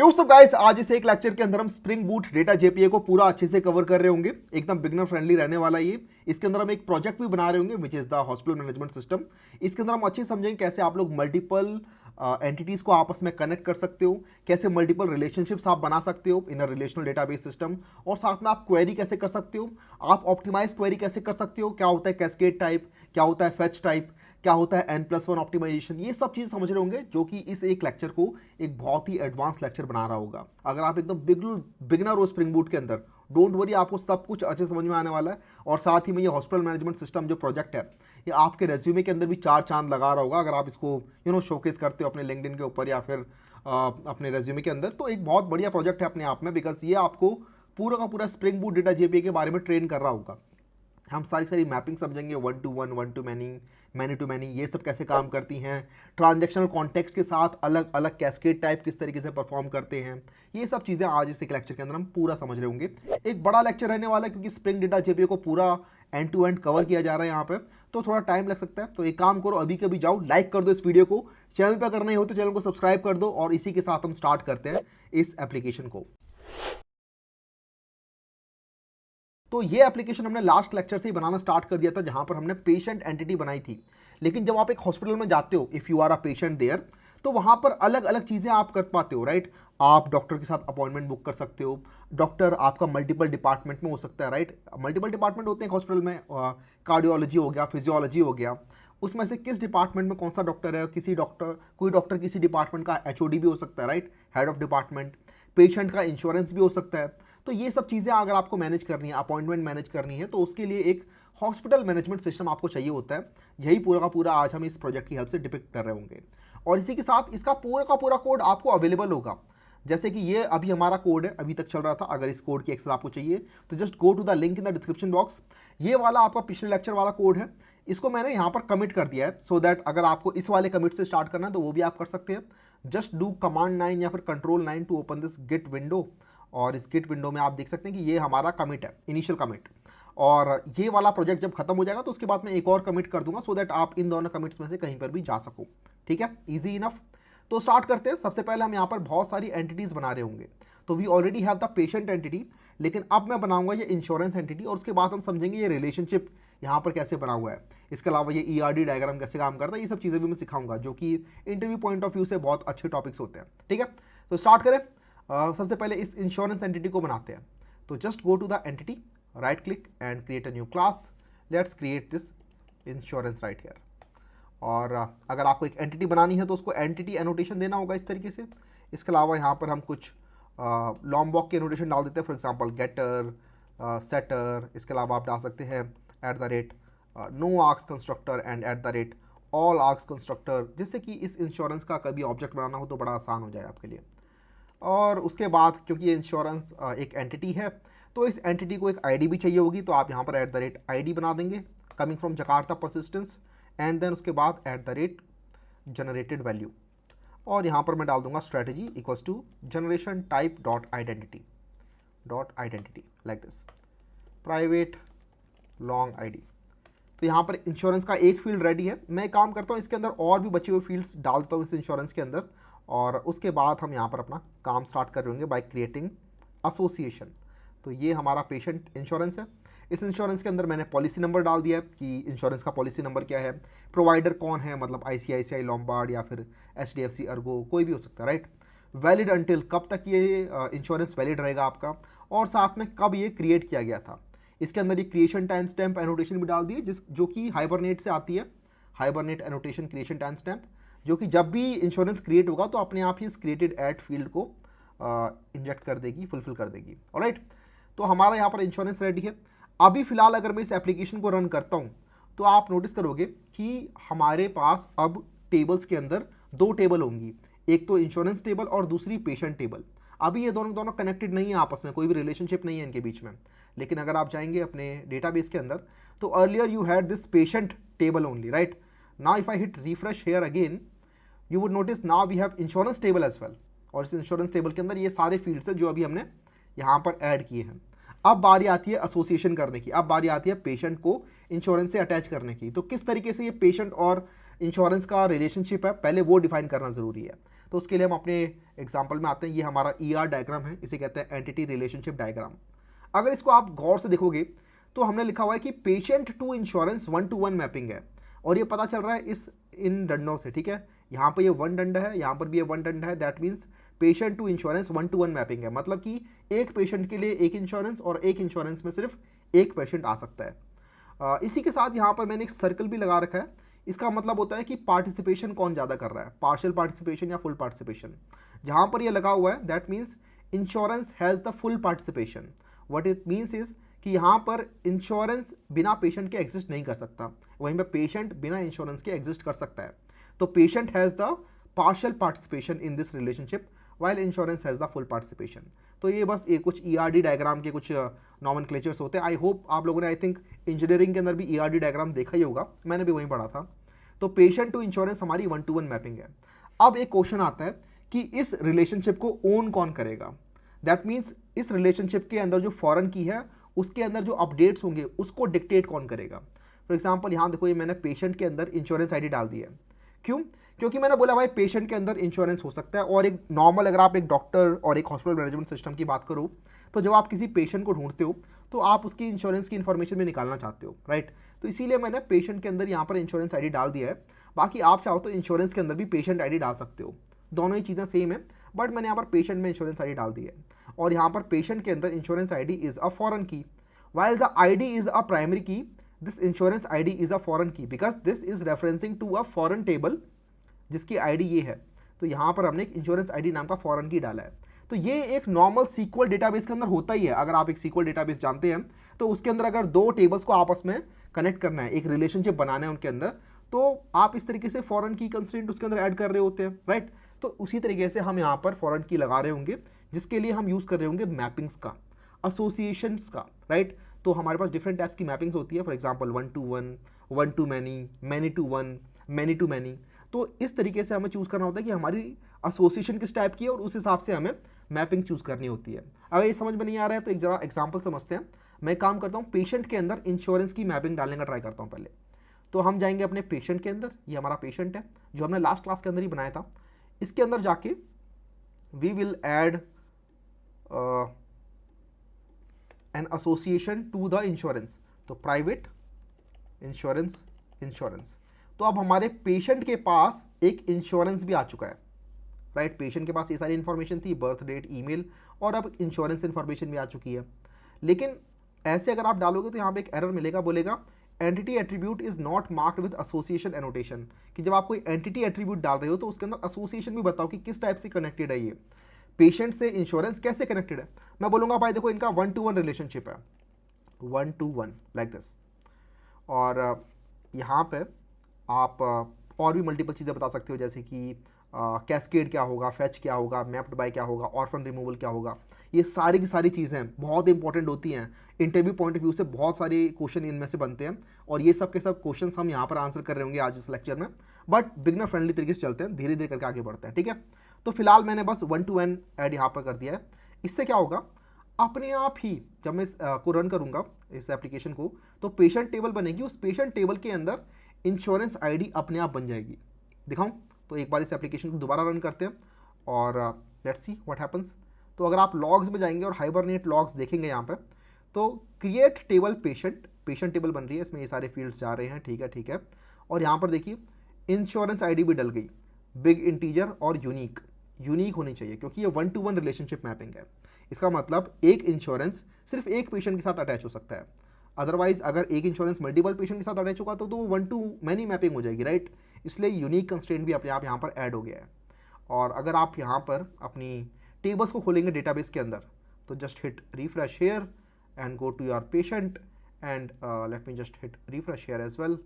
दोस्तों गाइस, आज इस एक लेक्चर के अंदर हम स्प्रिंग बूट डेटा जेपीए को पूरा अच्छे से कवर कर रहे होंगे। एकदम बिगनर फ्रेंडली रहने वाला ये। इसके अंदर हम एक प्रोजेक्ट भी बना रहे होंगे which is the hospital management system. इसके अंदर हम अच्छे समझेंगे कैसे आप लोग मल्टीपल एंटिटीज को आपस में कनेक्ट कर सकते हो, कैसे मल्टीपल रिलेशनशिप्स आप बना सकते हो इन अ रिलेशनल डेटाबेस सिस्टम, और साथ में आप क्वेरी कैसे कर सकते हो, आप ऑप्टिमाइज क्वेरी कैसे कर सकते हो, क्या होता है कैस्केड टाइप, क्या होता है फेच टाइप, क्या होता है N+1 ऑप्टिमाइजेशन। ये सब चीज़ समझ रहे होंगे जो कि इस एक लेक्चर को एक बहुत ही एडवांस लेक्चर बना रहा होगा। अगर आप एकदम बिगनर हो स्प्रिंग बूट के अंदर, डोंट वरी, आपको सब कुछ अच्छे समझ में आने वाला है। और साथ ही में ये हॉस्पिटल मैनेजमेंट सिस्टम जो प्रोजेक्ट है, ये आपके रेज्यूमे के अंदर भी चार चांद लगा रहा होगा अगर आप इसको शोकेस करते हो अपने लिंक्डइन के ऊपर या फिर अपने रेज्यूमे के अंदर। तो एक बहुत बढ़िया प्रोजेक्ट है अपने आप में, बिकॉज ये आपको पूरा का पूरा स्प्रिंग बूट डेटा जेपीए के बारे में ट्रेन कर रहा होगा। हम सारी मैपिंग समझेंगे, 1 to 1, 1 to many, many to many, ये सब कैसे काम करती हैं, ट्रांजैक्शनल कॉन्टेक्स्ट के साथ अलग अलग कैस्केड टाइप किस तरीके से परफॉर्म करते हैं। ये सब चीज़ें आज इस एक लेक्चर के अंदर हम पूरा समझ रहे होंगे। एक बड़ा लेक्चर रहने वाला है क्योंकि स्प्रिंग डेटा जेपीए को पूरा एंड टू एंड कवर किया जा रहा है यहाँ पे, तो थोड़ा टाइम लग सकता है। तो एक काम करो, अभी कभी जाओ, लाइक कर दो इस वीडियो को, चैनल पर करना ही हो तो चैनल को सब्सक्राइब कर दो, और इसी के साथ हम स्टार्ट करते हैं इस एप्लीकेशन को। तो ये एप्लीकेशन हमने लास्ट लेक्चर से ही बनाना स्टार्ट कर दिया था, जहां पर हमने पेशेंट एंटिटी बनाई थी। लेकिन जब आप एक हॉस्पिटल में जाते हो, if you are a patient there, तो वहां पर अलग अलग चीज़ें आप कर पाते हो, राइट। आप डॉक्टर के साथ अपॉइंटमेंट बुक कर सकते हो। डॉक्टर आपका मल्टीपल डिपार्टमेंट में हो सकता है, राइट। मल्टीपल डिपार्टमेंट होते हैं हॉस्पिटल में, कार्डियोलॉजी हो गया, फिजियोलॉजी हो गया। उसमें से किस डिपार्टमेंट में कौन सा डॉक्टर है, कोई डॉक्टर किसी डिपार्टमेंट का एचओडी भी हो सकता है, right, head of department. Patient का इंश्योरेंस भी हो सकता है। तो ये सब चीज़ें अगर आपको मैनेज करनी है, अपॉइंटमेंट मैनेज करनी है, तो उसके लिए एक हॉस्पिटल मैनेजमेंट सिस्टम आपको चाहिए होता है। यही पूरा का पूरा आज हम इस प्रोजेक्ट की हेल्प से डिपिक्ट कर रहे होंगे। और इसी के साथ इसका पूरा का पूरा कोड आपको अवेलेबल होगा। जैसे कि ये अभी हमारा कोड है, अभी तक चल रहा था। अगर इस कोड की एक्सेस आपको चाहिए तो just go to the link in the description box. ये वाला आपका पिछले लेक्चर वाला कोड है, इसको मैंने यहाँ पर कमिट कर दिया है, सो दैट अगर आपको इस वाले कमिट से स्टार्ट करना है तो वो भी आप कर सकते हैं। जस्ट डू कमांड 9 या फिर control 9 to open this git window. और इस गिट विंडो में आप देख सकते हैं कि ये हमारा कमिट है, इनिशियल कमिट। और ये वाला प्रोजेक्ट जब खत्म हो जाएगा तो उसके बाद मैं एक और कमिट कर दूंगा, सो दैट आप इन दोनों कमिट्स में से कहीं पर भी जा सको। ठीक है, इजी इनफ। तो स्टार्ट करते हैं। सबसे पहले हम यहाँ पर बहुत सारी एंटिटीज बना रहे होंगे। तो we already have the patient entity, लेकिन अब मैं बनाऊंगा ये इंश्योरेंस एंटिटी, और उसके बाद हम समझेंगे ये रिलेशनशिप यहाँ पर कैसे बना हुआ है। इसके अलावा ये ERD डायग्राम कैसे काम करता है, ये सब चीज़ें भी मैं सिखाऊंगा, जो कि इंटरव्यू पॉइंट ऑफ व्यू से बहुत अच्छे टॉपिक्स होते हैं। ठीक है, तो स्टार्ट करें। सबसे पहले इस इंश्योरेंस एंटिटी को बनाते हैं। तो just go to the entity, right click and create a new class. Let's create this insurance right here. और अगर आपको एक एंटिटी बनानी है तो उसको एंटिटी एनोटेशन देना होगा इस तरीके से। इसके अलावा यहाँ पर हम कुछ लॉन्ग के एनोटेशन डाल देते हैं, फॉर एग्जांपल गेटर, सेटर। इसके अलावा आप डाल सकते हैं @ no args constructor and @ all args constructor, जिससे कि इस इंश्योरेंस का कभी ऑब्जेक्ट बनाना हो तो बड़ा आसान हो जाए आपके लिए। और उसके बाद क्योंकि ये इंश्योरेंस एक एंटिटी है, तो इस एंटिटी को एक आईडी भी चाहिए होगी, तो आप यहाँ पर @ID बना देंगे, coming from Jakarta persistence, and then उसके बाद @जनरेटेड वैल्यू। और यहाँ पर मैं डाल दूंगा strategy equals to generation type dot identity like this, private long ID। तो यहाँ पर इंश्योरेंस का एक फील्ड रेडी है। मैं काम करता हूँ इसके अंदर और भी बचे हुए फील्ड्स डालता हूँ इस इंश्योरेंस के अंदर, और उसके बाद हम यहाँ पर अपना काम स्टार्ट कर रहे होंगे बाय क्रिएटिंग एसोसिएशन। तो ये हमारा पेशेंट इंश्योरेंस है। इस इंश्योरेंस के अंदर मैंने पॉलिसी नंबर डाल दिया है कि इंश्योरेंस का पॉलिसी नंबर क्या है, प्रोवाइडर कौन है, मतलब ICICI लॉम्बार्ड या फिर HDFC अर्गो, कोई भी हो सकता है, राइट। वैलिड अंटिल, कब तक ये इंश्योरेंस वैलिड रहेगा आपका, और साथ में कब ये क्रिएट किया गया था। इसके अंदर ये क्रिएशन टाइम स्टैम्प एनोटेशन भी डाल दी, जो कि हाइबरनेट से आती है, hibernate annotation creation time stamp, जो कि जब भी इंश्योरेंस क्रिएट होगा तो अपने आप ही इस क्रिएटेड एट फील्ड को इंजेक्ट कर देगी, फुलफिल कर देगी। ऑलराइट, तो हमारा यहाँ पर इंश्योरेंस रेडी है। अभी फिलहाल अगर मैं इस एप्लीकेशन को रन करता हूँ तो आप नोटिस करोगे कि हमारे पास अब टेबल्स के अंदर दो टेबल होंगी, एक तो इंश्योरेंस टेबल और दूसरी पेशेंट टेबल। अभी ये दोनों दोनों कनेक्टेड नहीं है आपस में, कोई भी रिलेशनशिप नहीं है इनके बीच में। लेकिन अगर आप जाएंगे अपने डेटाबेस के अंदर तो earlier you had this patient table only, right. Now if I hit refresh here again, you would notice now we have insurance table as well. और इस इंश्योरेंस टेबल के अंदर ये सारे फील्ड्स हैं जो अभी हमने यहाँ पर ऐड किए हैं। अब बारी आती है एसोसिएशन करने की, अब बारी आती है पेशेंट को इंश्योरेंस से अटैच करने की। तो किस तरीके से ये पेशेंट और इंश्योरेंस का रिलेशनशिप है, पहले वो डिफाइन करना ज़रूरी है। तो उसके लिए हम अपने एग्जाम्पल में आते हैं। ये हमारा ER डायग्राम है, इसे कहते हैं एंटिटी रिलेशनशिप डायग्राम। अगर इसको आप गौर से देखोगे तो हमने लिखा हुआ है कि patient to insurance 1-to-1 mapping है, और ये पता चल रहा है इन डंडों से, ठीक है। यहाँ पर ये 1 डंडा है, यहाँ पर भी ये 1 डंडा है, that means patient to insurance 1-to-1 mapping है, मतलब कि एक पेशेंट के लिए एक इंश्योरेंस और एक इंश्योरेंस में सिर्फ एक पेशेंट आ सकता है। इसी के साथ यहाँ पर मैंने एक सर्कल भी लगा रखा है। इसका मतलब होता है कि पार्टिसिपेशन कौन ज़्यादा कर रहा है, पार्शियल पार्टिसिपेशन या फुल पार्टिसिपेशन। जहाँ पर ये लगा हुआ है that means insurance has the full participation. What it means is कि यहाँ पर इंश्योरेंस बिना पेशेंट के एग्जिस्ट नहीं कर सकता, वहीं पर पेशेंट बिना इंश्योरेंस के एग्जिस्ट कर सकता है। तो patient has the partial participation in this relationship while insurance has the full participation. तो ये बस ये कुछ ERD डायग्राम के कुछ नॉमेनक्लेचर्स होते हैं। आई होप आप लोगों ने आई थिंक इंजीनियरिंग के अंदर भी ERD डायग्राम देखा ही होगा, मैंने भी वहीं पढ़ा था। तो पेशेंट टू इंश्योरेंस हमारी 1-to-1 मैपिंग है। अब एक क्वेश्चन आता है कि इस रिलेशनशिप को ओन कौन करेगा। दैट मीन्स इस रिलेशनशिप के अंदर जो फॉरेन की है उसके अंदर जो अपडेट्स होंगे उसको डिक्टेट कौन करेगा। फॉर एग्जाम्पल यहाँ देखो, ये मैंने पेशेंट के अंदर इंश्योरेंस ID डाल दी है। क्यों? क्योंकि मैंने बोला भाई पेशेंट के अंदर इंश्योरेंस हो सकता है, और एक नॉर्मल अगर आप एक डॉक्टर और एक हॉस्पिटल मैनेजमेंट सिस्टम की बात करो तो जब आप किसी पेशेंट को ढूंढते हो तो आप उसकी इंश्योरेंस की इन्फॉर्मेशन भी निकालना चाहते हो, राइट। तो इसीलिए मैंने पेशेंट के अंदर यहाँ पर इंश्योरेंस ID डाल दिया है। बाकी आप चाहो तो इंश्योरेंस के अंदर भी पेशेंट ID डाल सकते हो, दोनों ही चीज़ें सेम है, बट मैंने यहाँ पर पेशेंट में इंश्योरेंस ID डाल दी है। और यहाँ पर पेशेंट के अंदर insurance ID is a foreign की, while the ID is a primary key, this insurance ID is a foreign key because this is referencing to a foreign table जिसकी ID ये है। तो यहाँ पर हमने एक इंश्योरेंस ID नाम का फॉरेन की डाला है। तो ये एक नॉर्मल SQL डेटाबेस के अंदर होता ही है। अगर आप एक SQL डेटाबेस जानते हैं तो उसके अंदर अगर दो टेबल्स को आपस में कनेक्ट करना है, एक रिलेशनशिप बनाना है उनके अंदर, तो आप इस तरीके से फॉरेन की कंस्ट्रेंट उसके अंदर ऐड कर रहे होते हैं, राइट। तो उसी तरीके से हम यहाँ पर फॉरेन की लगा रहे होंगे, जिसके लिए हम यूज़ कर रहे होंगे मैपिंग्स का, एसोसिएशंस का, राइट। तो हमारे पास डिफरेंट टाइप्स की मैपिंग्स होती है, for example 1-to-1, 1-to-many, many-to-1, many-to-many। तो इस तरीके से हमें चूज़ करना होता है कि हमारी एसोसिएशन किस टाइप की है, और उस हिसाब से हमें मैपिंग चूज़ करनी होती है। अगर ये समझ में नहीं आ रहा है तो एक जरा एग्जाम्पल समझते हैं। मैं काम करता हूँ, पेशेंट के अंदर इंश्योरेंस की मैपिंग डालने का ट्राई करता हूँ पहले। तो हम जाएंगे अपने पेशेंट के अंदर, ये हमारा पेशेंट है जो हमने लास्ट क्लास के अंदर ही बनाया था। इसके अंदर जाके we will add an association to the insurance, तो प्राइवेट इंश्योरेंस। तो अब हमारे पेशेंट के पास एक इंश्योरेंस भी आ चुका है, राइट। पेशेंट के पास ये सारी इन्फॉर्मेशन थी, बर्थ डेट, ईमेल, और अब इंश्योरेंस इन्फॉर्मेशन भी आ चुकी है। लेकिन ऐसे अगर आप डालोगे तो यहाँ पे एक एरर मिलेगा, बोलेगा entity attribute is not marked with association annotation, कि जब आप कोई एंटिटी एट्रीब्यूट डाल रहे हो तो उसके अंदर एसोसिएशन भी बताओ कि किस टाइप से कनेक्टेड है ये पेशेंट से इंश्योरेंस कैसे कनेक्टेड है। मैं बोलूँगा भाई देखो इनका 1-to-1 रिलेशनशिप है, 1-to-1 लाइक दिस। और यहाँ पे आप और भी मल्टीपल चीज़ें बता सकते हो, जैसे कि कैस्केड क्या होगा, फैच क्या होगा, मैप्ड बाय क्या होगा, ऑर्फन रिमूवल क्या होगा। ये सारी की सारी चीज़ें बहुत इंपॉर्टेंट होती हैं, इंटरव्यू पॉइंट ऑफ व्यू से बहुत सारे क्वेश्चन इनमें से बनते हैं, और ये सब के सब क्वेश्चन हम यहाँ पर आंसर कर रहे होंगे आज इस लेक्चर में, बट बिगनर फ्रेंडली तरीके से चलते हैं, धीरे धीरे करके आगे बढ़ते हैं, ठीक है। तो फिलहाल मैंने बस 1-to-1 ऐड यहाँ पर कर दिया है। इससे क्या होगा, अपने आप ही जब मैं को रन करूँगा इस एप्लीकेशन को, तो पेशेंट टेबल बनेगी, उस पेशेंट टेबल के अंदर इंश्योरेंस ID अपने आप बन जाएगी। दिखाऊं तो एक बार इस एप्लीकेशन को दोबारा रन करते हैं और लेट्स सी व्हाट हैपन्स। तो अगर आप लॉग्स में जाएंगे और हाइबरनेट लॉग्स देखेंगे यहाँ पर, तो क्रिएट टेबल पेशेंट टेबल बन रही है, इसमें ये सारे फील्ड्स जा रहे हैं, ठीक है। और यहाँ पर देखिए इंश्योरेंस ID भी डल गई, बिग इंटीजर और यूनिक होनी चाहिए, क्योंकि ये 1-to-1 रिलेशनशिप मैपिंग है। इसका मतलब एक इंश्योरेंस सिर्फ एक पेशेंट के साथ अटैच हो सकता है, अदरवाइज अगर एक इंश्योरेंस मल्टीपल पेशेंट के साथ अटैच होगा तो वो 1-to-many मैपिंग हो जाएगी, राइट। इसलिए यूनिक कंस्ट्रेंट भी अपने आप यहाँ पर ऐड हो गया है। और अगर आप यहाँ पर अपनी टेबल्स को खोलेंगे डेटाबेस के अंदर, तो just hit refresh here and go to your patient and let me just hit refresh here as well.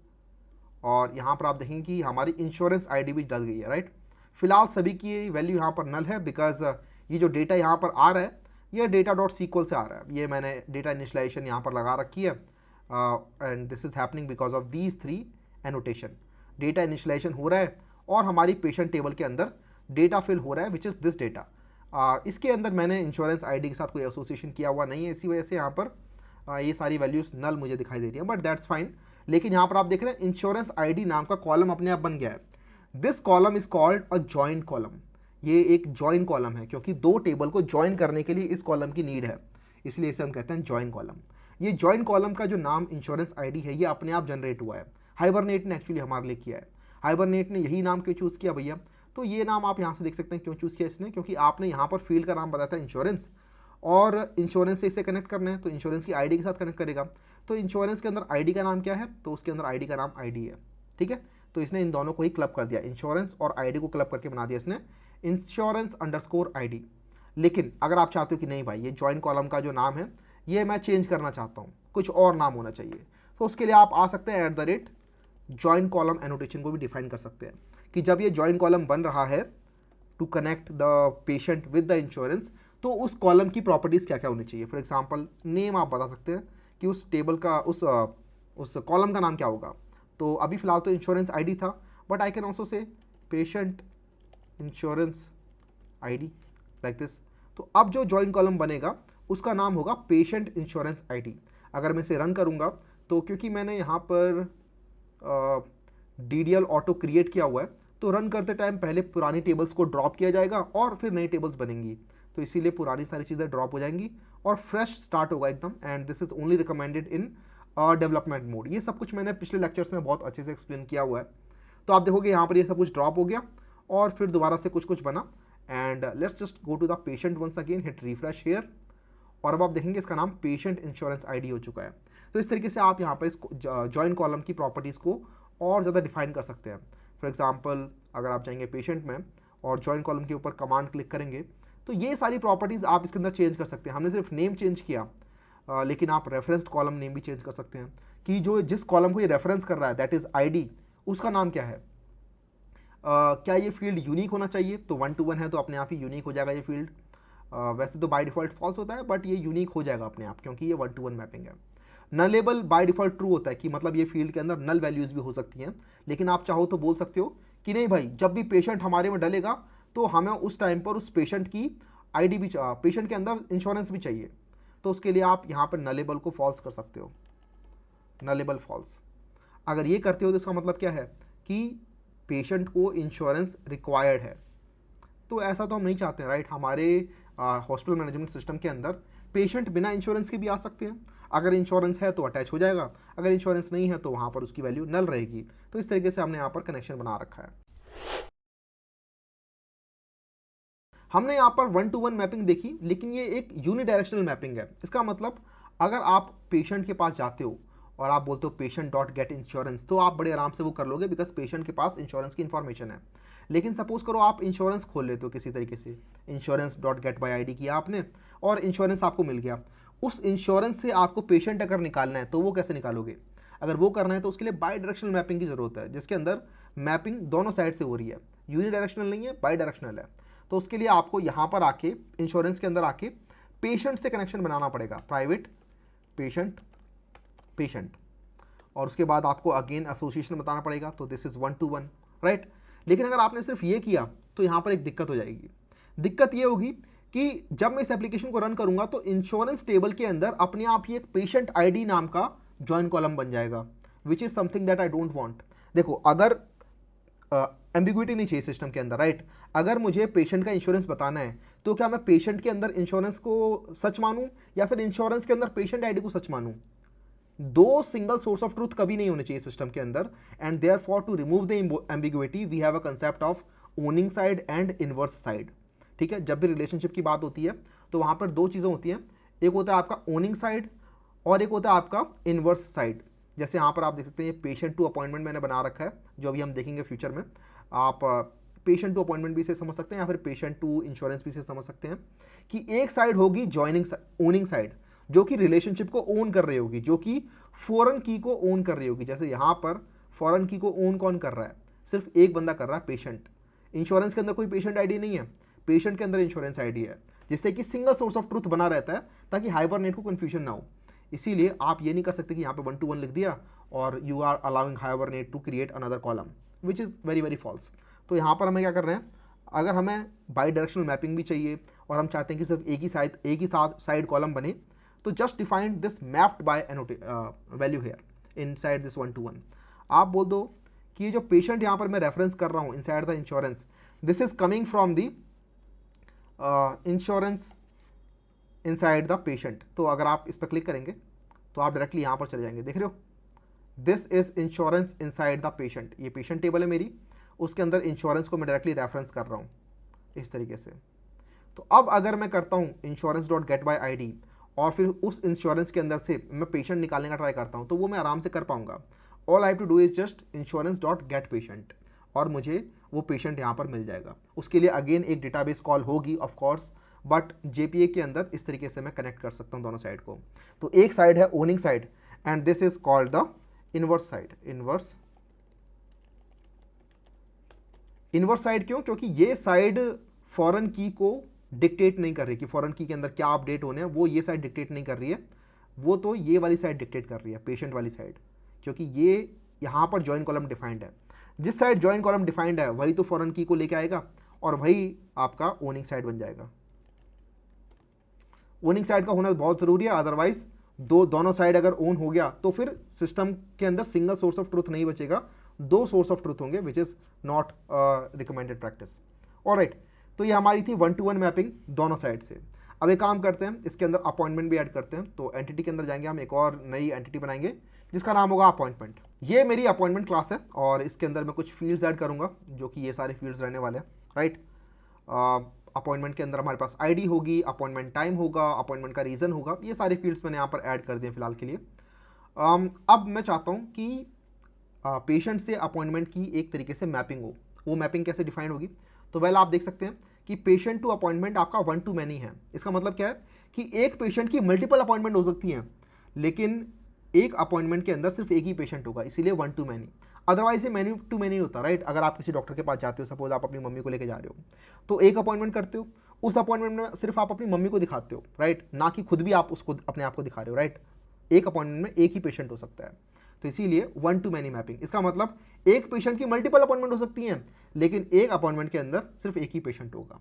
और यहाँ पर आप देखेंगे कि हमारी इंश्योरेंस ID भी डल गई है, राइट। फिलहाल सभी की वैल्यू यहाँ पर नल है, बिकॉज ये जो डेटा यहाँ पर आ रहा है ये data.sql से आ रहा है। ये मैंने डेटा इनिशियलाइजेशन यहाँ पर लगा रखी है, and this is happening because of these 3 annotation. Data initialization हो रहा है और हमारी पेशेंट टेबल के अंदर डेटा फिल हो रहा है, विच इज़ दिस डेटा। इसके अंदर मैंने इंश्योरेंस ID के साथ कोई एसोसिएशन किया हुआ नहीं है, इसी वजह से यहाँ पर ये सारी वैल्यूज़ नल मुझे दिखाई दे रही है, बट दैट्स फाइन। लेकिन यहाँ पर आप देख रहे हैं इंश्योरेंस ID नाम का कॉलम अपने आप बन गया है। This column is called a joint column. ये एक जॉइन कॉलम है, क्योंकि दो टेबल को ज्वाइन करने के लिए इस कॉलम की नीड है, इसलिए इसे हम कहते हैं जॉइन कॉलम। ये जॉइन कॉलम का जो नाम इंश्योरेंस आईडी है ये अपने आप जनरेट हुआ है, हाइबरनेट ने एक्चुअली हमारे लिए किया है। हाइबरनेट ने यही नाम क्यों चूज़ किया भैया, तो ये नाम आप यहाँ से देख सकते हैं क्यों चूज़ किया इसने, क्योंकि आपने यहाँ पर फील्ड का नाम बताया था इंश्योरेंस, और इंश्योरेंस से इसे कनेक्ट करना है तो इंश्योरेंस की आईडी के साथ कनेक्ट करेगा। तो इंश्योरेंस के अंदर आईडी का नाम क्या है, तो उसके अंदर आईडी का नाम आईडी है, ठीक है। तो इसने इन दोनों को ही क्लब कर दिया, इंश्योरेंस और आईडी को क्लब करके बना दिया इसने इंश्योरेंस अंडरस्कोर आईडी। लेकिन अगर आप चाहते हो कि नहीं भाई ये जॉइन कॉलम का जो नाम है ये मैं चेंज करना चाहता हूँ, कुछ और नाम होना चाहिए, तो उसके लिए आप आ सकते हैं @ जॉइन कॉलम एनोटेशन को भी डिफाइन कर सकते हैं कि जब ये जॉइन कॉलम बन रहा है to connect the patient with the insurance, तो उस कॉलम की प्रॉपर्टीज़ क्या क्या होनी चाहिए। फॉर एग्जांपल नेम आप बता सकते हैं कि उस टेबल का उस कॉलम का नाम क्या होगा। तो अभी फ़िलहाल तो इंश्योरेंस आईडी था, but I can also say patient insurance ID like this. तो अब जो जॉइन कॉलम बनेगा उसका नाम होगा पेशेंट इंश्योरेंस आईडी। अगर मैं इसे रन करूँगा तो क्योंकि मैंने यहाँ पर DDL ऑटो क्रिएट किया हुआ है, तो रन करते टाइम पहले पुरानी टेबल्स को ड्रॉप किया जाएगा और फिर नई टेबल्स बनेंगी, तो इसीलिए पुरानी सारी चीज़ें ड्रॉप हो जाएंगी और फ्रेश स्टार्ट होगा एकदम। And this is only recommended in development mode. ये सब कुछ मैंने पिछले लेक्चर्स में बहुत अच्छे से एक्सप्लेन किया हुआ है। तो आप देखोगे यहाँ पर ये सब कुछ ड्रॉप हो गया और फिर दोबारा से कुछ कुछ बना। And let's just go to the patient once again, hit refresh here, और अब आप देखेंगे इसका नाम पेशेंट इंश्योरेंस आईडी हो चुका है। तो इस तरीके से आप यहाँ पर इस जॉइन कॉलम की प्रॉपर्टीज़ को और ज़्यादा डिफाइन कर सकते हैं। फॉर एग्जांपल अगर आप जाएंगे पेशेंट में और जॉइन कॉलम के ऊपर कमांड क्लिक करेंगे तो ये सारी प्रॉपर्टीज़ आप इसके अंदर चेंज कर सकते हैं। हमने सिर्फ नेम चेंज किया, लेकिन आप रेफरेंस्ड कॉलम नेम भी चेंज कर सकते हैं कि जो जिस कॉलम को ये रेफरेंस कर रहा है दैट इज़ आईडी, उसका नाम क्या है। क्या ये फील्ड यूनिक होना चाहिए, तो 1 to 1 है तो अपने आप ही यूनिक हो जाएगा ये फील्ड। वैसे तो बाय डिफ़ॉल्ट फॉल्स होता है, बट ये यूनिक हो जाएगा अपने आप क्योंकि ये 1 to 1 मैपिंग है। नलेबल बाय डिफ़ॉल्ट ट्रू होता है कि मतलब ये फील्ड के अंदर नल वैल्यूज़ भी हो सकती हैं, लेकिन आप चाहो तो बोल सकते हो कि नहीं भाई जब भी पेशेंट हमारे में डलेगा तो हमें उस टाइम पर उस पेशेंट की आईडी भी, पेशेंट के अंदर इंश्योरेंस भी चाहिए, तो उसके लिए आप यहाँ पर नलेबल को फॉल्स कर सकते हो, नलेबल फॉल्स। अगर ये करते हो तो इसका मतलब क्या है कि पेशेंट को इंश्योरेंस रिक्वायर्ड है, तो ऐसा तो हम नहीं चाहते हैं, राइट। हमारे हॉस्पिटल मैनेजमेंट सिस्टम के अंदर पेशेंट बिना इंश्योरेंस के भी आ सकते हैं। अगर इंश्योरेंस है तो अटैच हो जाएगा, अगर इंश्योरेंस नहीं है तो वहाँ पर उसकी वैल्यू नल रहेगी। तो इस तरीके से हमने यहाँ पर कनेक्शन बना रखा है। हमने यहाँ पर 1 to 1 मैपिंग देखी, लेकिन ये एक यूनिडायरेक्शनल मैपिंग है। इसका मतलब अगर आप पेशेंट के पास जाते हो और आप बोलते हो पेशेंट डॉट गेट इंश्योरेंस, तो आप बड़े आराम से वो कर लोगे बिकॉज पेशेंट के पास इंश्योरेंस की इन्फॉर्मेशन है। लेकिन सपोज करो आप इंश्योरेंस खोल लेते हो किसी तरीके से, insurance dot gate by ID किया आपने और इंश्योरेंस आपको मिल गया। उस इंश्योरेंस से आपको पेशेंट अगर निकालना है तो वो कैसे निकालोगे। अगर वो करना है तो उसके लिए बाई डायरेक्शनल मैपिंग की जरूरत है, जिसके अंदर मैपिंग दोनों साइड से हो रही है, यूनिडायरेक्शनल नहीं है, बाई डायरेक्शनल है। तो उसके लिए आपको यहाँ पर आके इंश्योरेंस के अंदर आके पेशेंट से कनेक्शन बनाना पड़ेगा, प्राइवेट पेशेंट पेशेंट, और उसके बाद आपको अगेन एसोसिएशन बताना पड़ेगा, तो दिस इज़ 1 to 1, राइट। लेकिन अगर आपने सिर्फ ये किया तो यहाँ पर एक दिक्कत हो जाएगी। दिक्कत ये होगी कि जब मैं इस एप्लीकेशन को रन करूँगा तो इंश्योरेंस टेबल के अंदर अपने आप ही एक पेशेंट आईडी नाम का जॉइन कॉलम बन जाएगा, which is something that I don't want. देखो अगर एम्बिग्विटी नहीं चाहिए सिस्टम के अंदर, राइट। अगर मुझे पेशेंट का इंश्योरेंस बताना है तो क्या मैं पेशेंट के अंदर इंश्योरेंस को सच मानूं या फिर इंश्योरेंस के अंदर पेशेंट आईडी को सच मानूं। दो सिंगल सोर्स ऑफ ट्रूथ कभी नहीं होने चाहिए सिस्टम के अंदर। And therefore to remove the ambiguity we have a concept of owning side and inverse side. ठीक है, जब भी रिलेशनशिप की बात होती है तो वहां पर दो चीज़ें होती हैं, एक होता है आपका ओनिंग साइड और एक होता है आपका इनवर्स साइड। जैसे यहाँ पर आप देख सकते हैं ये पेशेंट टू अपॉइंटमेंट मैंने बना रखा है, जो अभी हम देखेंगे फ्यूचर में। आप पेशेंट टू अपॉइंटमेंट भी से समझ सकते हैं या फिर पेशेंट टू इंश्योरेंस भी से समझ सकते हैं कि एक साइड होगी जॉइनिंग ओनिंग साइड, जो कि रिलेशनशिप को ओन कर रही होगी, जो कि फॉरेन की को ओन कर रही होगी। जैसे यहाँ पर फॉरेन की को ओन कौन कर रहा है, सिर्फ एक बंदा कर रहा है, पेशेंट। इंश्योरेंस के अंदर कोई पेशेंट आईडी नहीं है, पेशेंट के अंदर इंश्योरेंस आईडी है, जिससे कि सिंगल सोर्स ऑफ ट्रूथ बना रहता है ताकि हाइबरनेट को कन्फ्यूजन ना हो। इसीलिए आप ये नहीं कर सकते कि यहाँ पे 1 to 1 लिख दिया और you are allowing Hibernate to create another column, which is very very false. तो यहाँ पर हमें क्या कर रहे हैं, अगर हमें बाई डायरेक्शनल मैपिंग भी चाहिए और हम चाहते हैं कि सिर्फ एक ही साइड कॉलम बने, तो just defined this mapped by value here in side this 1 to 1। आप बोल दो कि ये जो पेशेंट यहाँ पर मैं रेफरेंस कर रहा हूँ inside the insurance, this is coming from the insurance inside the patient, तो अगर आप इस पर क्लिक करेंगे तो आप डायरेक्टली यहाँ पर चले जाएंगे, देख रहे हो, this is insurance inside the patient, ये पेशेंट टेबल है मेरी, उसके अंदर इंश्योरेंस को मैं डायरेक्टली रेफरेंस कर रहा हूँ इस तरीके से। तो अब अगर मैं करता हूँ insurance dot gate by I D और फिर उस इंश्योरेंस के अंदर से मैं पेशेंट निकालने का ट्राई करता हूँ, तो वो मैं आराम से कर पाऊंगा। All I have to do is just insurance dot get patient और मुझे वो पेशेंट यहाँ पर मिल जाएगा। उसके लिए अगेन एक डेटाबेस कॉल होगी ऑफ कोर्स, बट जेपीए के अंदर इस तरीके से मैं कनेक्ट कर सकता हूँ दोनों साइड को। तो एक साइड है owning side and this is called the inverse side. Inverse side क्यों? क्योंकि ये साइड फॉरेन की को डिक्टेट नहीं कर रही कि फॉरेन की के अंदर क्या अपडेट होने हैं, वो ये साइड डिक्टेट नहीं कर रही है, वो तो ये वाली साइड डिक्टेट कर रही है, पेशेंट वाली साइड, क्योंकि ये यहाँ पर जॉइन कॉलम डिफाइंड है। जिस साइड जॉइन कॉलम डिफाइंड है वही तो फॉरेन की को लेके आएगा और वही आपका ओनिंग साइड बन जाएगा। ओनिंग साइड का होना बहुत ज़रूरी है, अदरवाइज दोनों साइड अगर ओन हो गया तो फिर सिस्टम के अंदर सिंगल सोर्स ऑफ ट्रूथ नहीं बचेगा, दो सोर्स ऑफ ट्रूथ होंगे, which is not recommended practice. Alright, तो ये हमारी थी 1-to-1 मैपिंग दोनों साइड से। अब एक काम करते हैं, इसके अंदर अपॉइंटमेंट भी ऐड करते हैं। तो एंटिटी के अंदर जाएंगे, हम एक और नई एंटिटी बनाएंगे जिसका नाम होगा अपॉइंटमेंट। ये मेरी अपॉइंटमेंट क्लास है और इसके अंदर मैं कुछ फील्ड्स ऐड करूँगा जो कि ये सारे फील्ड्स रहने वाले हैं, राइट। अपॉइंटमेंट के अंदर हमारे पास आईडी होगी, अपॉइंटमेंट टाइम होगा, अपॉइंटमेंट का रीज़न होगा, ये सारे फील्ड्स मैंने यहाँ पर ऐड कर दिए फिलहाल के लिए। अब मैं चाहता हूँ कि पेशेंट से अपॉइंटमेंट की एक तरीके से मैपिंग हो। वो मैपिंग कैसे डिफाइन होगी? तो वेल आप देख सकते हैं कि पेशेंट टू अपॉइंटमेंट आपका 1-to-many है। इसका मतलब क्या है कि एक पेशेंट की मल्टीपल अपॉइंटमेंट हो सकती हैं, लेकिन एक अपॉइंटमेंट के अंदर सिर्फ एक ही पेशेंट होगा, इसीलिए 1-to-many। अदरवाइज ये मैनी होता, राइट। अगर आप किसी डॉक्टर के पास जाते हो, सपोज आप अपनी मम्मी को लेके जा रहे हो, तो एक अपॉइंटमेंट करते हो, उस अपॉइंटमेंट में सिर्फ आप अपनी मम्मी को दिखाते हो, राइट, ना कि खुद भी आप उसको अपने आप को दिखा रहे हो, राइट। एक अपॉइंटमेंट में एक ही पेशेंट हो सकता है, तो इसीलिए 1-to-many मैपिंग। इसका मतलब एक पेशेंट की मल्टीपल अपॉइंटमेंट हो सकती हैं, लेकिन एक अपॉइंटमेंट के अंदर सिर्फ एक ही पेशेंट होगा।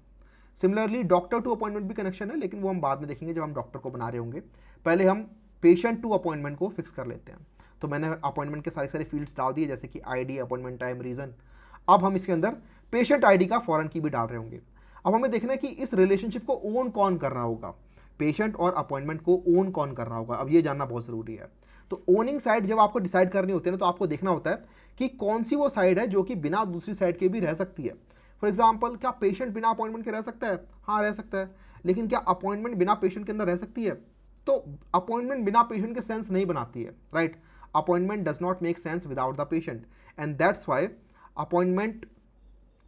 सिमिलरली डॉक्टर टू अपॉइंटमेंट भी कनेक्शन है, लेकिन वो हम बाद में देखेंगे जब हम डॉक्टर को बना रहे होंगे। पहले हम पेशेंट टू अपॉइंटमेंट को फिक्स कर लेते हैं। तो मैंने अपॉइंटमेंट के सारे फील्ड्स डाल दिए, जैसे कि आईडी, अपॉइंटमेंट टाइम, रीजन। अब हम इसके अंदर पेशेंट आईडी का फॉरेन की भी डाल रहे होंगे। अब हमें देखना है कि इस रिलेशनशिप को ओन कौन कर रहा होगा, पेशेंट और अपॉइंटमेंट को ओन कौन कर रहा होगा। अब ये जानना बहुत ज़रूरी है। तो ओनिंग साइड जब आपको डिसाइड करनी होती है ना, तो आपको देखना होता है कि कौन सी वो साइड है जो कि बिना दूसरी साइड के भी रह सकती है। फॉर एग्जाम्पल, क्या पेशेंट बिना अपॉइंटमेंट के रह सकता है? हाँ, रह सकता है। लेकिन क्या अपॉइंटमेंट बिना पेशेंट के अंदर रह सकती है? तो अपॉइंटमेंट बिना पेशेंट के सेंस नहीं बनाती है, right. Appointment does not make sense without the patient, and that's why appointment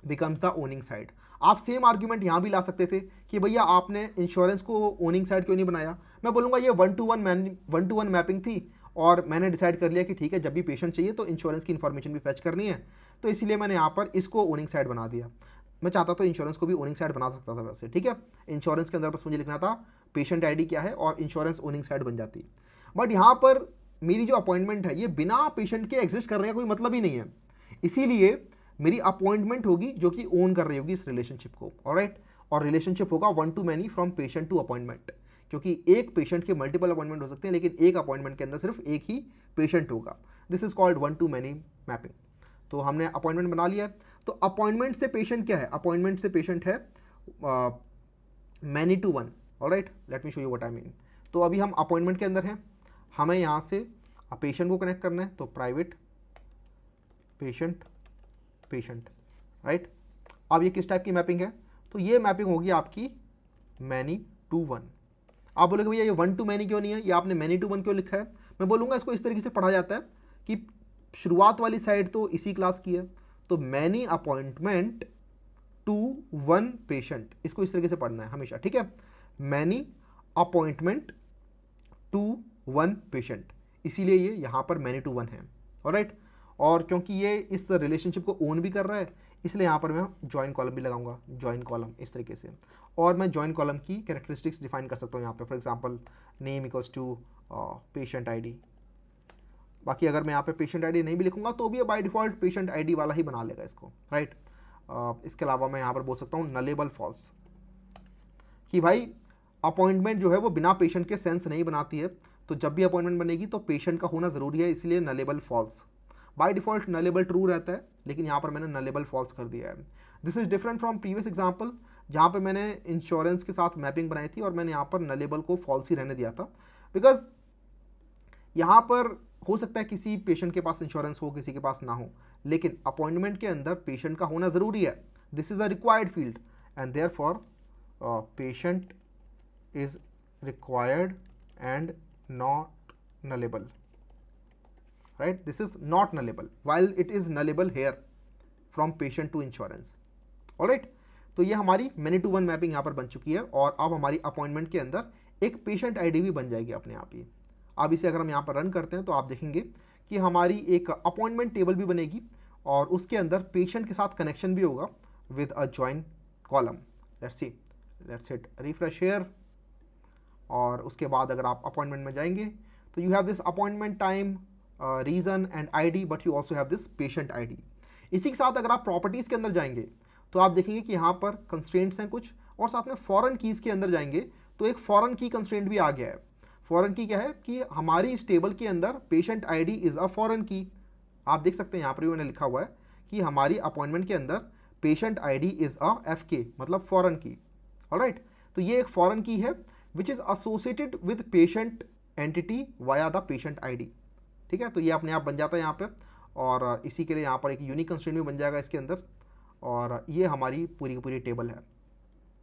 becomes the owning side. आप सेम आर्ग्यूमेंट यहाँ भी ला सकते थे कि भैया आपने इंश्योरेंस को ओनिंग साइड क्यों नहीं बनाया। मैं बोलूँगा ये 1-to-1 मैपिंग थी और मैंने डिसाइड कर लिया कि ठीक है, जब भी पेशेंट चाहिए तो इंश्योरेंस की इन्फॉर्मेशन भी फैच करनी है, तो इसीलिए मैंने यहाँ पर इसको ओनिंग साइड बना दिया। मैं चाहता तो इंश्योरेंस को भी ओनिंग साइड बना सकता था वैसे, ठीक है। इंश्योरेंस के अंदर बस मुझे लिखना था पेशेंट आईडी क्या है और इंश्योरेंस ओनिंग साइड बन जाती। बट यहाँ पर मेरी जो अपॉइंटमेंट है ये बिना पेशेंट के एग्जिस्ट करने का कोई मतलब ही नहीं है, इसीलिए मेरी अपॉइंटमेंट होगी जो कि ओन कर रही होगी इस रिलेशनशिप को, ऑलराइट। और रिलेशनशिप होगा 1-to-many from patient to appointment, क्योंकि एक पेशेंट के मल्टीपल अपॉइंटमेंट हो सकते हैं, लेकिन एक अपॉइंटमेंट के अंदर सिर्फ एक ही पेशेंट होगा। This is called 1-to-many mapping. तो हमने अपॉइंटमेंट बना लिया। तो अपॉइंटमेंट से पेशेंट क्या है? अपॉइंटमेंट से पेशेंट है many to one, alright. Let me show you what I mean. तो अभी हम अपॉइंटमेंट के अंदर हैं, हमें यहाँ से पेशेंट को कनेक्ट करना है, तो प्राइवेट पेशेंट, राइट। अब ये किस टाइप की मैपिंग है? तो ये मैपिंग होगी आपकी many to one। आप बोलोगे भैया ये 1-to-many क्यों नहीं है, ये आपने many to one क्यों लिखा है? मैं बोलूँगा इसको इस तरीके से पढ़ा जाता है कि शुरुआत वाली साइड तो इसी क्लास की है, तो many appointment to one patient, इसको इस तरीके से पढ़ना है हमेशा, ठीक है। many appointment to one patient, इसीलिए ये यहाँ पर many to one है, ऑलराइट। और क्योंकि ये इस रिलेशनशिप को ओन भी कर रहा है, इसलिए यहाँ पर मैं जॉइन कॉलम भी लगाऊंगा, जॉइन कॉलम इस तरीके से। और मैं जॉइन कॉलम की कैरेक्टरिस्टिक्स डिफाइन कर सकता हूँ यहाँ पे, for example name equals to patient ID. बाकी अगर मैं यहाँ पे पेशेंट आईडी नहीं भी लिखूंगा तो भी बाय डिफ़ॉल्ट पेशेंट आईडी वाला ही बना लेगा इसको, राइट। इसके अलावा मैं यहाँ पर बोल सकता हूँ नलेबल फॉल्स, कि भाई अपॉइंटमेंट जो है वो बिना पेशेंट के सेंस नहीं बनाती है, तो जब भी अपॉइंटमेंट बनेगी तो पेशेंट का होना ज़रूरी है, इसलिए nullable false. By default nullable true रहता है, लेकिन यहाँ पर मैंने नलेबल फॉल्स कर दिया है। This is different from previous example जहाँ पे मैंने इंश्योरेंस के साथ मैपिंग बनाई थी और मैंने यहाँ पर नलेबल को फॉल्स ही रहने दिया था, बिकॉज यहाँ पर हो सकता है किसी पेशेंट के पास इंश्योरेंस हो, किसी के पास ना हो, लेकिन अपॉइंटमेंट के अंदर पेशेंट का होना ज़रूरी है. This is a required field and therefore patient is required and not nullable, right? This is not nullable while it is nullable here from patient to insurance. alright, तो ये हमारी many to one mapping यहाँ पर बन चुकी है और अब हमारी अपॉइंटमेंट के अंदर एक पेशेंट आईडी भी बन जाएगी अपने आप ही. अब इसे अगर हम यहाँ पर रन करते हैं तो आप देखेंगे कि हमारी एक अपॉइंटमेंट टेबल भी बनेगी और उसके अंदर पेशेंट के साथ कनेक्शन भी होगा with a join column. Let's see, let's hit refresh here और उसके बाद अगर आप अपॉइंटमेंट में जाएंगे तो you have this appointment time, reason and ID, but you also have this patient ID. इसी के साथ अगर आप प्रॉपर्टीज़ के अंदर जाएंगे तो आप देखेंगे कि यहाँ पर कंस्ट्रेंट्स हैं कुछ, और साथ में फॉरेन कीज़ के अंदर जाएंगे तो एक फॉरेन की कंस्ट्रेंट भी आ गया है. फॉरेन की क्या है कि हमारी इस टेबल के अंदर patient ID is a foreign की. आप देख सकते हैं यहाँ पर भी मैंने लिखा हुआ है कि हमारी अपॉइंटमेंट के अंदर patient ID is a FK, मतलब फॉरेन की. ऑलराइट, तो ये एक फॉरेन की है which is associated with patient entity via the patient ID. ठीक है, तो ये अपने आप बन जाता है यहाँ पे, और इसी के लिए यहाँ पर एक यूनिक कंस्ट्रेंट भी बन जाएगा इसके अंदर. और ये हमारी पूरी की पूरी टेबल है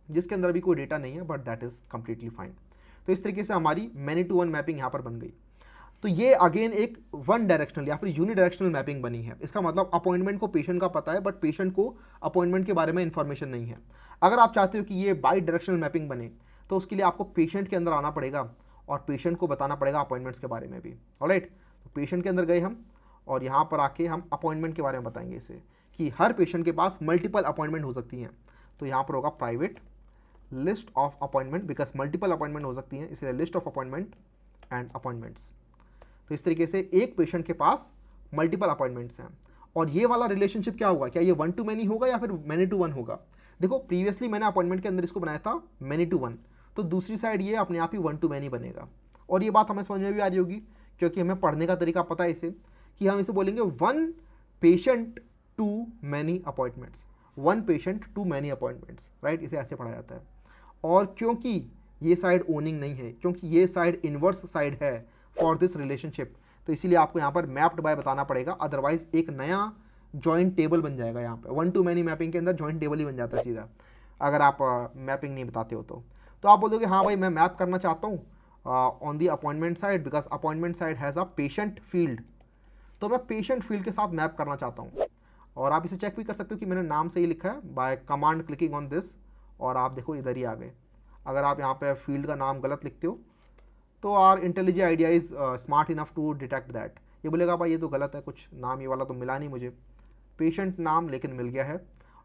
जिसके अंदर अभी कोई डेटा नहीं है, but that is completely fine. तो इस तरीके से हमारी मैनी टू वन मैपिंग यहाँ पर बन गई. तो ये अगेन एक वन डायरेक्शनल या फिर यूनिडायरेक्शनल मैपिंग बनी है. इसका मतलब अपॉइंटमेंट को पेशेंट का पता है बट पेशेंट को अपॉइंटमेंट के बारे में इंफॉर्मेशन नहीं है. अगर आप चाहते हो कि ये बाई डायरेक्शनल मैपिंग बने तो उसके लिए आपको पेशेंट के अंदर आना पड़ेगा और पेशेंट को बताना पड़ेगा अपॉइंटमेंट्स के बारे में भी. ऑलराइट, तो पेशेंट के अंदर गए हम और यहाँ पर आके हम अपॉइंटमेंट के बारे में बताएंगे इसे कि हर पेशेंट के पास मल्टीपल अपॉइंटमेंट हो सकती हैं. तो यहाँ पर होगा private list of appointment, because multiple appointment हो सकती हैं इसलिए list of appointment and appointments. तो इस तरीके से एक पेशेंट के पास मल्टीपल अपॉइंटमेंट्स हैं. और ये वाला रिलेशनशिप क्या होगा, क्या ये 1 to many होगा या फिर many to 1 होगा. देखो प्रीवियसली मैंने अपॉइंटमेंट के अंदर इसको बनाया था many to 1, तो दूसरी साइड ये अपने आप ही 1 to many बनेगा. और ये बात हमें समझ में भी आ रही होगी क्योंकि हमें पढ़ने का तरीका पता है इसे, कि हम इसे बोलेंगे 1 patient to many appointments, 1 patient to many appointments, right. इसे ऐसे पढ़ा जाता है. और क्योंकि ये साइड ओनिंग नहीं है, क्योंकि ये साइड इन्वर्स साइड है फॉर दिस रिलेशनशिप, तो इसीलिए आपको यहाँ पर मैप्ड बाय बताना पड़ेगा, अदरवाइज एक नया जॉइंट टेबल बन जाएगा. यहाँ पे 1 to many मैपिंग के अंदर जॉइंट टेबल ही बन जाता है सीधा, अगर आप मैपिंग नहीं बताते हो तो आप बोलोगे हाँ भाई मैं मैप करना चाहता हूँ on the appointment side, because appointment side has a patient field, तो मैं पेशेंट फील्ड के साथ मैप करना चाहता हूँ. और आप इसे चेक भी कर सकते हो कि मैंने नाम से ही लिखा है bye command clicking on this, और आप देखो इधर ही आ गए. अगर आप यहाँ पे फील्ड का नाम गलत लिखते हो तो our intelligent idea is smart enough to detect that. ये बोलेगा भाई ये तो गलत है, कुछ नाम ये वाला तो मिला नहीं मुझे, पेशेंट नाम लेकिन मिल गया है.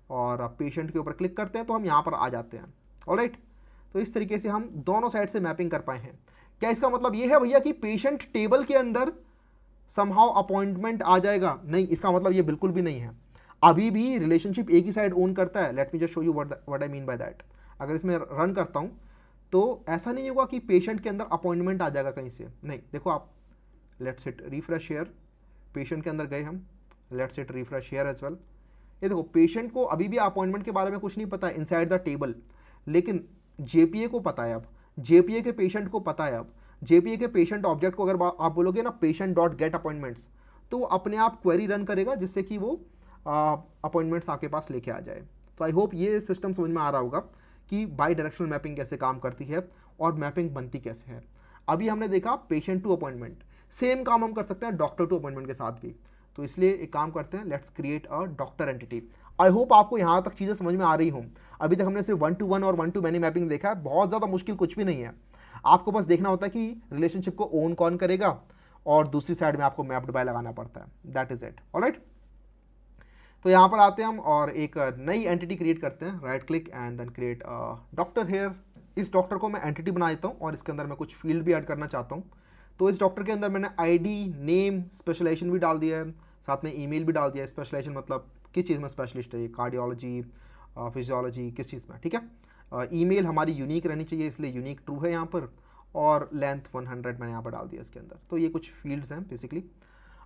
और पेशेंट के ऊपर क्लिक करते हैं तो हम यहाँ पर आ जाते हैं. ऑलराइट, तो इस तरीके से हम दोनों साइड से मैपिंग कर पाए हैं. क्या इसका मतलब ये है भैया कि पेशेंट टेबल के अंदर समहाउ अपॉइंटमेंट आ जाएगा? नहीं, इसका मतलब ये बिल्कुल भी नहीं है. अभी भी रिलेशनशिप एक ही साइड ओन करता है. Late me just show you what I mean by that. अगर इसमें रन करता हूँ तो ऐसा नहीं होगा कि पेशेंट के अंदर अपॉइंटमेंट आ जाएगा कहीं से. नहीं, देखो आप, let's hit refresh here, patient के अंदर गए हम, let's hit refresh here as well. ये देखो पेशेंट को अभी भी अपॉइंटमेंट के बारे में कुछ नहीं पता है इनसाइड द टेबल, लेकिन जेपीए को पता है. अब जेपीए के पेशेंट को पता है. अब जेपीए के पेशेंट ऑब्जेक्ट को अगर आप बोलोगे ना पेशेंट डॉट गेट अपॉइंटमेंट्स, तो वो अपने आप क्वेरी रन करेगा जिससे कि वो अपॉइंटमेंट्स आपके पास लेके आ जाए. तो आई होप ये सिस्टम समझ में आ रहा होगा कि बाई डायरेक्शनल मैपिंग कैसे काम करती है और मैपिंग बनती कैसे है. अभी हमने देखा पेशेंट टू अपॉइंटमेंट, सेम काम हम कर सकते हैं डॉक्टर टू अपॉइंटमेंट के साथ भी. तो इसलिए एक काम करते हैं, let's create a doctor entity. I hope आपको यहाँ तक चीज़ें समझ में आ रही हों. अभी तक हमने सिर्फ 1 to 1 और 1 to many मैपिंग देखा है. बहुत ज़्यादा मुश्किल कुछ भी नहीं है. आपको बस देखना होता है कि रिलेशनशिप को ओन कौन करेगा और दूसरी साइड में आपको मैप्ड बाय लगाना पड़ता है. That is it. ऑलराइट, तो यहाँ पर आते हैं हम और एक नई एंटिटी क्रिएट करते हैं. Right click and then create doctor here. इस डॉक्टर को मैं एंटिटी बना देता हूँ और इसके अंदर मैं कुछ फील्ड भी ऐड करना चाहता हूँ. तो इस डॉक्टर के अंदर मैंने आईडी, नेम, स्पेशलाइजेशन भी डाल दिया है, साथ में ईमेल भी डाल दिया है. स्पेशलाइजेशन मतलब किस चीज़ में स्पेशलिस्ट है, कार्डियोलॉजी, फिजियोलॉजी, किस चीज़ में. ठीक है, ईमेल हमारी यूनिक रहनी चाहिए इसलिए यूनिक ट्रू है यहाँ पर, और लेंथ 100 मैंने यहाँ पर डाल दिया इसके अंदर. तो ये कुछ फील्ड्स हैं बेसिकली.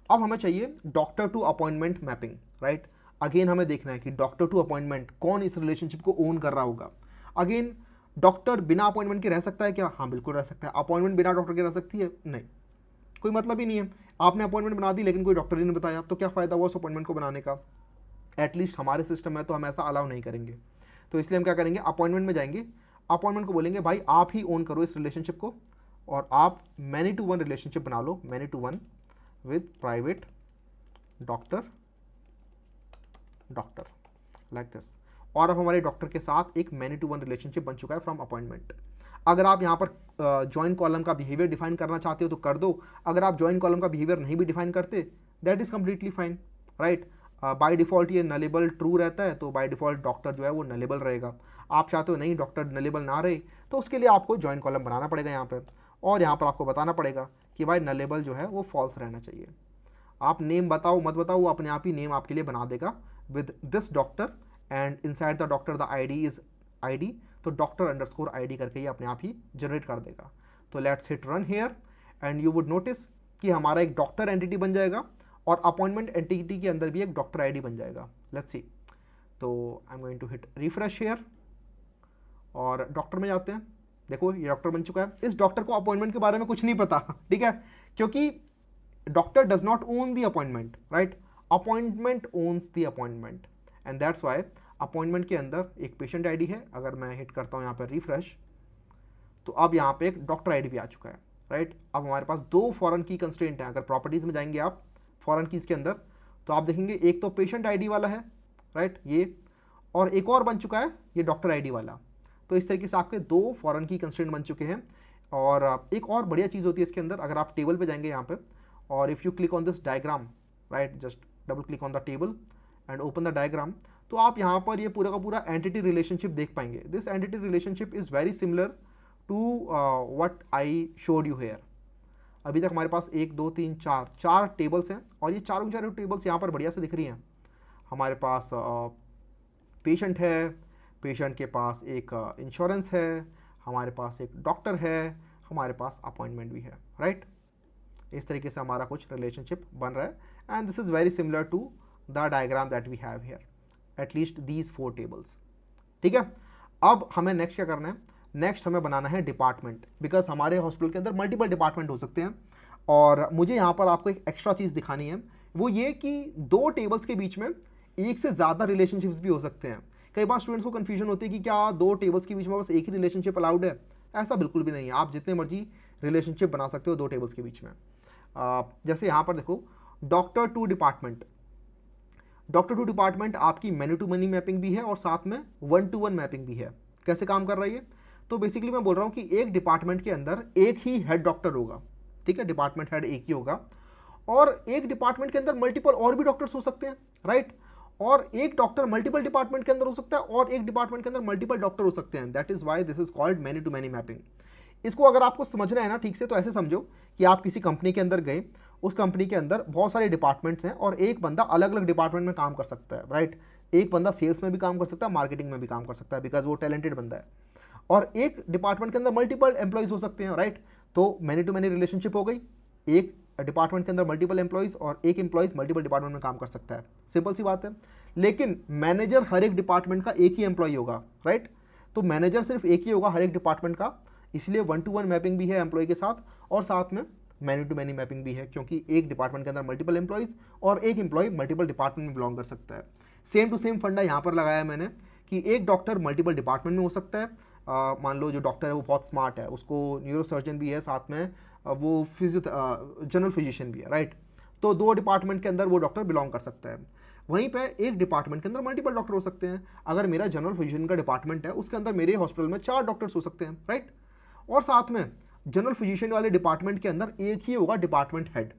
अब हमें चाहिए doctor to appointment mapping. Right, again हमें देखना है कि डॉक्टर टू अपॉइंटमेंट कौन इस रिलेशनशिप को ओन कर रहा होगा. अगेन डॉक्टर बिना अपॉइंटमेंट के रह सकता है क्या? हाँ बिल्कुल रह सकता है। अपॉइंटमेंट बिना डॉक्टर के रह सकती है? नहीं, कोई मतलब ही नहीं है। आपने अपॉइंटमेंट बना दी लेकिन कोई डॉक्टर ही नहीं बताया, तो क्या फ़ायदा हुआ उस अपॉइंटमेंट को बनाने का? एटलीस्ट हमारे सिस्टम में तो हम ऐसा अलाउ नहीं करेंगे। तो इसलिए हम क्या करेंगे, अपॉइंटमेंट में जाएंगे, अपॉइंटमेंट को बोलेंगे भाई आप ही ओन करो इस रिलेशनशिप को, और आप मैनी टू वन रिलेशनशिप बना लो, many to one with private doctor like this. और अब हमारे डॉक्टर के साथ एक मैनी टू वन रिलेशनशिप बन चुका है फ्रॉम अपॉइंटमेंट। अगर आप यहाँ पर ज्वाइन कॉलम का बिहेवियर डिफाइन करना चाहते हो तो कर दो, अगर आप ज्वाइन कॉलम का बिहेवियर नहीं भी डिफाइन करते that is completely fine, right. By default ये नलेबल ट्रू रहता है, तो बाय डिफ़ॉल्ट डॉक्टर जो है वो नलेबल रहेगा। आप चाहते हो नहीं डॉक्टर नलेबल ना रहे, तो उसके लिए आपको ज्वाइन कॉलम बनाना पड़ेगा यहाँ पर, और यहाँ पर आपको बताना पड़ेगा कि भाई नलेबल जो है वो फॉल्स रहना चाहिए। आप नेम बताओ मत बताओ, वो अपने आप ही नेम आपके लिए बना देगा with this doctor, and inside the doctor the ID is ID, तो डॉक्टर अंडरस्कोर आईडी करके ये अपने आप ही जनरेट कर देगा। तो let's hit run here and you would notice कि हमारा एक डॉक्टर एंटिटी बन जाएगा और अपॉइंटमेंट एंटिटी के अंदर भी एक डॉक्टर आईडी बन जाएगा। लेट्स सी, तो I am going to hit refresh here और डॉक्टर में जाते हैं। देखो ये डॉक्टर बन चुका है। इस डॉक्टर को अपॉइंटमेंट के बारे में कुछ नहीं पता, ठीक है, क्योंकि doctor does not own the appointment, right, appointment owns the appointment, and that's why appointment के अंदर एक पेशेंट आईडी है। अगर मैं हिट करता हूँ यहाँ पर रिफ्रेश, तो अब यहाँ पे एक डॉक्टर आईडी भी आ चुका है, राइट। अब हमारे पास दो फॉरेन की कंस्ट्रेंट हैं। अगर प्रॉपर्टीज में जाएंगे आप फॉरेन कीज के अंदर, तो आप देखेंगे एक तो पेशेंट आईडी वाला है, राइट, ये, और एक और बन चुका है ये डॉक्टर आईडी वाला। तो इस तरीके से आपके दो फॉरेन की कंस्ट्रेंट बन चुके हैं। और एक और बढ़िया चीज़ होती है इसके अंदर, अगर आप टेबल पे जाएंगे यहाँ पे, और if you click on this diagram, right, just double click on the table and open the diagram, तो आप यहाँ पर ये पूरा का पूरा एंटिटी रिलेशनशिप देख पाएंगे। This entity relationship is very similar to what I showed you here. अभी तक हमारे पास 1 2 3 4 टेबल्स हैं, और ये चारों की चारों टेबल्स यहाँ पर बढ़िया से दिख रही हैं। हमारे पास पेशेंट है, पेशेंट के पास एक इंश्योरेंस है, हमारे पास एक डॉक्टर है, हमारे पास अपॉइंटमेंट भी है, राइट। इस तरीके से हमारा कुछ रिलेशनशिप बन रहा है, and this is very similar to the diagram that we have here, at least these 4 tables, ठीक है। अब हमें नेक्स्ट क्या करना है, नेक्स्ट हमें बनाना है डिपार्टमेंट, बिकॉज हमारे हॉस्पिटल के अंदर मल्टीपल डिपार्टमेंट हो सकते हैं। और मुझे यहाँ पर आपको एक एक्स्ट्रा चीज़ दिखानी है, वो ये कि दो टेबल्स के बीच में एक से ज़्यादा रिलेशनशिप्स भी हो सकते हैं। कई बार स्टूडेंट्स को कन्फ्यूजन होती है कि क्या दो टेबल्स के बीच में बस एक ही रिलेशनशिप अलाउड है। ऐसा बिल्कुल भी नहीं है, आप जितने मर्जी रिलेशनशिप बना सकते हो दो टेबल्स के बीच में। जैसे यहाँ पर देखो, doctor to department, doctor to department आपकी मैनी टू मनी मैपिंग भी है और साथ में 1 to 1 मैपिंग भी है। कैसे काम कर रही है, तो बेसिकली मैं बोल रहा हूँ कि एक डिपार्टमेंट के अंदर एक ही हेड डॉक्टर होगा, ठीक है, डिपार्टमेंट हेड एक ही होगा, और एक डिपार्टमेंट के अंदर मल्टीपल और भी डॉक्टर्स हो सकते हैं, राइट। और एक डॉक्टर मल्टीपल डिपार्टमेंट के अंदर हो सकता है, और एक डिपार्टमेंट के अंदर मल्टीपल डॉक्टर हो सकते हैं। That is why this is called many to many mapping. इसको अगर आपको समझना है ना ठीक से, तो ऐसे समझो कि आप किसी कंपनी के अंदर गए, उस कंपनी के अंदर बहुत सारे डिपार्टमेंट्स हैं, और एक बंदा अलग अलग डिपार्टमेंट में काम कर सकता है, राइट। एक बंदा सेल्स में भी काम कर सकता है, मार्केटिंग में भी काम कर सकता है, बिकॉज वो टैलेंटेड बंदा है। और एक डिपार्टमेंट के अंदर मल्टीपल एम्प्लॉयज़ हो सकते हैं, राइट। तो मैनी टू मैनी रिलेशनशिप हो गई, एक डिपार्टमेंट के अंदर मल्टीपल एम्प्लॉयज़ और एक एम्प्लॉयज़ मल्टीपल डिपार्टमेंट में काम कर सकता है, सिंपल सी बात है। लेकिन मैनेजर हर एक डिपार्टमेंट का एक ही एम्प्लॉय होगा, राइट। तो मैनेजर सिर्फ एक ही होगा हर एक डिपार्टमेंट का, इसलिए 1 to 1 मैपिंग भी है एम्प्लॉय के साथ, और साथ में मैनी टू मैनी मैपिंग भी है, क्योंकि एक डिपार्टमेंट के अंदर मल्टीपल एम्प्लॉयज़ और एक एम्प्लॉय मल्टीपल डिपार्टमेंट में बिलोंग कर सकता है। सेम टू सेम फंडा यहाँ पर लगाया मैंने कि एक डॉक्टर मल्टीपल डिपार्टमेंट में हो सकता है। मान लो जो डॉक्टर है वो बहुत स्मार्ट है, उसको न्यूरोसर्जन भी है, साथ में वो जनरल फिजिशियन भी है, राइट। तो दो डिपार्टमेंट के अंदर वो डॉक्टर बिलोंग कर सकता है। वहीं पे एक डिपार्टमेंट के अंदर मल्टीपल डॉक्टर हो सकते हैं। अगर मेरा जनरल फिजिशियन का डिपार्टमेंट है, उसके अंदर मेरे हॉस्पिटल में 4 डॉक्टर्स हो सकते हैं, राइट। और साथ में जनरल फिजिशियन वाले डिपार्टमेंट के अंदर एक ही होगा डिपार्टमेंट हेड,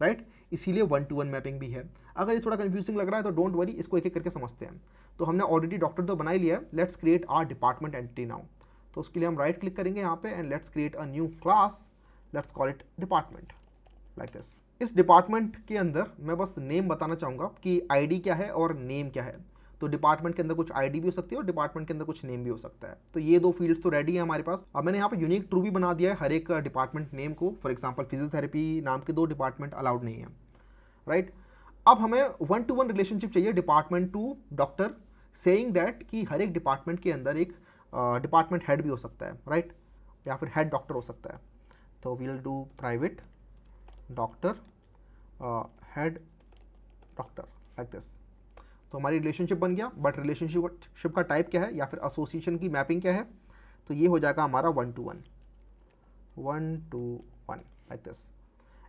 राइट। इसीलिए 1 to 1 मैपिंग भी है। अगर ये थोड़ा कंफ्यूजिंग लग रहा है तो डोंट वरी, इसको एक एक करके समझते हैं। तो हमने ऑलरेडी डॉक्टर तो बना ही लिया है, let's create our department entity now. तो उसके लिए हम राइट क्लिक करेंगे यहाँ पे and let's create a new class, let's call it department, like this. इस डिपार्टमेंट के अंदर मैं बस नेम बताना चाहूँगा कि आईडी क्या है और नेम क्या है। तो डिपार्टमेंट के अंदर कुछ आईडी भी हो सकती है और डिपार्टमेंट के अंदर कुछ नेम भी हो सकता है। तो ये दो फील्ड्स तो रेडी है हमारे पास। अब मैंने यहाँ पे यूनिक ट्रू भी बना दिया है हर एक डिपार्टमेंट नेम को। फॉर एग्जांपल फिजियोथेरेपी नाम के 2 डिपार्टमेंट अलाउड नहीं है, राइट। अब हमें 1 to 1 रिलेशनशिप चाहिए department to doctor, saying that कि हर एक डिपार्टमेंट के अंदर एक डिपार्टमेंट हेड भी हो सकता है, राइट, या फिर हेड डॉक्टर हो सकता है। तो we'll do private doctor head doctor like this. तो हमारी रिलेशनशिप बन गया, बट रिलेशनशिप का टाइप क्या है या फिर एसोसिएशन की मैपिंग क्या है, तो ये हो जाएगा हमारा 1-to-1 like this.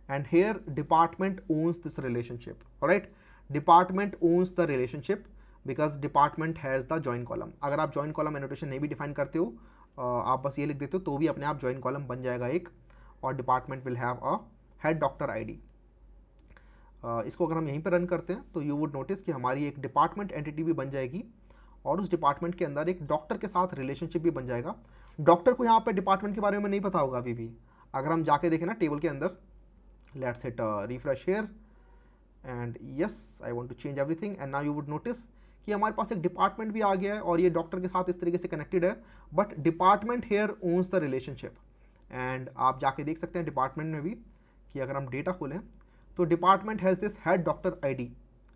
And here department owns this relationship, right, department owns the relationship because department has the join column. अगर आप जॉइन कॉलम एनोटेशन नहीं भी डिफाइन करते हो, आप बस ये लिख देते हो तो भी अपने आप जॉइन कॉलम बन जाएगा एक, और department will have a head doctor ID. इसको अगर हम यहीं पर रन करते हैं तो यू वुड नोटिस कि हमारी एक डिपार्टमेंट एंटिटी भी बन जाएगी और उस डिपार्टमेंट के अंदर एक डॉक्टर के साथ रिलेशनशिप भी बन जाएगा। डॉक्टर को यहाँ पे डिपार्टमेंट के बारे में नहीं पता होगा अभी भी। अगर हम जाके देखें ना टेबल के अंदर, let's hit refresh here and yes I want to change everything, and now you would notice कि हमारे पास एक डिपार्टमेंट भी आ गया है और ये डॉक्टर के साथ इस तरीके से कनेक्टेड है, but department here owns the relationship. And आप जाके देख सकते हैं डिपार्टमेंट में भी कि अगर हम डेटा खोलें तो department has this head doctor ID,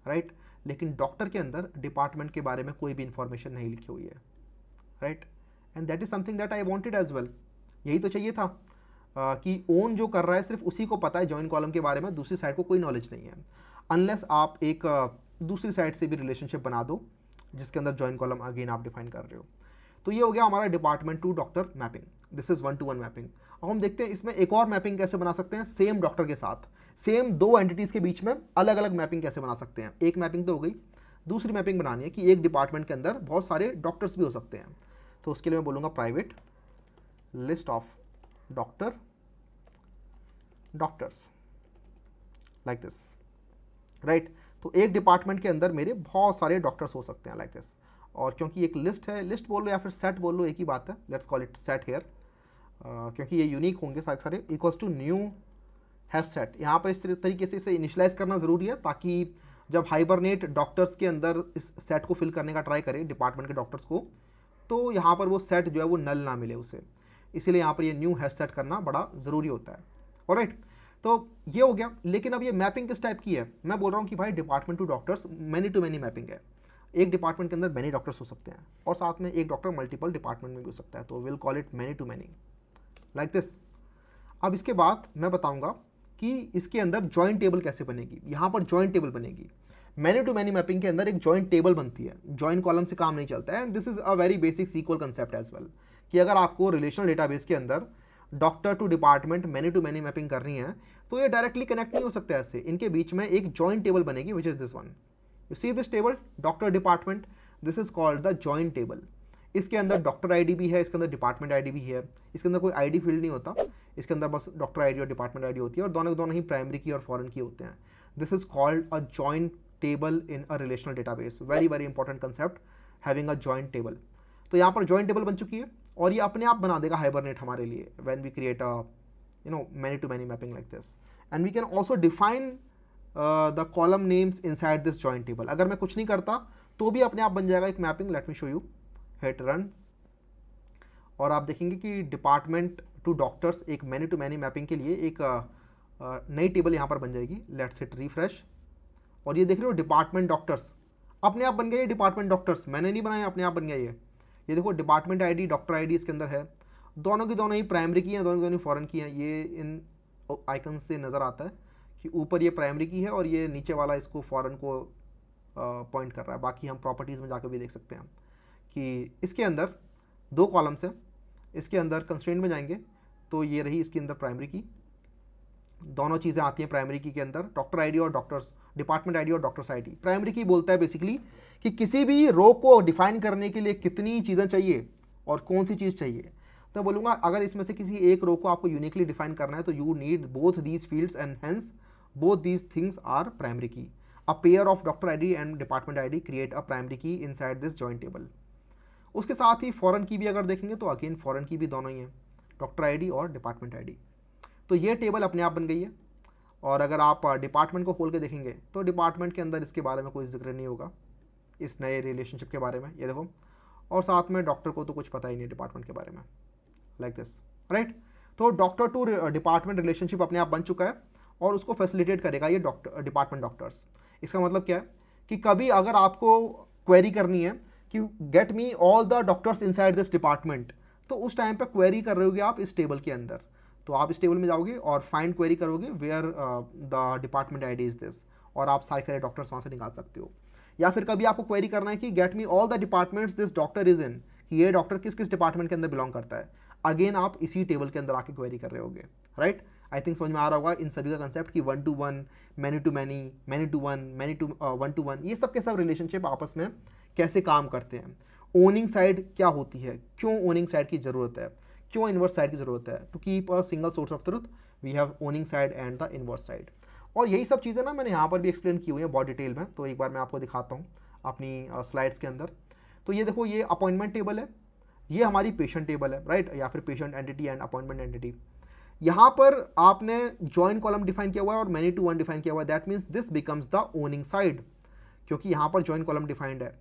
right, लेकिन डॉक्टर के अंदर डिपार्टमेंट के बारे में कोई भी इंफॉर्मेशन नहीं लिखी हुई है, right, and that is something that I wanted as well. यही तो चाहिए था कि ओन जो कर रहा है सिर्फ उसी को पता है जॉइन कॉलम के बारे में, दूसरी साइड को कोई नॉलेज नहीं है, अनलेस आप एक दूसरी साइड से भी रिलेशनशिप बना दो जिसके अंदर जॉइन कॉलम अगेन आप डिफाइन कर रहे हो। तो ये हो गया हमारा department to doctor mapping, this is 1-to-1 mapping. अब हम देखते हैं इसमें एक और मैपिंग कैसे बना सकते हैं, सेम डॉक्टर के साथ, सेम दो एंटिटीज़ के बीच में अलग अलग मैपिंग कैसे बना सकते हैं। एक मैपिंग तो हो गई, दूसरी मैपिंग बनानी है कि एक डिपार्टमेंट के अंदर बहुत सारे डॉक्टर्स भी हो सकते हैं। तो उसके लिए मैं बोलूँगा private list of doctors like this, right. तो एक डिपार्टमेंट के अंदर मेरे बहुत सारे डॉक्टर्स हो सकते हैं लाइक दिस, और क्योंकि एक लिस्ट है, लिस्ट बोल लो या फिर सेट बोल लो, एक ही बात है, let's call it set here, क्योंकि ये यूनिक होंगे सारे सारे, equals to new hash set. यहाँ पर इस तरीके से इसे इनिशलाइज करना ज़रूरी है ताकि जब हाइबरनेट डॉक्टर्स के अंदर इस सेट को फिल करने का ट्राई करे डिपार्टमेंट के डॉक्टर्स को, तो यहाँ पर वो सेट जो है वो नल ना मिले उसे, इसीलिए यहाँ पर ये न्यू हैश सेट करना बड़ा ज़रूरी होता है, ऑलराइट। तो ये हो गया, लेकिन अब ये मैपिंग किस टाइप की है, मैं बोल रहा हूँ कि भाई department to doctors many to many mapping है। एक डिपार्टमेंट के अंदर मैनी डॉक्टर्स हो सकते हैं और साथ में एक डॉक्टर मल्टीपल डिपार्टमेंट में भी हो सकता है, तो will call it many to many like this. अब इसके बाद मैं बताऊंगा कि इसके अंदर जॉइंट टेबल कैसे बनेगी। यहाँ पर जॉइंट टेबल बनेगी, मैनी टू मैनी मैपिंग के अंदर एक जॉइंट टेबल बनती है, जॉइंट कॉलम से काम नहीं चलता है, and this is a very basic SQL concept as well, कि अगर आपको रिलेशनल डेटाबेस के अंदर doctor to department many to many mapping करनी है तो ये डायरेक्टली कनेक्ट नहीं हो सकते ऐसे, इनके बीच में एक जॉइंट टेबल बनेगी which is this one. You see this table doctor department, this is called the joint table. इसके अंदर डॉक्टर आईडी भी है, इसके अंदर डिपार्टमेंट आईडी भी है, इसके अंदर कोई आईडी फील्ड नहीं होता, इसके अंदर बस डॉक्टर आईडी और डिपार्टमेंट आईडी होती है, और दोनों के दोनों ही प्राइमरी की और फॉरेन की होते हैं। This is called a joint table in a relational database, very very important concept, having a joint table. तो यहाँ पर जॉइंट टेबल बन चुकी है और ये अपने आप बना देगा हाइबरनेट हमारे लिए when we create a many to many mapping like this, and we can also define the column names inside this joint table. अगर मैं कुछ नहीं करता तो भी अपने आप बन जाएगा एक mapping. Let me show you, hit run, और आप देखेंगे कि डिपार्टमेंट टू डॉक्टर्स एक मैनी टू मैनी मैपिंग के लिए एक नई टेबल यहाँ पर बन जाएगी। लेट्स हिट रिफ्रेश, और ये देख रहे हो डिपार्टमेंट डॉक्टर्स अपने आप बन गए, डिपार्टमेंट डॉक्टर्स मैंने नहीं बनाया, अपने आप बन गया ये देखो डिपार्टमेंट आईडी डॉक्टर आईडी इसके अंदर है, दोनों की दोनों ही प्राइमरी की हैं, दोनों की दोनों फॉरेन की हैं। ये इन आइकन से नज़र आता है कि ऊपर ये प्राइमरी की है और ये नीचे वाला इसको फॉरेन को पॉइंट कर रहा है। बाकी हम प्रॉपर्टीज़ में जाकर भी देख सकते हैं कि इसके अंदर दो कॉलम्स हैं, इसके अंदर कंस्ट्रेंट में जाएंगे तो ये रही इसके अंदर प्राइमरी की, दोनों चीज़ें आती हैं प्राइमरी की के अंदर, डॉक्टर आईडी और डॉक्टर्स डिपार्टमेंट आईडी और डॉक्टर्स आईडी। प्राइमरी की बोलता है बेसिकली कि किसी भी रो को डिफाइन करने के लिए कितनी चीज़ें चाहिए और कौन सी चीज़ चाहिए। तो मैं बोलूँगा अगर इसमें से किसी एक रो को आपको यूनिकली डिफाइन करना है तो you need both these fields and hence both these things are primary key. A pair of doctor ID and department ID create a primary key inside this joint table. उसके साथ ही foreign की भी अगर देखेंगे तो अगेन फॉरेन की भी दोनों ही हैं, डॉक्टर आईडी और डिपार्टमेंट आईडी। तो ये टेबल अपने आप बन गई है। और अगर आप डिपार्टमेंट को खोल के देखेंगे तो डिपार्टमेंट के अंदर इसके बारे में कोई जिक्र नहीं होगा, इस नए रिलेशनशिप के बारे में, ये देखो, और साथ में डॉक्टर को तो कुछ पता ही नहीं डिपार्टमेंट के बारे में, लाइक दिस, राइट। तो डॉक्टर टू डिपार्टमेंट रिलेशनशिप अपने आप बन चुका है और उसको फैसिलिटेट करेगा ये डॉक्टर डिपार्टमेंट डॉक्टर्स। इसका मतलब क्या है कि कभी अगर आपको क्वेरी करनी है कि get me all the doctors inside this department, तो उस टाइम पे क्वेरी कर रहे होगे आप इस टेबल के अंदर। तो आप इस टेबल में जाओगे और फाइंड क्वेरी करोगे where the department ID is this, और आप सारे डॉक्टर्स वहाँ से निकाल सकते हो। या फिर कभी आपको क्वेरी करना है कि get me all the departments this doctor is in, कि ये डॉक्टर किस किस डिपार्टमेंट के अंदर बिलोंग करता है, अगेन आप इसी टेबल के अंदर आके क्वेरी कर रहे होगे, राइट। आई थिंक समझ में आ रहा होगा इन सभी का कंसेप्ट कि 1 to 1, many to many, many to one, many to 1 to 1, ये सब के सब रिलेशनशिप आपस में कैसे काम करते हैं। ओनिंग साइड क्या होती है, क्यों ओनिंग साइड की ज़रूरत है, क्यों इन्वर्स साइड की ज़रूरत है। To keep a single source of truth we have owning side and the inverse side. और यही सब चीज़ें ना मैंने यहाँ पर भी एक्सप्लेन की हुई है बहुत डिटेल में, तो एक बार मैं आपको दिखाता हूँ अपनी स्लाइड्स के अंदर। तो ये देखो, ये अपॉइंटमेंट टेबल है, ये हमारी पेशेंट टेबल है, राइट, या फिर patient entity and appointment entity. यहाँ पर आपने जॉइन कॉलम डिफाइन किया हुआ है और मैनी टू वन डिफाइन किया हुआ है, that means this becomes the owning side, क्योंकि यहाँ पर जॉइन कॉलम डिफाइंड है।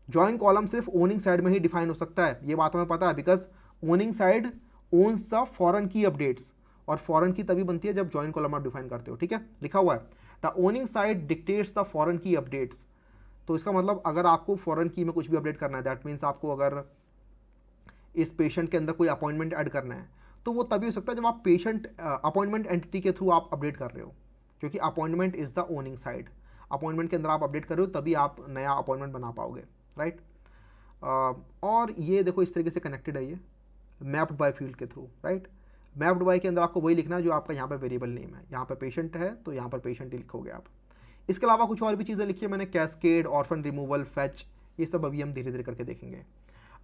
जॉइन कॉलम सिर्फ ओनिंग साइड में ही डिफाइन हो सकता है, ये बात हमें पता है, because owning side ons the foreign की अपडेट्स, और फॉरेन की तभी बनती है जब जॉइन कॉलम आप डिफाइन करते हो, ठीक है, लिखा हुआ है the owning side dictates the foreign की अपडेट्स। तो इसका मतलब अगर आपको फॉरेन की में कुछ भी अपडेट करना है, दैट मीन्स आपको अगर इस पेशेंट के अंदर कोई अपॉइंटमेंट ऐड करना है, तो वो तभी हो सकता है जब आप पेशेंट अपॉइंटमेंट एंटिटी के थ्रू आप अपडेट कर रहे हो, क्योंकि appointment is the owning side. Appointment के अंदर आप अपडेट कर रहे हो तभी आप नया अपॉइंटमेंट बना पाओगे, राइट। और ये देखो इस तरीके से कनेक्टेड है, ये मैप्ड बाय फील्ड के थ्रू, राइट। मैप्ड बाय के अंदर आपको वही लिखना है जो आपका यहाँ पर वेरिएबल नेम है, यहाँ पर पेशेंट है तो यहाँ पर पेशेंट ही लिखोगे आप। इसके अलावा कुछ और भी चीज़ें लिखी है मैंने, कैस्केड, ऑर्फन रिमूवल, फैच, ये सब अभी हम धीरे धीरे करके देखेंगे।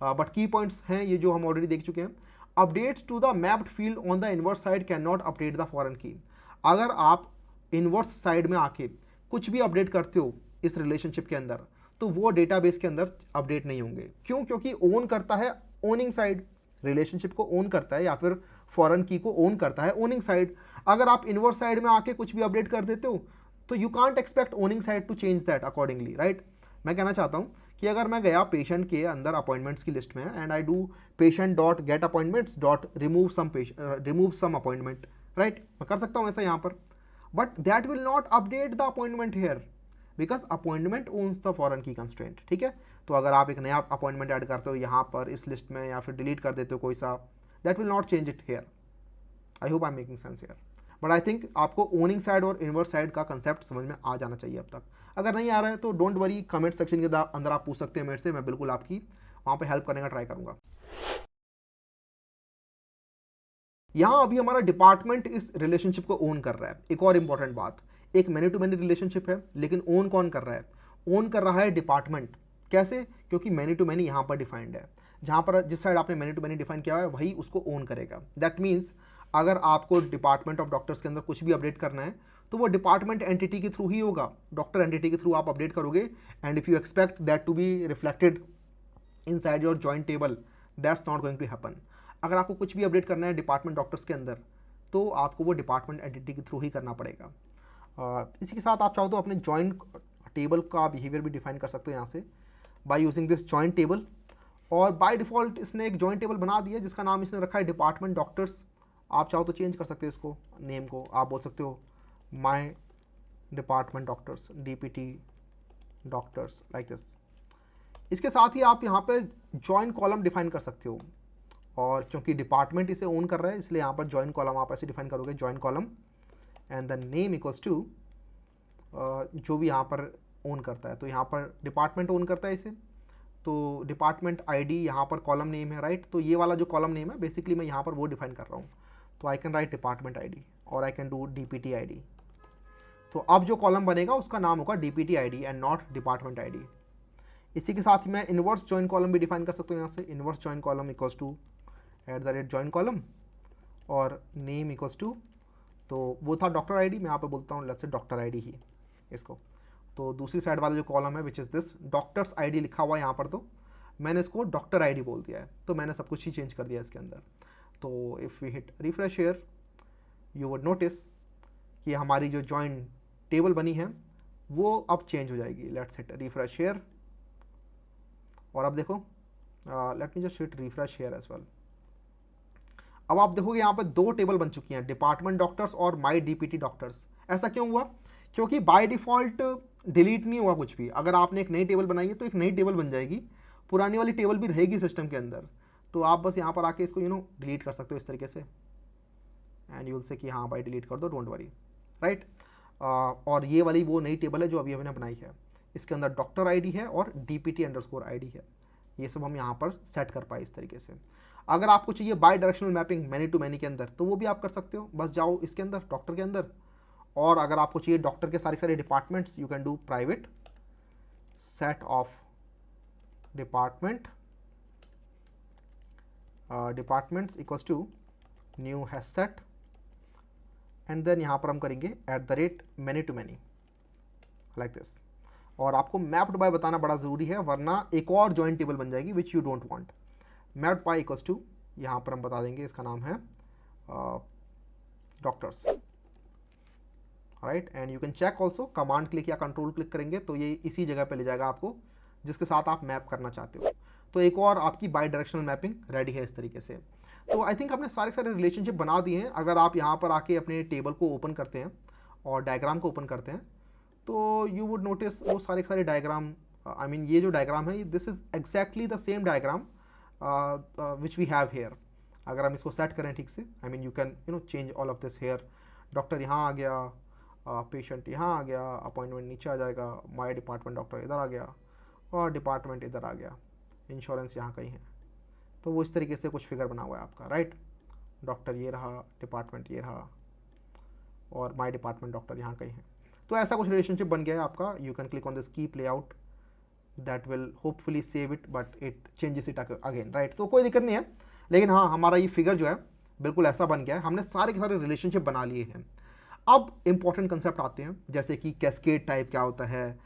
बट की पॉइंट्स हैं ये जो हम ऑलरेडी देख चुके हैं। Updates to the mapped field on the inverse side can not update the foreign key. अगर आप इनवर्स साइड में आके कुछ भी अपडेट करते हो इस रिलेशनशिप के अंदर, तो वो डेटाबेस के अंदर अपडेट नहीं होंगे। क्यों? क्योंकि ओन करता है ओनिंग साइड, रिलेशनशिप को ओन करता है या फिर फॉरेन की को ओन करता है ओनिंग साइड। अगर आप इनवर्स साइड में आके कुछ भी अपडेट कर देते हो तो you can't expect owning side to change that accordingly, right. मैं कहना चाहता हूँ कि अगर मैं गया पेशेंट के अंदर अपॉइंटमेंट्स की लिस्ट में and I do patient dot get appointments dot remove some appointment, right, मैं कर सकता हूँ ऐसा यहाँ पर, but that will not update the appointment here because appointment owns the foreign key constraint, ठीक है। तो अगर आप एक नया अपॉइंटमेंट ऐड करते हो यहाँ पर इस लिस्ट में या फिर डिलीट कर देते हो कोई सा, that will not change it here. I hope I am making sense here, but I think आपको ओनिंग साइड और इनवर्स साइड का कंसेप्ट समझ में आ जाना चाहिए अब तक। अगर नहीं आ रहा है तो डोंट वरी, कमेंट सेक्शन के अंदर आप पूछ सकते हैं मेरे से, मैं बिल्कुल आपकी वहाँ पे हेल्प करने का ट्राई करूँगा। यहाँ अभी हमारा डिपार्टमेंट इस रिलेशनशिप को ओन कर रहा है। एक और इंपॉर्टेंट बात, एक मैनी टू मैनी रिलेशनशिप है लेकिन ओन कौन कर रहा है? ओन कर रहा है डिपार्टमेंट। कैसे? क्योंकि मैनी टू मैनी यहाँ पर डिफाइंड है, जहाँ पर जिस साइड आपने मैनी टू मैनी डिफाइन किया है वही उसको ओन करेगा। दैट मीन्स अगर आपको डिपार्टमेंट ऑफ डॉक्टर्स के अंदर कुछ भी अपडेट करना है तो वो डिपार्टमेंट एंटिटी के थ्रू ही होगा, डॉक्टर एंटिटी के थ्रू आप अपडेट करोगे। And if you expect that to be reflected inside your joint table, that's not going to happen. अगर आपको कुछ भी अपडेट करना है डिपार्टमेंट डॉक्टर्स के अंदर तो आपको वो डिपार्टमेंट एंटिटी के थ्रू ही करना पड़ेगा। इसी के साथ आप चाहो तो अपने जॉइंट टेबल का बिहेवियर भी डिफाइन कर सकते हो यहाँ से by using this joint table. और बाय डिफ़ॉल्ट इसने एक जॉइंट टेबल बना दिया जिसका नाम इसने रखा है डिपार्टमेंट डॉक्टर्स। आप चाहो तो चेंज कर सकते हो इसको, नेम को आप बोल सकते हो my department doctors, DPT doctors, like this. इसके साथ ही आप यहाँ पे जॉइन कॉलम डिफाइन कर सकते हो, और क्योंकि डिपार्टमेंट इसे ओन कर रहा है इसलिए यहाँ पर जॉइन कॉलम आप ऐसे डिफाइन करोगे, join column and the name equals to जो भी यहाँ पर ओन करता है। तो यहाँ पर डिपार्टमेंट ओन करता है इसे, तो डिपार्टमेंट ID यहाँ पर कॉलम नेम है, राइट। तो ये वाला जो कॉलम नेम है बेसिकली मैं यहाँ पर वो डिफाइन कर रहा हूँ। तो I can write department ID और I can do DPT ID। तो अब जो कॉलम बनेगा उसका नाम होगा DPT ID and not department ID। इसी के साथ मैं इन्वर्स जॉइन कॉलम भी डिफाइन कर सकता हूँ यहाँ से, inverse join column equals to @join column और नेम इक्वल्स टू, तो वो था डॉक्टर ID, मैं यहाँ पे बोलता हूँ लेट्स से डॉक्टर ID ही इसको। तो दूसरी साइड वाला जो कॉलम है which is this doctors ID लिखा हुआ है यहाँ पर, तो मैंने इसको डॉक्टर ID बोल दिया है, तो मैंने सब कुछ ही चेंज कर दिया इसके अंदर। तो if we hit refresh here you would notice कि हमारी जो जॉइन टेबल बनी है वो अब चेंज हो जाएगी। लेट्स हिट रिफ्रेश हियर और अब देखो let me just hit refresh here as well. अब आप देखोगे यहाँ पर दो टेबल बन चुकी हैं, डिपार्टमेंट डॉक्टर्स और माई DPT डॉक्टर्स। ऐसा क्यों हुआ? क्योंकि बाय डिफ़ॉल्ट डिलीट नहीं हुआ कुछ भी। अगर आपने एक नई टेबल बनाई है तो एक नई टेबल बन जाएगी, पुरानी वाली टेबल भी रहेगी सिस्टम के अंदर, तो आप बस यहाँ पर आके इसको डिलीट कर सकते हो इस तरीके से, एंड यू विल से कि हाँ भाई डिलीट कर दो, डोंट वरी, राइट। और ये वाली वो नई टेबल है जो अभी हमने बनाई है, इसके अंदर डॉक्टर आईडी है और DPT_ID है, ये सब हम यहाँ पर सेट कर पाए इस तरीके से। अगर आपको चाहिए bidirectional mapping many to many के अंदर, तो वो भी आप कर सकते हो, बस जाओ इसके अंदर डॉक्टर के अंदर, और अगर आपको चाहिए डॉक्टर के सारे departments, you can do private set of departments equals to new hash set, and then यहाँ पर हम करेंगे @many to many like this. और आपको मैप्ड बाय बताना बड़ा ज़रूरी है, वरना एक और जॉइंट टेबल बन जाएगी which you don't want. Mapped by equals to, यहाँ पर हम बता देंगे इसका नाम है doctors, right. And you can check also, command click या कंट्रोल क्लिक करेंगे तो ये इसी जगह पे ले जाएगा आपको जिसके साथ आप मैप करना चाहते हो। तो एक और आपकी बाई डायरेक्शनल मैपिंग रेडी है इस तरीके से। तो आई थिंक हमने सारे रिलेशनशिप बना दिए हैं। अगर आप यहाँ पर आके अपने टेबल को ओपन करते हैं और डायग्राम को ओपन करते हैं तो यू वुड नोटिस वो सारे डायग्राम, आई मीन ये जो डायग्राम है this is exactly the same diagram which we have here. अगर हम इसको सेट करें ठीक से, I mean you can change all of this here. Doctor यहाँ आ गया, पेशेंट यहाँ आ गया, अपॉइंटमेंट नीचे आ जाएगा, माय डिपार्टमेंट डॉक्टर इधर आ गया और डिपार्टमेंट इधर आ गया, इंश्योरेंस यहाँ कहीं है। तो वो इस तरीके से कुछ फिगर बना हुआ है आपका, राइट। डॉक्टर ये रहा, डिपार्टमेंट ये रहा, और माय डिपार्टमेंट डॉक्टर यहाँ कहीं है। तो ऐसा कुछ रिलेशनशिप बन गया है आपका। You can click on this key play out, that will hopefully save it, but it changes it again, right. तो कोई दिक्कत नहीं है, लेकिन हाँ हमारा ये फिगर जो है बिल्कुल ऐसा बन गया है। हमने सारे के सारे रिलेशनशिप बना लिए हैं। अब इंपॉर्टेंट कंसेप्ट आते हैं, जैसे कि कैस्केड टाइप क्या होता है,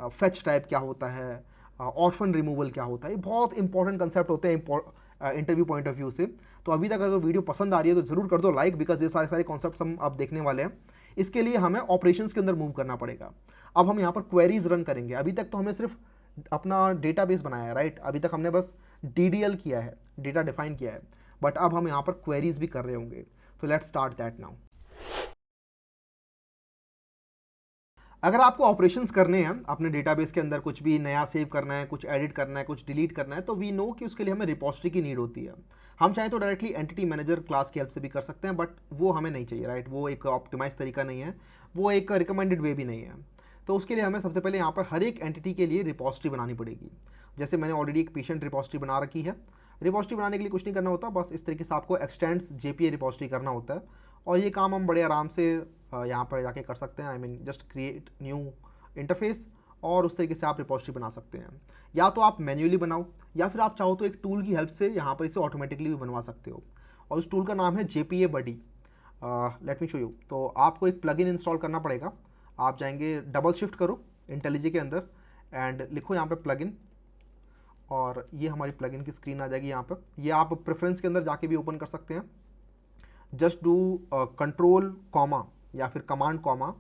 फेच टाइप क्या होता है, ऑर्फन रिमूवल क्या होता है। ये बहुत इंपॉर्टेंट कंसेप्ट होते हैं इंटरव्यू पॉइंट ऑफ व्यू से। तो अभी तक अगर वीडियो पसंद आ रही है तो ज़रूर कर दो लाइक, बिकॉज ये सारे कॉन्सेप्ट्स हम अब देखने वाले हैं। इसके लिए हमें ऑपरेशंस के अंदर मूव करना पड़ेगा। अब हम यहाँ पर क्वेरीज रन करेंगे। अभी तक तो हमने सिर्फ अपना डेटाबेस बनाया है, राइट। अभी तक हमने बस DDL किया है, डेटा डिफाइन किया है, बट अब हम यहाँ पर क्वेरीज भी कर रहे होंगे। तो लेट्स स्टार्ट दैट नाउ। अगर आपको ऑपरेशंस करने हैं अपने डेटाबेस के अंदर, कुछ भी नया सेव करना है, कुछ एडिट करना है, कुछ डिलीट करना है, तो वी नो कि उसके लिए हमें रिपोजिटरी की नीड होती है। हम चाहें तो डायरेक्टली एंटिटी मैनेजर क्लास की हेल्प से भी कर सकते हैं, बट वो हमें नहीं चाहिए, राइट। वो एक ऑप्टिमाइज तरीका नहीं है, वो एक रिकमेंडेड वे भी नहीं है। तो उसके लिए हमें सबसे पहले यहाँ पर हर एक एंटिटी के लिए रिपोजिटरी बनानी पड़ेगी। जैसे मैंने ऑलरेडी एक पेशेंट रिपोजिटरी बना रखी है। रिपोजिटरी बनाने के लिए कुछ नहीं करना होता, बस इस तरीके से आपको एक्सटेंड्स JPA रिपोजिटरी करना होता है, और ये काम हम बड़े आराम से यहाँ पर जाके कर सकते हैं। I mean just create new interface, और उस तरीके से आप रिपोजिटरी बना सकते हैं। या तो आप मैन्युअली बनाओ, या फिर आप चाहो तो एक टूल की हेल्प से यहाँ पर इसे ऑटोमेटिकली भी बनवा सकते हो, और उस टूल का नाम है JPA Buddy। Let me show you. तो आपको एक प्लगइन इंस्टॉल करना पड़ेगा। आप जाएंगे, डबल शिफ्ट करो इंटेलिजे के अंदर एंड लिखो यहाँ पे प्लगइन, और ये हमारी प्लगइन की स्क्रीन आ जाएगी यहाँ पर। ये आप प्रेफरेंस के अंदर जाके भी ओपन कर सकते हैं। जस्ट डू कंट्रोल कॉमा या फिर कमांड कॉमा,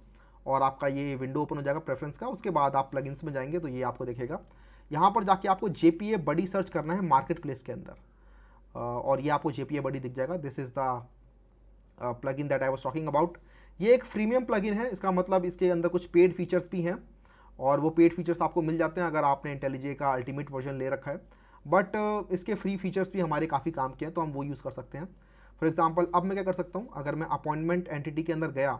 और आपका ये विंडो ओपन हो जाएगा प्रेफरेंस का। उसके बाद आप प्लगइन्स में जाएंगे तो ये आपको दिखेगा। यहाँ पर जाके आपको JPA Buddy सर्च करना है मार्केट प्लेस के अंदर, और ये आपको JPA Buddy दिख जाएगा। This is the plugin that I was talking about. ये एक फ्रीमियम प्लगइन है, इसका मतलब इसके अंदर कुछ पेड फीचर्स भी हैं, और वो पेड फीचर्स आपको मिल जाते हैं अगर आपने इंटेलिजे का अल्टीमेट वर्जन ले रखा है। बट इसके फ्री फीचर्स भी हमारे काफ़ी काम के हैं, तो हम वो यूज़ कर सकते हैं। फॉर एग्जांपल अब मैं क्या कर सकता हूँ, अगर मैं अपॉइंटमेंट एंटिटी के अंदर गया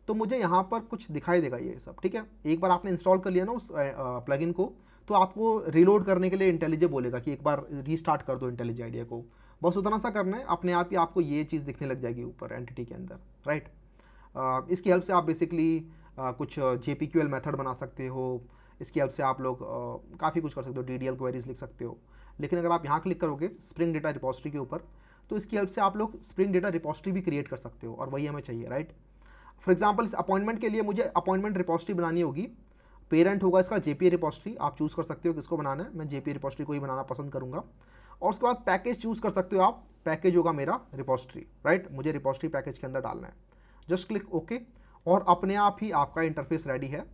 तो मुझे यहाँ पर कुछ दिखाई देगा ये सब, ठीक है। एक बार आपने इंस्टॉल कर लिया ना उस प्लगइन को, तो आपको रिलोड करने के लिए इंटेलिजे बोलेगा कि एक बार रीस्टार्ट कर दो इंटेलिजे आइडिया को। बस उतना सा करना है, अपने आप ही आपको ये चीज़ दिखने लग जाएगी ऊपर एंटिटी के अंदर, राइट। इसकी हेल्प से आप बेसिकली कुछ JPQL मेथड बना सकते हो। इसकी हेल्प से आप लोग काफ़ी कुछ कर सकते हो, DDL क्वेरीज लिख सकते हो। लेकिन अगर आप यहाँ क्लिक करोगे स्प्रिंग डेटा रिपोजिटरी के ऊपर, तो इसकी हेल्प से आप लोग स्प्रिंग डेटा रिपोजिटरी भी क्रिएट कर सकते हो, और वही हमें चाहिए, राइट। फॉर एग्जांपल इस अपॉइंटमेंट के लिए मुझे अपॉइंटमेंट रिपोजिटरी बनानी होगी। पेरेंट होगा इसका JPA रिपोजिटरी, आप चूज़ कर सकते हो किसको बनाना है। मैं JPA रिपोजिटरी को ही बनाना पसंद करूँगा। और उसके बाद पैकेज चूज़ कर सकते हो आप। पैकेज होगा मेरा रिपोजिटरी, राइट। मुझे रिपोजिटरी पैकेज के अंदर डालना है। जस्ट क्लिक ओके, और अपने आप ही आपका इंटरफेस रेडी है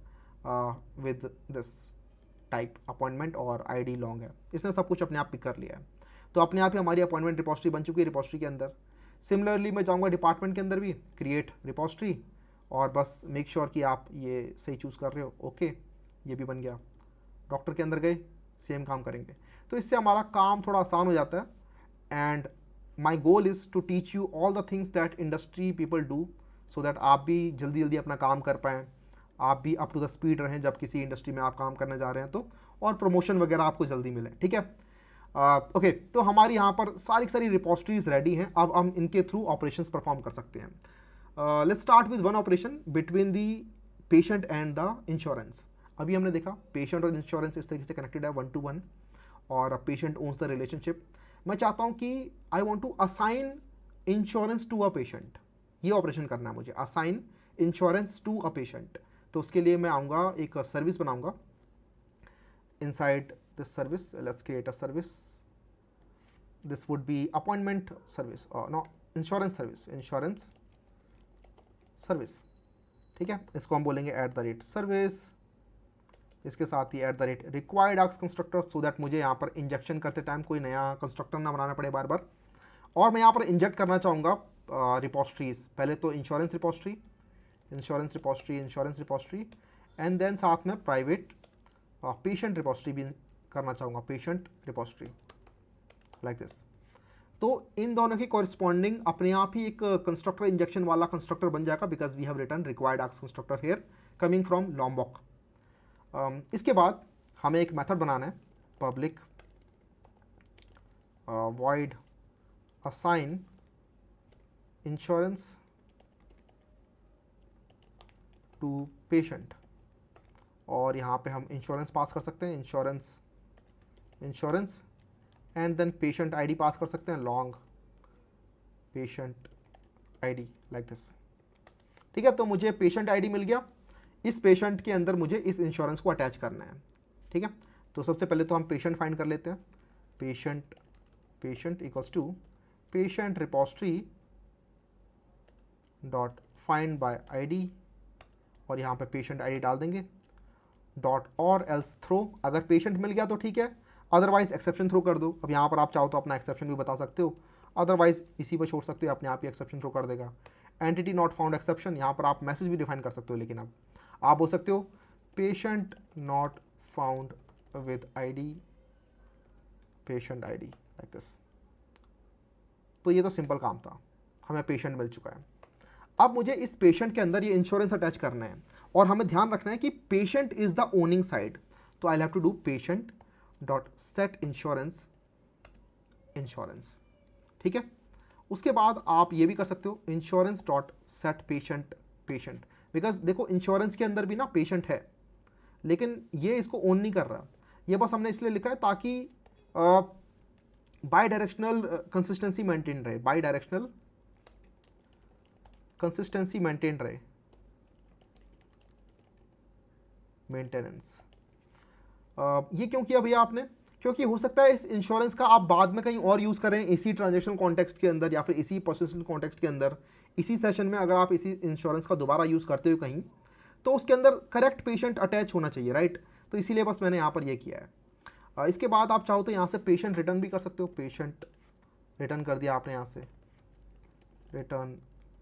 विद दिस टाइप अपॉइंटमेंट, और ID लॉन्ग है। इसने सब कुछ अपने आप पिक कर लिया है। तो अपने आप ही हमारी अपॉइंटमेंट रिपोजिटरी बन चुकी है रिपोजिटरी के अंदर। सिमिलरली मैं जाऊँगा डिपार्टमेंट के अंदर भी, क्रिएट रिपोजिटरी, और बस मेक श्योर कि आप ये सही चूज़ कर रहे हो। ओके, ये भी बन गया। डॉक्टर के अंदर गए, सेम काम करेंगे। तो इससे हमारा काम थोड़ा आसान हो जाता है। And my goal is to teach you all the things that industry people do, so that आप भी जल्दी जल्दी अपना काम कर पाएँ, आप भी अप टू द स्पीड रहें जब किसी इंडस्ट्री में आप काम करने जा रहे हैं तो, और प्रमोशन वगैरह आपको जल्दी मिले। ठीक है, ओके तो हमारी यहाँ पर सारी की सारी रिपोजिटरीज रेडी हैं, अब हम इनके थ्रू ऑपरेशंस परफॉर्म कर सकते हैं। Let's start with one operation between the patient and the insurance. अभी हमने देखा पेशेंट और इंश्योरेंस इस तरीके से कनेक्टेड है 1 to 1, और पेशेंट ओन्स द रिलेशनशिप। मैं चाहता हूँ कि I want to assign insurance to a patient, ये ऑपरेशन करना है मुझे, assign insurance to a patient. तो उसके लिए मैं आऊँगा, एक सर्विस बनाऊँगा। Inside this service, let's create a service. This would be appointment service, or no, insurance service, ठीक है। इसको हम बोलेंगे @service, इसके साथ ही @required ARCS constructor, so that मुझे यहाँ पर इंजेक्शन करते टाइम कोई नया कंस्ट्रक्टर ना बनाना पड़े बार बार। और मैं यहाँ पर इंजेक्ट करना चाहूँगा रिपोजिटरीज, पहले तो इंश्योरेंस रिपोजिटरी, एंड देन साथ में प्राइवेट पेशेंट रिपोजिटरी भी करना चाहूँगा, पेशेंट रिपोजिटरी लाइक दिस। तो इन दोनों की कॉरिस्पॉन्डिंग अपने आप ही एक कंस्ट्रक्टर इंजेक्शन वाला कंस्ट्रक्टर बन जाएगा, because we have written required ARCS constructor here coming from Lombok. इसके बाद हमें एक मेथड बनाना है, public void assign insurance to patient, और यहाँ पे हम इंश्योरेंस पास कर सकते हैं, insurance and then patient ID pass कर सकते हैं, long patient ID like this. ठीक है, तो मुझे पेशेंट आईडी मिल गया, इस पेशेंट के अंदर मुझे इस इंश्योरेंस को अटैच करना है। ठीक है, तो सबसे पहले तो हम पेशेंट फाइंड कर लेते हैं, patient equals to patient repository dot find by ID, और यहाँ पे पेशेंट आईडी डाल देंगे, डॉट और एल्स थ्रो, अगर पेशेंट मिल गया तो ठीक है, अदरवाइज एक्सेप्शन थ्रो कर दो। अब यहाँ पर आप चाहो तो अपना एक्सेप्शन भी बता सकते हो, अदरवाइज इसी पर छोड़ सकते हो, अपने आप ही एक्सेप्शन थ्रो कर देगा। एंटिटी नॉट फाउंड एक्सेप्शन, यहाँ पर आप मैसेज भी डिफाइन कर सकते हो, लेकिन अब आप बोल सकते हो patient not found with ID, patient ID like this. तो ये तो सिंपल काम था, हमें पेशेंट मिल चुका है। अब मुझे इस पेशेंट के अंदर ये इंश्योरेंस अटैच करना है, और हमें ध्यान रखना है कि patient is the owning side, तो I have to do patient dot set insurance, ठीक है। उसके बाद आप ये भी कर सकते हो insurance dot set patient, because देखो इंश्योरेंस के अंदर भी ना पेशेंट है, लेकिन ये इसको ओन नहीं कर रहा, ये बस हमने इसलिए लिखा है ताकि बाई डायरेक्शनल कंसिस्टेंसी मेंटेन रहे, मेंटेनेंस। ये क्यों किया भैया आपने? क्योंकि हो सकता है इस इंश्योरेंस का आप बाद में कहीं और यूज़ करें, इसी ट्रांजेक्शनल कॉन्टेक्स्ट के अंदर या फिर इसी पर्सनल कॉन्टेक्स्ट के अंदर, इसी सेशन में अगर आप इसी इंश्योरेंस का दोबारा यूज़ करते हो कहीं, तो उसके अंदर करेक्ट पेशेंट अटैच होना चाहिए, राइट। तो इसीलिए बस मैंने यहाँ पर ये किया है। इसके बाद आप चाहो तो यहाँ से पेशेंट रिटर्न भी कर सकते हो, पेशेंट रिटर्न कर दिया आपने, यहाँ से रिटर्न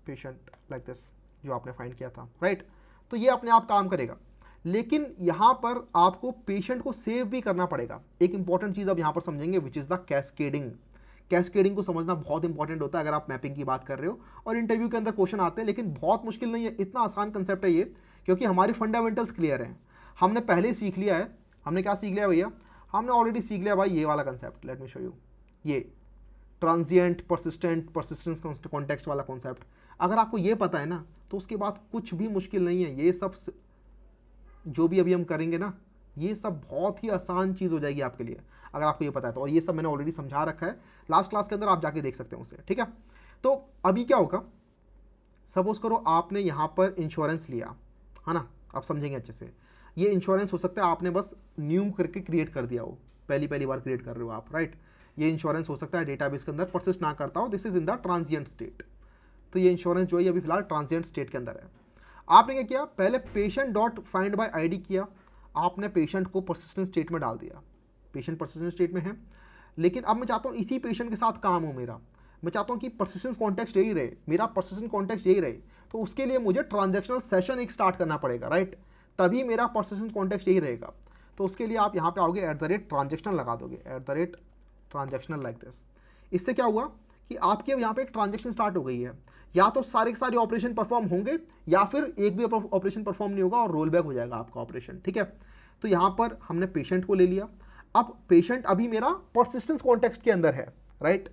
पेशेंट लाइक दिस, जो आपने फाइंड किया था, राइट। तो ये अपने आप काम करेगा, लेकिन यहाँ पर आपको पेशेंट को सेव भी करना पड़ेगा। एक इंपॉर्टेंट चीज़ अब यहाँ पर समझेंगे, विच इज़ द कैस्केडिंग। कैस्केडिंग को समझना बहुत इंपॉर्टेंट होता है अगर आप मैपिंग की बात कर रहे हो, और इंटरव्यू के अंदर क्वेश्चन आते हैं, लेकिन बहुत मुश्किल नहीं है, इतना आसान कंसेप्ट है ये, क्योंकि हमारी फंडामेंटल्स क्लियर हैं, हमने पहले सीख लिया है। हमने क्या सीख लिया भैया? हमने ऑलरेडी सीख लिया भाई ये वाला concept, let me show you, ये ट्रांजिएंट परसिस्टेंस कॉन्टेक्स्ट वाला कॉन्सेप्ट। अगर आपको ये पता है ना, तो उसके बाद कुछ भी मुश्किल नहीं है, ये सब जो भी अभी हम करेंगे ना, ये सब बहुत ही आसान चीज़ हो जाएगी आपके लिए अगर आपको ये पता है तो। और ये सब मैंने ऑलरेडी समझा रखा है लास्ट क्लास के अंदर, आप जाके देख सकते हैं उसे, ठीक है। तो अभी क्या होगा, सपोज करो आपने यहाँ पर इंश्योरेंस लिया है ना, आप समझेंगे अच्छे से। ये इंश्योरेंस हो सकता है आपने बस न्यू करके क्रिएट कर दिया हो, पहली बार क्रिएट कर रहे हो आप, राइट। ये इंश्योरेंस हो सकता है डेटाबेस के अंदर परसिस्ट ना करता हो, this is in the transient state. तो ये इंश्योरेंस जो है अभी फिलहाल ट्रांजिएंट स्टेट के अंदर है। आपने क्या किया, पहले patient dot find by ID किया, आपने पेशेंट को परसिस्टेंट स्टेट में डाल दिया, पेशेंट परसिस्टेंट स्टेट में है। लेकिन अब मैं चाहता हूँ इसी पेशेंट के साथ काम हो मेरा, मैं चाहता हूँ कि परसिस्टेंस कॉन्टेक्स्ट यही रहे, मेरा परसिस्टेंट कॉन्टेक्स्ट यही रहे। तो उसके लिए मुझे ट्रांजैक्शनल सेशन एक स्टार्ट करना पड़ेगा, राइट, तभी मेरा परसिस्टेंट कॉन्टेक्स्ट यही रहेगा। तो उसके लिए आप यहाँ पे आओगे @ट्रांजेक्शनल लगा दोगे, @ट्रांजेक्शनल लाइक दिस। इससे क्या हुआ कि आपके अब यहाँ पे एक ट्रांजेक्शन स्टार्ट हो गई है, या तो सारे के सारे ऑपरेशन परफॉर्म होंगे या फिर एक भी ऑपरेशन परफॉर्म नहीं होगा और रोल बैक हो जाएगा आपका ऑपरेशन, ठीक है। तो यहाँ पर हमने पेशेंट को ले लिया। अब पेशेंट अभी मेरा परसिस्टेंस कॉन्टेक्स्ट के अंदर है, राइट।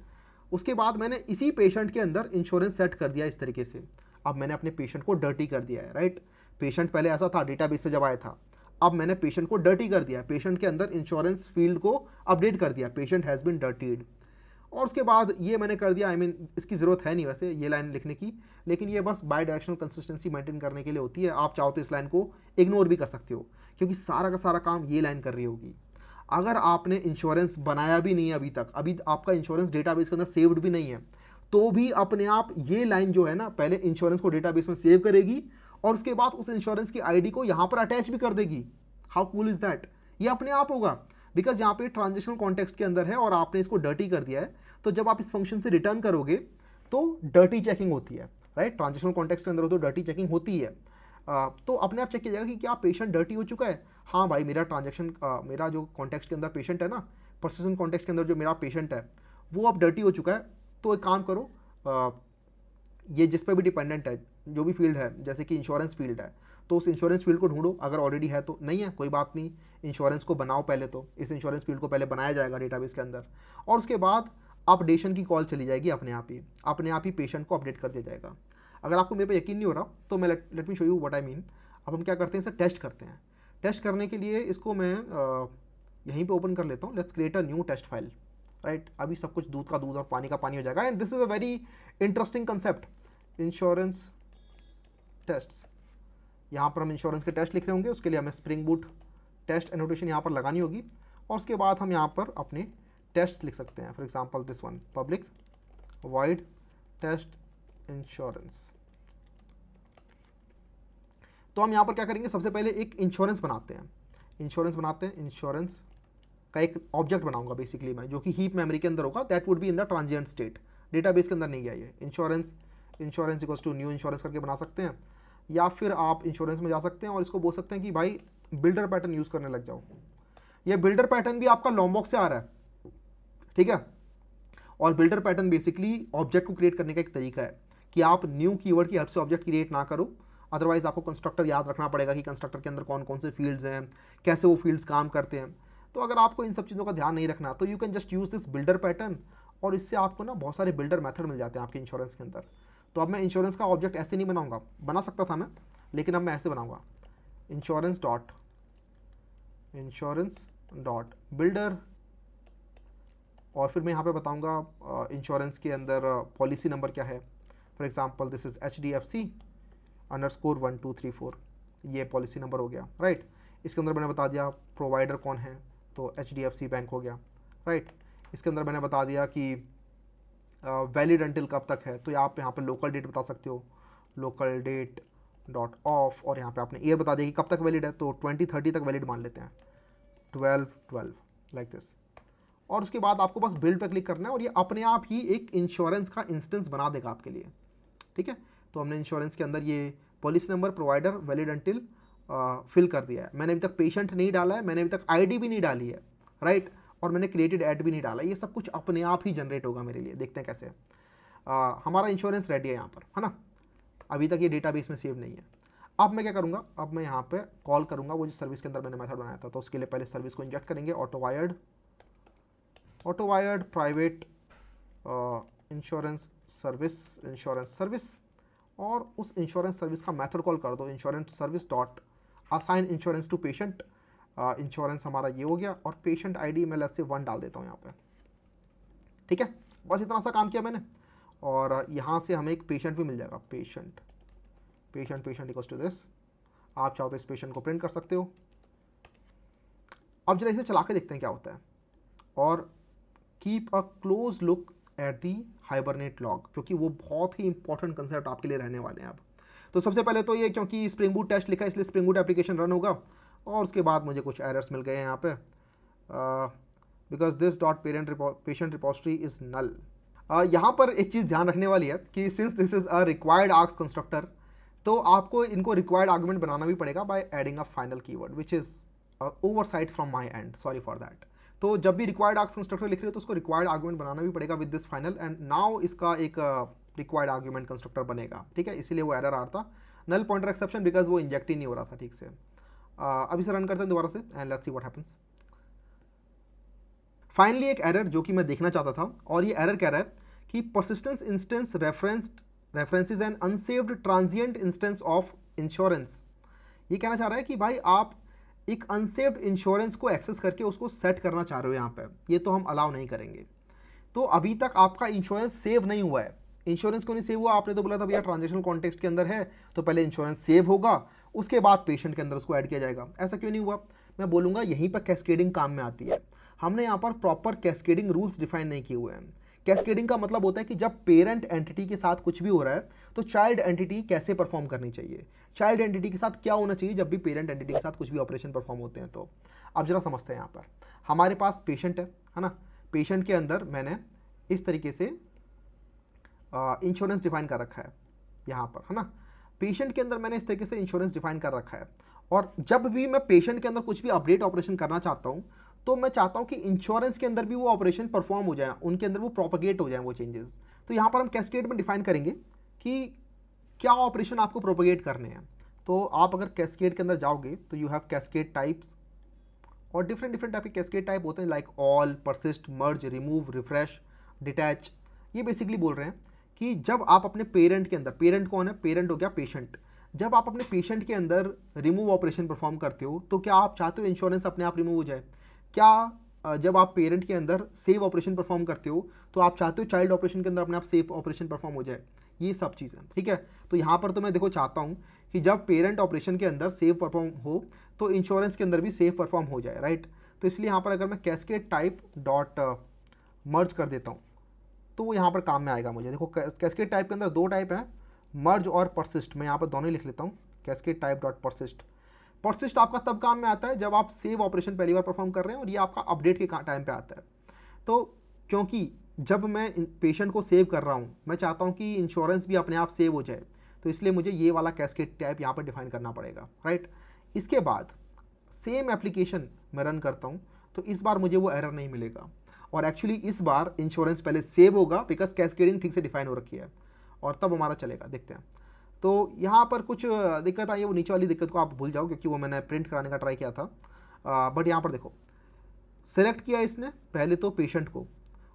उसके बाद मैंने इसी पेशेंट के अंदर इंश्योरेंस सेट कर दिया इस तरीके से। अब मैंने अपने पेशेंट को डर्टी कर दिया है, राइट। पेशेंट पहले ऐसा था, डेटाबेस से जब आया था, अब मैंने पेशेंट को डर्टी कर दिया, पेशेंट के अंदर इंश्योरेंस फील्ड को अपडेट कर दिया, पेशेंट हैज़ बीन डर्टीड। और उसके बाद ये मैंने कर दिया, इसकी ज़रूरत है नहीं वैसे ये लाइन लिखने की, लेकिन ये बस बाई डायरेक्शनल कंसिस्टेंसी मेंटेन करने के लिए होती है। आप चाहो तो इस लाइन को इग्नोर भी कर सकते हो, क्योंकि सारा का सारा काम ये लाइन कर रही होगी। अगर आपने इंश्योरेंस बनाया भी नहीं है अभी आपका इंश्योरेंस डेटाबेस के अंदर सेव्ड भी नहीं है, तो भी अपने आप ये लाइन जो है ना, पहले इंश्योरेंस को डेटाबेस में सेव करेगी और उसके बाद उस इंश्योरेंस की आईडी को यहाँ पर अटैच भी कर देगी। How cool is that. ये अपने आप होगा, बिकॉज यहाँ पे ट्रांजेक्शनल कॉन्टेक्स्ट के अंदर है और आपने इसको डर्टी कर दिया है। तो जब आप इस फंक्शन से रिटर्न करोगे तो डर्टी चेकिंग होती है, राइट। ट्रांजेक्शनल कॉन्टेक्स्ट के अंदर हो तो डर्टी चेकिंग होती है। तो अपने आप चेक किया जाएगा कि क्या पेशेंट डर्टी हो चुका है। हाँ भाई, मेरा ट्रांजेक्शन मेरा जो कॉन्टेक्स्ट के अंदर पेशेंट है ना, परसिस्टेंट कॉन्टेक्स्ट के अंदर जो मेरा पेशेंट है वो अब डर्टी हो चुका है। तो एक काम करो, ये जिस पर भी डिपेंडेंट है, जो भी फील्ड है, जैसे कि इंश्योरेंस फील्ड है, तो उस इंश्योरेंस फील्ड को ढूंढो। अगर ऑलरेडी है तो नहीं है कोई बात नहीं, इंश्योरेंस को बनाओ पहले। तो इस इंश्योरेंस फील्ड को पहले बनाया जाएगा डेटाबेस के अंदर, और उसके बाद अपडेशन की कॉल चली जाएगी, अपने आप ही पेशेंट को अपडेट कर दिया जाएगा। अगर आपको मेरे पे यकीन नहीं हो रहा तो मैं let me show you what I mean. अब हम क्या करते हैं, इसे टेस्ट करते हैं। टेस्ट करने के लिए इसको मैं यहीं पे ओपन कर लेता हूँ। Let's create a new test file, right. अभी सब कुछ दूध का दूध और पानी का पानी हो जाएगा। And this is a very interesting concept, insurance tests. यहाँ पर हम इंश्योरेंस के टेस्ट लिख रहे होंगे, उसके लिए हमें स्प्रिंग बूट टेस्ट एनोटेशन यहाँ पर लगानी होगी, और उसके बाद हम यहाँ पर अपने टेस्ट लिख सकते हैं। For example this one, public void test insurance. तो हम यहाँ पर क्या करेंगे, सबसे पहले एक इंश्योरेंस बनाते हैं। इंश्योरेंस का एक ऑब्जेक्ट बनाऊंगा बेसिकली मैं, जो कि हीप मेमोरी के अंदर होगा। That would be in the transient state, database के अंदर नहीं गया ये। Insurance equals to new insurance करके बना सकते हैं, या फिर आप इंश्योरेंस में जा सकते हैं और इसको बोल सकते हैं कि भाई बिल्डर पैटर्न यूज़ करने लग जाओ। ये बिल्डर पैटर्न भी आपका लॉम्बॉक्स से आ रहा है, ठीक है। और बिल्डर पैटर्न बेसिकली ऑब्जेक्ट को क्रिएट करने का एक तरीका है कि आप न्यू कीवर्ड की हेल्प से ऑब्जेक्ट क्रिएट ना करो, अदरवाइज आपको कंस्ट्रक्टर याद रखना पड़ेगा कि कंस्ट्रक्टर के अंदर कौन कौन से फील्ड्स हैं, कैसे वो फील्ड्स काम करते हैं। तो अगर आपको इन सब चीज़ों का ध्यान नहीं रखना तो you can just use this builder pattern, और इससे आपको ना बहुत सारे बिल्डर मेथड मिल जाते हैं आपके इंश्योरेंस के अंदर। तो अब मैं इंश्योरेंस का ऑब्जेक्ट ऐसे नहीं बनाऊंगा, बना सकता था मैं, लेकिन अब मैं ऐसे बनाऊंगा, इंश्योरेंस डॉट बिल्डर, और फिर मैं यहाँ पे बताऊंगा इंश्योरेंस के अंदर पॉलिसी नंबर क्या है। For example this is HDFC_1234, ये पॉलिसी नंबर हो गया, राइट। इसके अंदर मैंने बता दिया प्रोवाइडर कौन है, तो HDFC बैंक हो गया, राइट। इसके अंदर मैंने बता दिया कि वैलिड अंटिल कब तक है, तो आप यहाँ पे लोकल डेट बता सकते हो, लोकल डेट डॉट ऑफ, और यहाँ पे आपने ईयर बता दिया कि कब तक वैलिड है, तो 2030 तक वैलिड मान लेते हैं, 12/12 लाइक दिस। और उसके बाद आपको बस बिल्ड पे क्लिक करना है और ये अपने आप ही एक इंश्योरेंस का इंस्टेंस बना देगा आपके लिए, ठीक है। तो हमने इंश्योरेंस के अंदर ये policy number, provider, valid until fill कर दिया है। मैंने अभी तक पेशेंट नहीं डाला है, मैंने अभी तक आईडी भी नहीं डाली है, राइट, और मैंने क्रिएटेड ऐड भी नहीं डाला। ये सब कुछ अपने आप ही जनरेट होगा मेरे लिए। देखते हैं कैसे। हमारा इंश्योरेंस रेडी है यहाँ पर, है ना। अभी तक ये डेटाबेस में सेव नहीं है। अब मैं क्या करूँगा, अब मैं यहाँ पे कॉल करूँगा वो जो सर्विस के अंदर मैंने मेथड बनाया था। तो उसके लिए पहले सर्विस को इंजेक्ट करेंगे, autowired private insurance service, और उस इंश्योरेंस सर्विस का मेथड कॉल कर दो, insurance service dot assign insurance to patient. Insurance हमारा ये हो गया, और पेशेंट आईडी मैं लेट्स से 1 डाल देता हूँ यहाँ पे, ठीक है। बस इतना सा काम किया मैंने, और यहाँ से हमें एक पेशेंट भी मिल जाएगा, पेशेंट इक्वल्स टू दिस। आप चाहो तो इस पेशेंट को प्रिंट कर सकते हो। अब जरा इसे चला के देखते हैं क्या होता है, और keep a close look at the hibernate log, क्योंकि वो बहुत ही इंपॉर्टेंट कंसेप्ट आपके लिए रहने वाले हैं अब। तो सबसे पहले तो ये, क्योंकि स्प्रिंग बूट टेस्ट लिखा है इसलिए स्प्रिंग बूट एप्लीकेशन रन होगा, और उसके बाद मुझे कुछ एरर्स मिल गए हैं यहाँ पे, because this dot patient repository is null. यहाँ पर एक चीज़ ध्यान रखने वाली है कि since this is a required args constructor, तो आपको इनको रिक्वायर्ड आर्गुमेंट बनाना भी पड़ेगा by adding a final keyword which is oversight from my end, sorry for that. तो जब भी रिक्वायर्ड आर्ग्स कंस्ट्रक्टर लिख रहे हो तो उसको रिक्वायर्ड आर्गुमेंट बनाना भी पड़ेगा with this final, and now इसका एक रिक्वायर्ड आर्गुमेंट कंस्ट्रक्टर बनेगा, ठीक है, इसीलिए वो एरर आ रहा था नल पॉइंटर एक्सेप्शन, बिकॉज वो इंजेक्ट ही नहीं हो रहा था ठीक से। अब इसे रन करते हैं दोबारा से and let's see what happens. Finally एक एरर जो कि मैं देखना चाहता था, और ये एरर कह रहा है कि persistence instance references an unsaved transient instance of insurance. ये कहना चाह रहा है कि भाई आप एक अनसेव्ड इंश्योरेंस को एक्सेस करके उसको सेट करना चाह रहे हो यहाँ पे, ये तो हम अलाउ नहीं करेंगे। तो अभी तक आपका इंश्योरेंस सेव नहीं हुआ है। इंश्योरेंस क्यों नहीं सेव हुआ? आपने तो बोला था भैया ट्रांजेक्शनल कॉन्टेक्स्ट के अंदर है तो पहले इंश्योरेंस सेव होगा, उसके बाद पेशेंट के अंदर उसको ऐड किया जाएगा। ऐसा क्यों नहीं हुआ? मैं बोलूँगा यहीं पर कैस्केडिंग काम में आती है। हमने यहाँ पर प्रॉपर कैस्केडिंग रूल्स डिफाइन नहीं किए हुए हैं। कैस्केडिंग का मतलब होता है कि जब पेरेंट एंटिटी के साथ कुछ भी हो रहा है तो चाइल्ड एंटिटी कैसे परफॉर्म करनी चाहिए, चाइल्ड एंटिटी के साथ क्या होना चाहिए जब भी पेरेंट एंटिटी के साथ कुछ भी ऑपरेशन परफॉर्म होते हैं। तो अब जरा समझते हैं। यहाँ पर हमारे पास पेशेंट है ना, पेशेंट के अंदर मैंने इस तरीके से इंश्योरेंस डिफाइन कर रखा है यहाँ पर, है ना। पेशेंट के अंदर मैंने इस तरीके से इंश्योरेंस डिफाइन कर रखा है, और जब भी मैं पेशेंट के अंदर कुछ भी अपडेट ऑपरेशन करना चाहता हूँ तो मैं चाहता हूँ कि इंश्योरेंस के अंदर भी वो ऑपरेशन परफॉर्म हो जाए, उनके अंदर वो प्रोपगेट हो जाए वो चेंजेस। तो यहाँ पर हम कैस्केड में डिफाइन करेंगे कि क्या ऑपरेशन आपको प्रोपगेट करने हैं। तो आप अगर कैस्केड के अंदर जाओगे तो यू हैव कैस्केड टाइप्स, और डिफरेंट टाइप के कैस्केड टाइप होते हैं लाइक ऑल, परसिस्ट, मर्ज, रिमूव, रिफ्रेश, डिटैच। ये बेसिकली बोल रहे हैं कि जब आप अपने पेरेंट के अंदर, पेरेंट कौन है? पेरेंट हो गया पेशेंट। जब आप अपने पेशेंट के अंदर रिमूव ऑपरेशन परफॉर्म करते हो तो क्या आप चाहते हो इंश्योरेंस अपने आप रिमूव हो जाए? क्या जब आप पेरेंट के अंदर सेव ऑपरेशन परफॉर्म करते हो तो आप चाहते हो चाइल्ड ऑपरेशन के अंदर अपने आप सेव ऑपरेशन परफॉर्म हो जाए? ये सब चीज़ें, ठीक है। तो यहाँ पर तो मैं देखो चाहता हूँ कि जब पेरेंट ऑपरेशन के अंदर सेव परफॉर्म हो तो इंश्योरेंस के अंदर भी सेव परफॉर्म हो जाए, राइट। तो इसलिए यहाँ पर अगर मैं कैस्केड टाइप डॉट मर्ज कर देता हूँ तो वो यहाँ पर काम में आएगा मुझे। देखो कैस्केड टाइप के अंदर दो टाइप हैं, मर्ज और परसिस्ट। मैं यहाँ पर दोनों ही लिख लेता हूँ, cascade type dot persist. Persist आपका तब काम में आता है जब आप सेव ऑपरेशन पहली बार परफॉर्म कर रहे हैं और ये आपका अपडेट के टाइम पे आता है। तो क्योंकि जब मैं पेशेंट को सेव कर रहा हूँ मैं चाहता हूँ कि इंश्योरेंस भी अपने आप सेव हो जाए, तो इसलिए मुझे ये वाला कैस्केड टाइप यहाँ पर डिफाइन करना पड़ेगा, राइट। इसके बाद सेम एप्लीकेशन मैं रन करता हूँ तो इस बार मुझे वो एरर नहीं मिलेगा, और एक्चुअली इस बार इंश्योरेंस पहले सेव होगा बिकॉज कैस्केडिंग ठीक से डिफाइन हो रखी है, और तब हमारा चलेगा। देखते हैं। तो यहाँ पर कुछ दिक्कत आई है, वो नीचे वाली दिक्कत को आप भूल जाओ क्योंकि वो मैंने प्रिंट कराने का ट्राई किया था। बट यहाँ पर देखो सेलेक्ट किया इसने पहले तो पेशेंट को,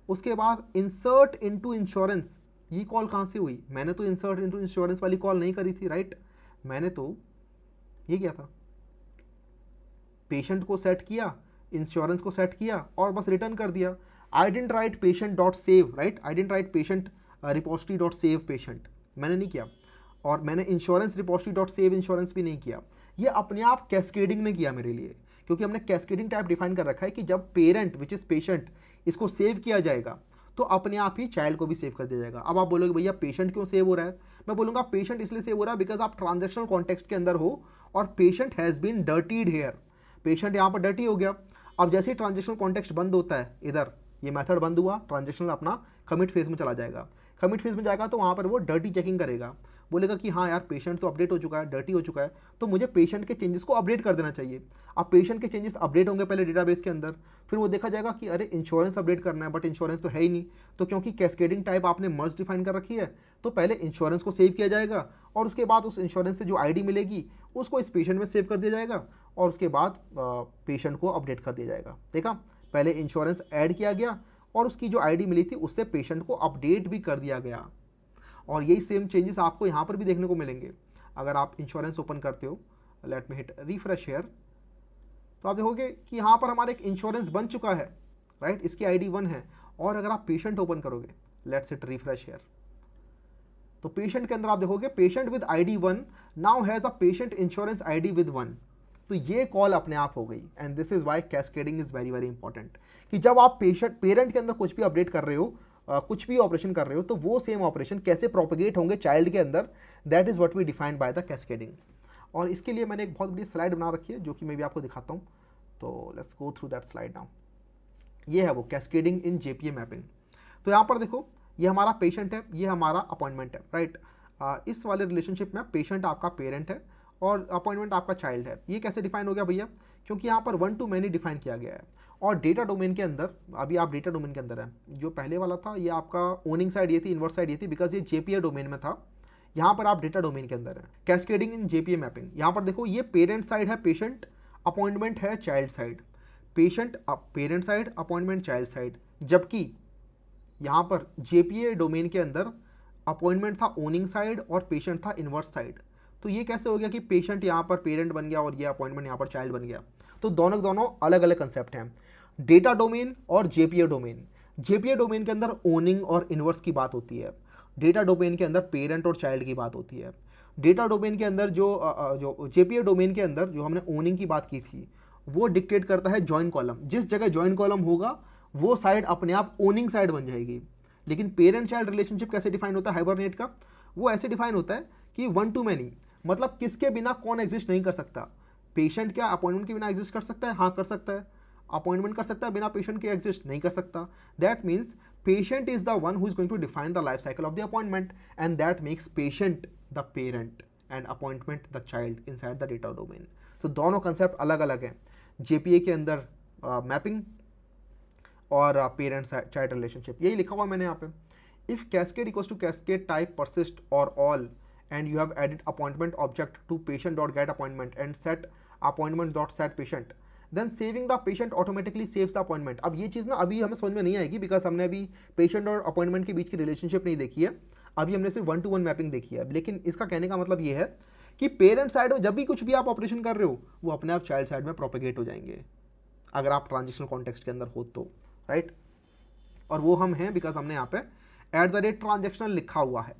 उसके बाद इंसर्ट इनटू इंश्योरेंस। ये कॉल कहाँ से हुई? मैंने तो इंसर्ट इनटू इंश्योरेंस वाली कॉल नहीं करी थी, राइट। मैंने तो ये किया था, पेशेंट को सेट किया, इंश्योरेंस को सेट किया और बस रिटर्न कर दिया। I didn't write patient dot save, right. I didn't write patient repository dot save patient, मैंने नहीं किया। और मैंने insurance repository dot save insurance भी नहीं किया। ये अपने आप कैस्केडिंग ने किया मेरे लिए, क्योंकि हमने कैस्केडिंग टाइप डिफाइन कर रखा है कि जब पेरेंट विच इज पेशेंट इसको सेव किया जाएगा तो अपने आप ही चाइल्ड को भी सेव कर दिया जाएगा। अब आप बोलोगे भैया पेशेंट क्यों सेव हो रहा है? मैं बोलूँगा पेशेंट इसलिए सेव हो रहा है बिकॉज आप ट्रांजेक्शनल कॉन्टेक्स्ट के अंदर हो और patient has been dirtied here. Patient यहाँ पर डर्टी हो गया। अब जैसे ही ट्रांजेक्शनल कॉन्टेक्स्ट बंद होता है, इधर ये मेथड बंद हुआ, ट्रांजेक्शनल अपना कमिट फेज में चला जाएगा। कमिट फेज में जाएगा तो वहाँ पर वो डर्टी चेकिंग करेगा, बोलेगा कि हाँ यार पेशेंट तो अपडेट हो चुका है, डर्टी हो चुका है, तो मुझे पेशेंट के चेंजेस को अपडेट कर देना चाहिए। अब पेशेंट के चेंजेस अपडेट होंगे पहले डेटाबेस के अंदर, फिर वो देखा जाएगा कि अरे इंश्योरेंस अपडेट करना है बट इंश्योरेंस तो है ही नहीं। तो क्योंकि कैस्केडिंग टाइप आपने मर्ज डिफाइन कर रखी है तो पहले इंश्योरेंस को सेव किया जाएगा और उसके बाद उस इंश्योरेंस से जो आईडी मिलेगी उसको इस पेशेंट में सेव कर दिया जाएगा और उसके बाद पेशेंट को अपडेट कर दिया जाएगा। देखा, पहले इंश्योरेंस ऐड किया गया और उसकी जो आईडी मिली थी उससे पेशेंट को अपडेट भी कर दिया गया। और यही सेम चेंजेस आपको यहाँ पर भी देखने को मिलेंगे। अगर आप इंश्योरेंस ओपन करते हो, let me hit refresh here, तो आप देखोगे कि यहाँ पर हमारा एक इंश्योरेंस बन चुका है, राइट। इसकी आईडी 1 है। और अगर आप पेशेंट ओपन करोगे, लेट्स हिट रिफ्रेश हियर, तो पेशेंट के अंदर आप देखोगे patient with ID 1 now has a patient insurance ID with 1। तो ये कॉल अपने आप हो गई। And this is why cascading is very important, कि जब आप पेरेंट के अंदर कुछ भी अपडेट कर रहे हो, कुछ भी ऑपरेशन कर रहे हो, तो वो सेम ऑपरेशन कैसे प्रोपगेट होंगे चाइल्ड के अंदर, that is what we defined by the cascading. और इसके लिए मैंने एक बहुत बड़ी स्लाइड बना रखी है जो कि मैं भी आपको दिखाता हूँ। तो let's go through that slide now. ये है वो कैस्केडिंग इन जेपीए मैपिंग। तो यहाँ पर देखो ये हमारा पेशेंट है, ये हमारा अपॉइंटमेंट है, राइट। इस वाले रिलेशनशिप में पेशेंट आपका पेरेंट है और अपॉइंटमेंट आपका चाइल्ड है। ये कैसे डिफाइन हो गया भैया? क्योंकि यहाँ पर वन टू मैनी डिफाइन किया गया है। और डेटा डोमेन के अंदर, अभी आप डेटा डोमेन के अंदर है, जो पहले वाला था ये आपका ओनिंग साइड ये थी, इन्वर्स साइड ये थी, बिकॉज ये जेपीए डोमेन में था। यहाँ पर आप डेटा डोमेन के अंदर है। कैस्केडिंग इन जेपीए मैपिंग, यहाँ पर देखो ये पेरेंट साइड है पेशेंट, अपॉइंटमेंट है child side, patient parent side, appointment child side, जबकि यहाँ पर जेपीए डोमेन के अंदर अपॉइंटमेंट था ओनिंग साइड और पेशेंट था इन्वर्स साइड। तो ये कैसे हो गया कि पेशेंट यहाँ पर पेरेंट बन गया और ये अपॉइंटमेंट यहाँ पर चाइल्ड बन गया। तो दोनों दोनों अलग अलग कंसेप्ट हैं, डेटा डोमेन और जेपीए डोमेन। जेपीए डोमेन के अंदर ओनिंग और इन्वर्स की बात होती है, डेटा डोमेन के अंदर पेरेंट और चाइल्ड की बात होती है। डेटा डोमेन के अंदर जो जेपीए डोमेन के अंदर जो हमने ओनिंग की बात की थी वो डिक्टेट करता है जॉइन कॉलम, जिस जगह जॉइन कॉलम होगा वो साइड अपने आप ओनिंग साइड बन जाएगी। लेकिन पेरेंट चाइल्ड रिलेशनशिप कैसे डिफाइन होता है हाइबरनेट का, वो ऐसे डिफाइन होता है कि वन टू मैनी, मतलब किसके बिना कौन एग्जिस्ट नहीं कर सकता। पेशेंट क्या अपॉइंटमेंट के बिना एग्जिस्ट कर सकता है? हाँ कर सकता है। अपॉइंटमेंट कर सकता है, बिना पेशेंट के एग्जिस्ट नहीं कर सकता। That means patient is the one who is going to define the life cycle of the appointment, and that makes patient the parent and appointment the child inside the data domain. तो दोनों concept अलग अलग हैं। JPA के अंदर mapping और parent child relationship, यही लिखा हुआ मैंने यहाँ पे। If cascade equals to cascade type persist और all and you have added appointment object to patient dot get appointment and set appointment dot set patient, then saving the patient automatically saves the appointment। अब ये चीज़ ना अभी हमें समझ में नहीं आएगी, बिकॉज हमने अभी पेशेंट और अपॉइंटमेंट के बीच की रिलेशनशिप नहीं देखी है, अभी हमने सिर्फ वन टू वन मैपिंग देखी है। लेकिन इसका कहने का मतलब ये है कि पेरेंट साइड में जब भी कुछ भी आप ऑपरेशन कर रहे हो वो अपने आप चाइल्ड साइड में प्रोपेगेट हो जाएंगे, अगर आप ट्रांजिशनल कॉन्टेक्स्ट के अंदर हो तो, राइट। और वो हम हैं बिकॉज हमने यहाँ पे @ ट्रांजेक्शनल लिखा हुआ है।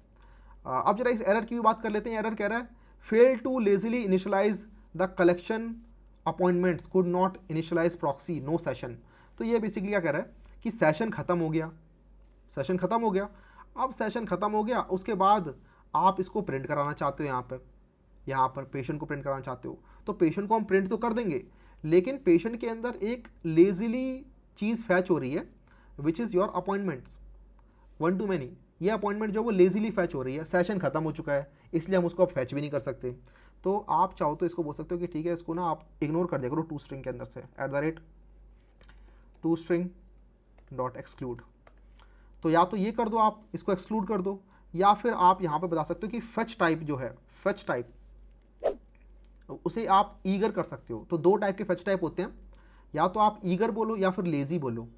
अब जरा इस एरर की भी बात कर लेते हैं। एरर कह रहा है fail to lazily initialize the collection appointments could not initialize proxy no session. तो ये बेसिकली क्या कह रहा है कि सेशन खत्म हो गया, सेशन खत्म हो गया। अब सेशन खत्म हो गया, उसके बाद आप इसको प्रिंट कराना चाहते हो, यहाँ पर पेशेंट को प्रिंट कराना चाहते हो, तो पेशेंट को हम प्रिंट तो कर देंगे, लेकिन पेशेंट के अंदर एक लेजिली चीज़ फैच हो रही है which is your appointments one two many. ये अपॉइंटमेंट जो वो लेजिली फैच हो रही है, सेशन खत्म हो चुका है, इसलिए हम उसको अब फैच भी नहीं कर सकते। तो आप चाहो तो इसको बोल सकते हो कि ठीक है इसको ना आप इग्नोर कर दिया करो टू स्ट्रिंग के अंदर से @toString.exclude। तो या तो ये कर दो, आप इसको एक्सक्लूड कर दो, या फिर आप यहाँ पे बता सकते हो कि फेच टाइप जो है, फेच टाइप उसे आप ईगर कर सकते हो। तो दो टाइप के फेच टाइप होते हैं, या तो आप ईगर बोलो या फिर लेजी बोलो।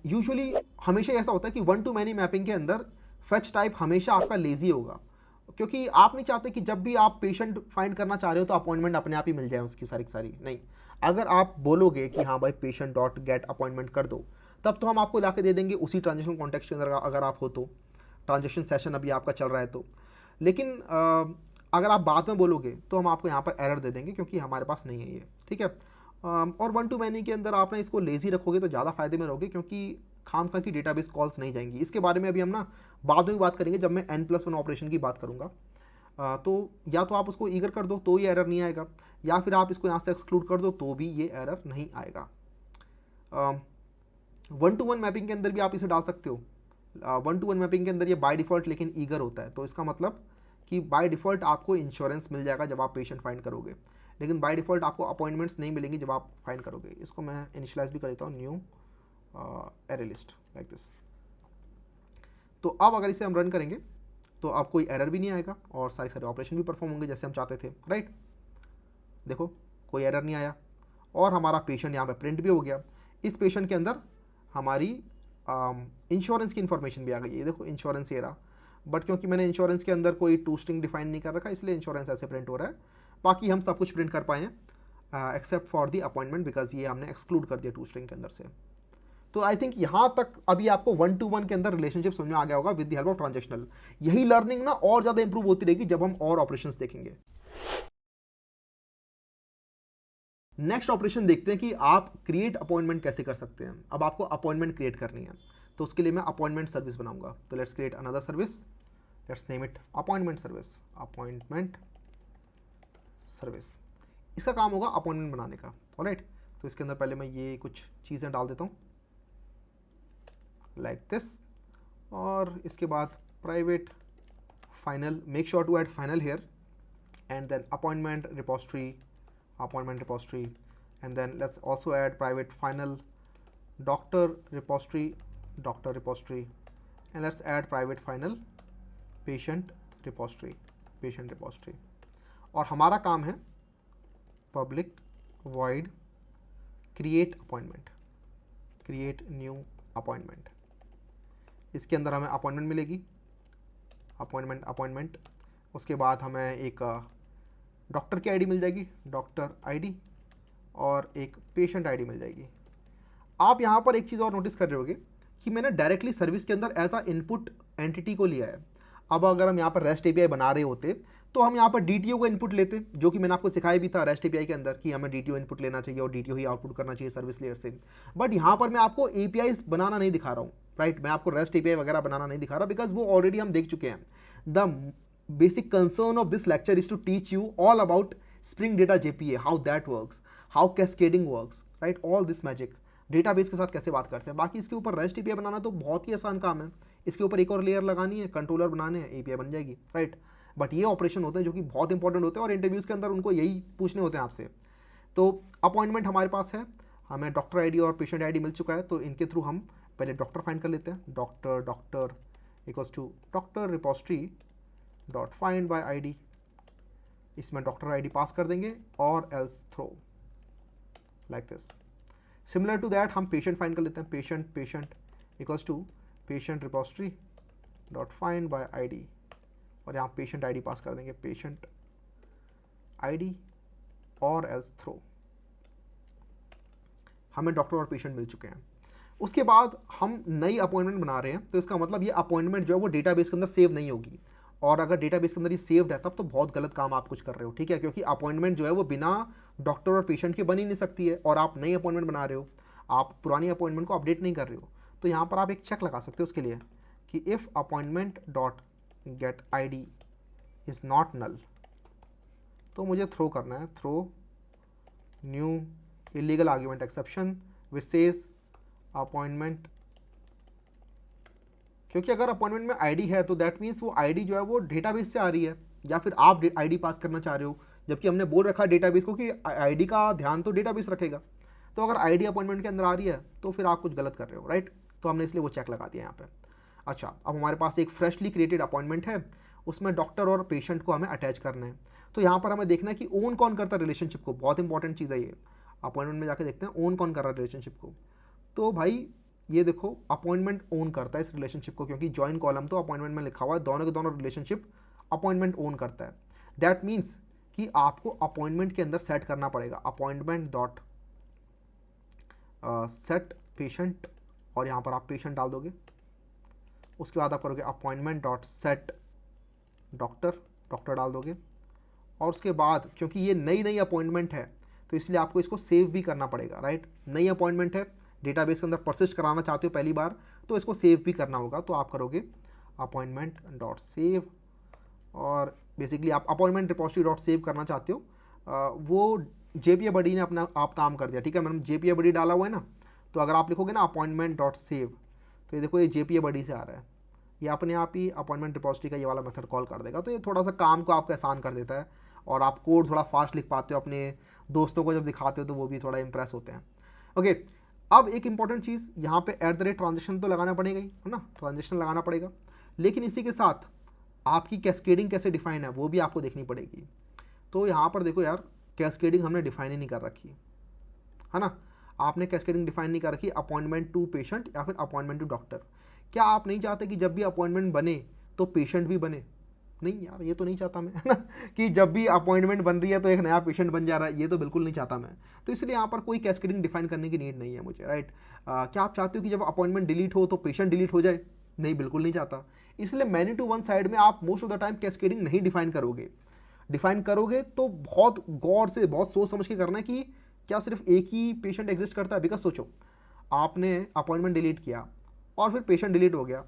यूजुअली हमेशा ऐसा होता है कि वन टू मैनी मैपिंग के अंदर फेच टाइप हमेशा आपका लेजी होगा, क्योंकि आप नहीं चाहते कि जब भी आप पेशेंट फाइंड करना चाह रहे हो तो अपॉइंटमेंट अपने आप ही मिल जाए उसकी सारी की सारी। नहीं, अगर आप बोलोगे कि हाँ भाई पेशेंट डॉट गेट अपॉइंटमेंट कर दो, तब तो हम आपको ला के दे देंगे उसी ट्रांजेक्शन कॉन्टेक्स्ट के अंदर, अगर आप हो तो, ट्रांजेक्शन सेशन अभी आपका चल रहा है तो। लेकिन अगर आप बाद में बोलोगे तो हम आपको यहाँ पर एरर दे देंगे, क्योंकि हमारे पास नहीं है ये, ठीक है। और वन टू मैनी के अंदर आप ना इसको लेजी रखोगे तो ज़्यादा फायदे में रहोगे, क्योंकि खामखा की डेटाबेस कॉल्स नहीं जाएंगी। इसके बारे में अभी हम ना बाद में बात करेंगे जब मैं N+1 ऑपरेशन की बात करूँगा। तो या तो आप उसको ईगर कर दो तो ये एरर नहीं आएगा, या फिर आप इसको यहाँ से एक्सक्लूड कर दो तो भी ये एरर नहीं आएगा। वन टू वन मैपिंग के अंदर भी आप इसे डाल सकते हो। वन टू वन मैपिंग के अंदर ये बाय डिफ़ॉल्ट लेकिन ईगर होता है, तो इसका मतलब कि बाय डिफ़ॉल्ट आपको इंश्योरेंस मिल जाएगा जब आप पेशेंट फाइंड करोगे, लेकिन बाय डिफ़ॉल्ट आपको अपॉइंटमेंट्स नहीं मिलेंगी जब आप फाइंड करोगे। इसको मैं इनिशियलाइज भी कर देता हूँ, new array list like this. तो अब अगर इसे हम रन करेंगे तो अब कोई एरर भी नहीं आएगा और सारे ऑपरेशन भी परफॉर्म होंगे जैसे हम चाहते थे, राइट। देखो कोई एरर नहीं आया और हमारा पेशेंट यहाँ पे प्रिंट भी हो गया। इस पेशेंट के अंदर हमारी इंश्योरेंस की इन्फॉर्मेशन भी आ गई है, देखो इंश्योरेंस ये रहा, बट क्योंकि मैंने इंश्योरेंस के अंदर कोई टू स्ट्रिंग डिफाइन नहीं कर रखा इसलिए इंश्योरेंस ऐसे प्रिंट हो रहा है। बाकी हम सब कुछ प्रिंट कर पाए हैं except for the appointment, because ये हमने एक्सक्लूड कर दिया टू स्ट्रिंग के अंदर से। तो आई थिंक यहाँ तक अभी आपको वन टू वन के अंदर रिलेशनशिप समझ में आ गया होगा with the help of transactional. यही लर्निंग ना और ज़्यादा इंप्रूव होती रहेगी जब हम और ऑपरेशंस देखेंगे। नेक्स्ट ऑपरेशन देखते हैं कि आप क्रिएट अपॉइंटमेंट कैसे कर सकते हैं। अब आपको अपॉइंटमेंट क्रिएट करनी है, तो उसके लिए मैं अपॉइंटमेंट सर्विस बनाऊंगा। तो let's create another service, let's name it appointment service. Appointment service, इसका काम होगा अपॉइंटमेंट बनाने का, ऑलराइट। तो इसके अंदर पहले मैं ये कुछ चीज़ें डाल देता हूँ लाइक दिस, और इसके बाद private final, make sure to add final here, and then appointment repository and then let's also add private final doctor repository, and let's add private final patient repository. और हमारा काम है public void create new appointment. इसके अंदर हमें appointment मिलेगी, appointment उसके बाद हमें एक डॉक्टर की आईडी मिल जाएगी, डॉक्टर आईडी, और एक पेशेंट आईडी मिल जाएगी. आप यहाँ पर एक चीज़ और नोटिस कर रहे होगे कि मैंने डायरेक्टली सर्विस के अंदर एज अ इनपुट एंटिटी को लिया है. अब अगर हम यहाँ पर रेस्ट एपीआई बना रहे होते तो हम यहाँ पर डीटीओ को इनपुट लेते, जो कि मैंने आपको सिखाया भी था रेस्ट एपीआई के अंदर कि हमें डीटीओ इनपुट लेना चाहिए और डीटीओ ही आउटपुट करना चाहिए सर्विस लेयर से. बट यहाँ पर मैं आपको एपीआई बनाना नहीं दिखा रहा हूँ, राइट. मैं आपको रेस्ट एपीआई वगैरह बनाना नहीं दिखा रहा, बिकॉज वो ऑलरेडी हम देख चुके हैं. The basic concern of this lecture is to teach you all about spring data JPA, how that works, how cascading works, right. All this magic database के साथ कैसे बात करते हैं. बाकी इसके ऊपर रेस्ट एपीआई बनाना तो बहुत ही आसान काम है. इसके ऊपर एक और लेयर लगानी है, कंट्रोलर बनाने हैं, एपीआई बन जाएगी, राइट. बट ये ऑपरेशन होते हैं जो कि बहुत इंपॉर्टेंट होते हैं और इंटरव्यूज़ के अंदर उनको यही पूछने होते हैं आपसे. तो अपॉइंटमेंट हमारे पास है, हमें डॉक्टर आईडी और पेशेंट आईडी मिल चुका है, तो इनके थ्रू हम पहले डॉक्टर फाइंड कर लेते हैं. Doctor equals to doctor repository dot find by ID. इसमें डॉक्टर आईडी पास कर देंगे और else throw like this. Similar to that हम पेशेंट फाइंड कर लेते हैं, patient equals to patient repository dot find by ID, और यहाँ पेशेंट आईडी पास कर देंगे, पेशेंट आईडी और एल्स थ्रो. हमें डॉक्टर और पेशेंट मिल चुके हैं. उसके बाद हम नई अपॉइंटमेंट बना रहे हैं, तो इसका मतलब ये अपॉइंटमेंट जो है वो डेटाबेस के अंदर सेव नहीं होगी. और अगर डेटाबेस के अंदर ये सेव्ड है तब तो बहुत गलत काम आप कुछ कर रहे हो, ठीक है. क्योंकि अपॉइंटमेंट जो है वो बिना डॉक्टर और पेशेंट के बन ही नहीं सकती है, और आप नई अपॉइंटमेंट बना रहे हो, आप पुरानी अपॉइंटमेंट को अपडेट नहीं कर रहे हो. तो यहाँ पर आप एक चेक लगा सकते हो उसके लिए कि if appointment dot get ID is not null, तो मुझे थ्रो करना है, throw new illegal argument exception which says appointment. क्योंकि अगर अपॉइंटमेंट में आईडी है तो दैट मीन्स वो आईडी जो है वो डेटाबेस से आ रही है, या फिर आप आईडी पास करना चाह रहे हो, जबकि हमने बोल रखा है डेटाबेस को कि आईडी का ध्यान तो डेटाबेस रखेगा. तो अगर आईडी अपॉइंटमेंट के अंदर आ रही है तो फिर आप कुछ गलत कर रहे हो, राइट. तो हमने इसलिए वो चेक लगा दिया यहाँ पे. अच्छा, अब हमारे पास एक फ्रेशली क्रिएटेड अपॉइंटमेंट है, उसमें डॉक्टर और पेशेंट को हमें अटैच करना है. तो यहाँ पर हमें देखना है कि ओन कौन करता है रिलेशनशिप को. बहुत इंपॉर्टेंट चीज़ है ये. अपॉइंटमेंट में जाकर देखते हैं ओन कौन कर रहा है रिलेशनशिप को. तो भाई ये देखो, अपॉइंटमेंट ओन करता है इस रिलेशनशिप को, क्योंकि जॉइन कॉलम तो अपॉइंटमेंट में लिखा हुआ है, दोनों के दोनों रिलेशनशिप अपॉइंटमेंट ओन करता है. दैट मीन्स कि आपको अपॉइंटमेंट के अंदर सेट करना पड़ेगा अपॉइंटमेंट डॉट सेट पेशेंट, और यहाँ पर आप पेशेंट डाल दोगे. उसके बाद आप करोगे अपॉइंटमेंट डॉट सेट डॉक्टर डाल दोगे. और उसके बाद क्योंकि ये नई अपॉइंटमेंट है तो इसलिए आपको इसको सेव भी करना पड़ेगा, राइट. नई अपॉइंटमेंट है, डेटाबेस के अंदर परसिस्ट कराना चाहते हो पहली बार, तो इसको सेव भी करना होगा. तो आप करोगे अपॉइंटमेंट डॉट सेव, और बेसिकली आप अपॉइंटमेंट रिपोजिटरी डॉट सेव करना चाहते हो. वो जेपीए बडी ने अपना आप काम कर दिया, ठीक है. मैंने जेपीए बडी डाला हुआ है ना, तो अगर आप लिखोगे ना अपॉइंटमेंट डॉट सेव, तो ये देखो ये जेपीए बडी से आ रहा है, ये अपने आप ही अपॉइंटमेंट रिपोजिटरी का ये वाला मेथड कॉल कर देगा. तो ये थोड़ा सा काम को आपको आसान कर देता है, और आप कोड थोड़ा फास्ट लिख पाते हो. अपने दोस्तों को जब दिखाते हो तो वो भी थोड़ा इंप्रेस होते हैं. ओके, अब एक इंपॉर्टेंट चीज़ यहाँ पे @ ट्रांजेक्शन तो लगाना पड़ेगा ही, है ना. ट्रांजेक्शन लगाना पड़ेगा, लेकिन इसी के साथ आपकी कैस्केडिंग कैसे डिफाइन है वो भी आपको देखनी पड़ेगी. तो यहाँ पर देखो यार, कैस्केडिंग हमने डिफाइन ही नहीं कर रखी है ना. आपने कैस्केडिंग डिफाइन नहीं कर रखी अपॉइंटमेंट टू पेशेंट या फिर अपॉइंटमेंट टू डॉक्टर. क्या आप नहीं चाहते कि जब भी अपॉइंटमेंट बने तो पेशेंट भी बने? नहीं यार, ये तो नहीं चाहता मैं, है ना, कि जब भी अपॉइंटमेंट बन रही है तो एक नया पेशेंट बन जा रहा है. ये तो बिल्कुल नहीं चाहता मैं. तो इसलिए यहाँ पर कोई कैस्केडिंग डिफाइन करने की नीड नहीं है मुझे, राइट. क्या आप चाहते हो कि जब अपॉइंटमेंट डिलीट हो तो पेशेंट डिलीट हो जाए? नहीं, बिल्कुल नहीं चाहता. इसलिए मैनी टू वन साइड में आप most of the time cascading नहीं डिफाइन करोगे. डिफाइन करोगे तो बहुत गौर से, बहुत सोच समझ के करना है कि क्या सिर्फ एक ही पेशेंट एग्जिस्ट करता है. बिकॉज सोचो, आपने अपॉइंटमेंट डिलीट किया और फिर पेशेंट डिलीट हो गया,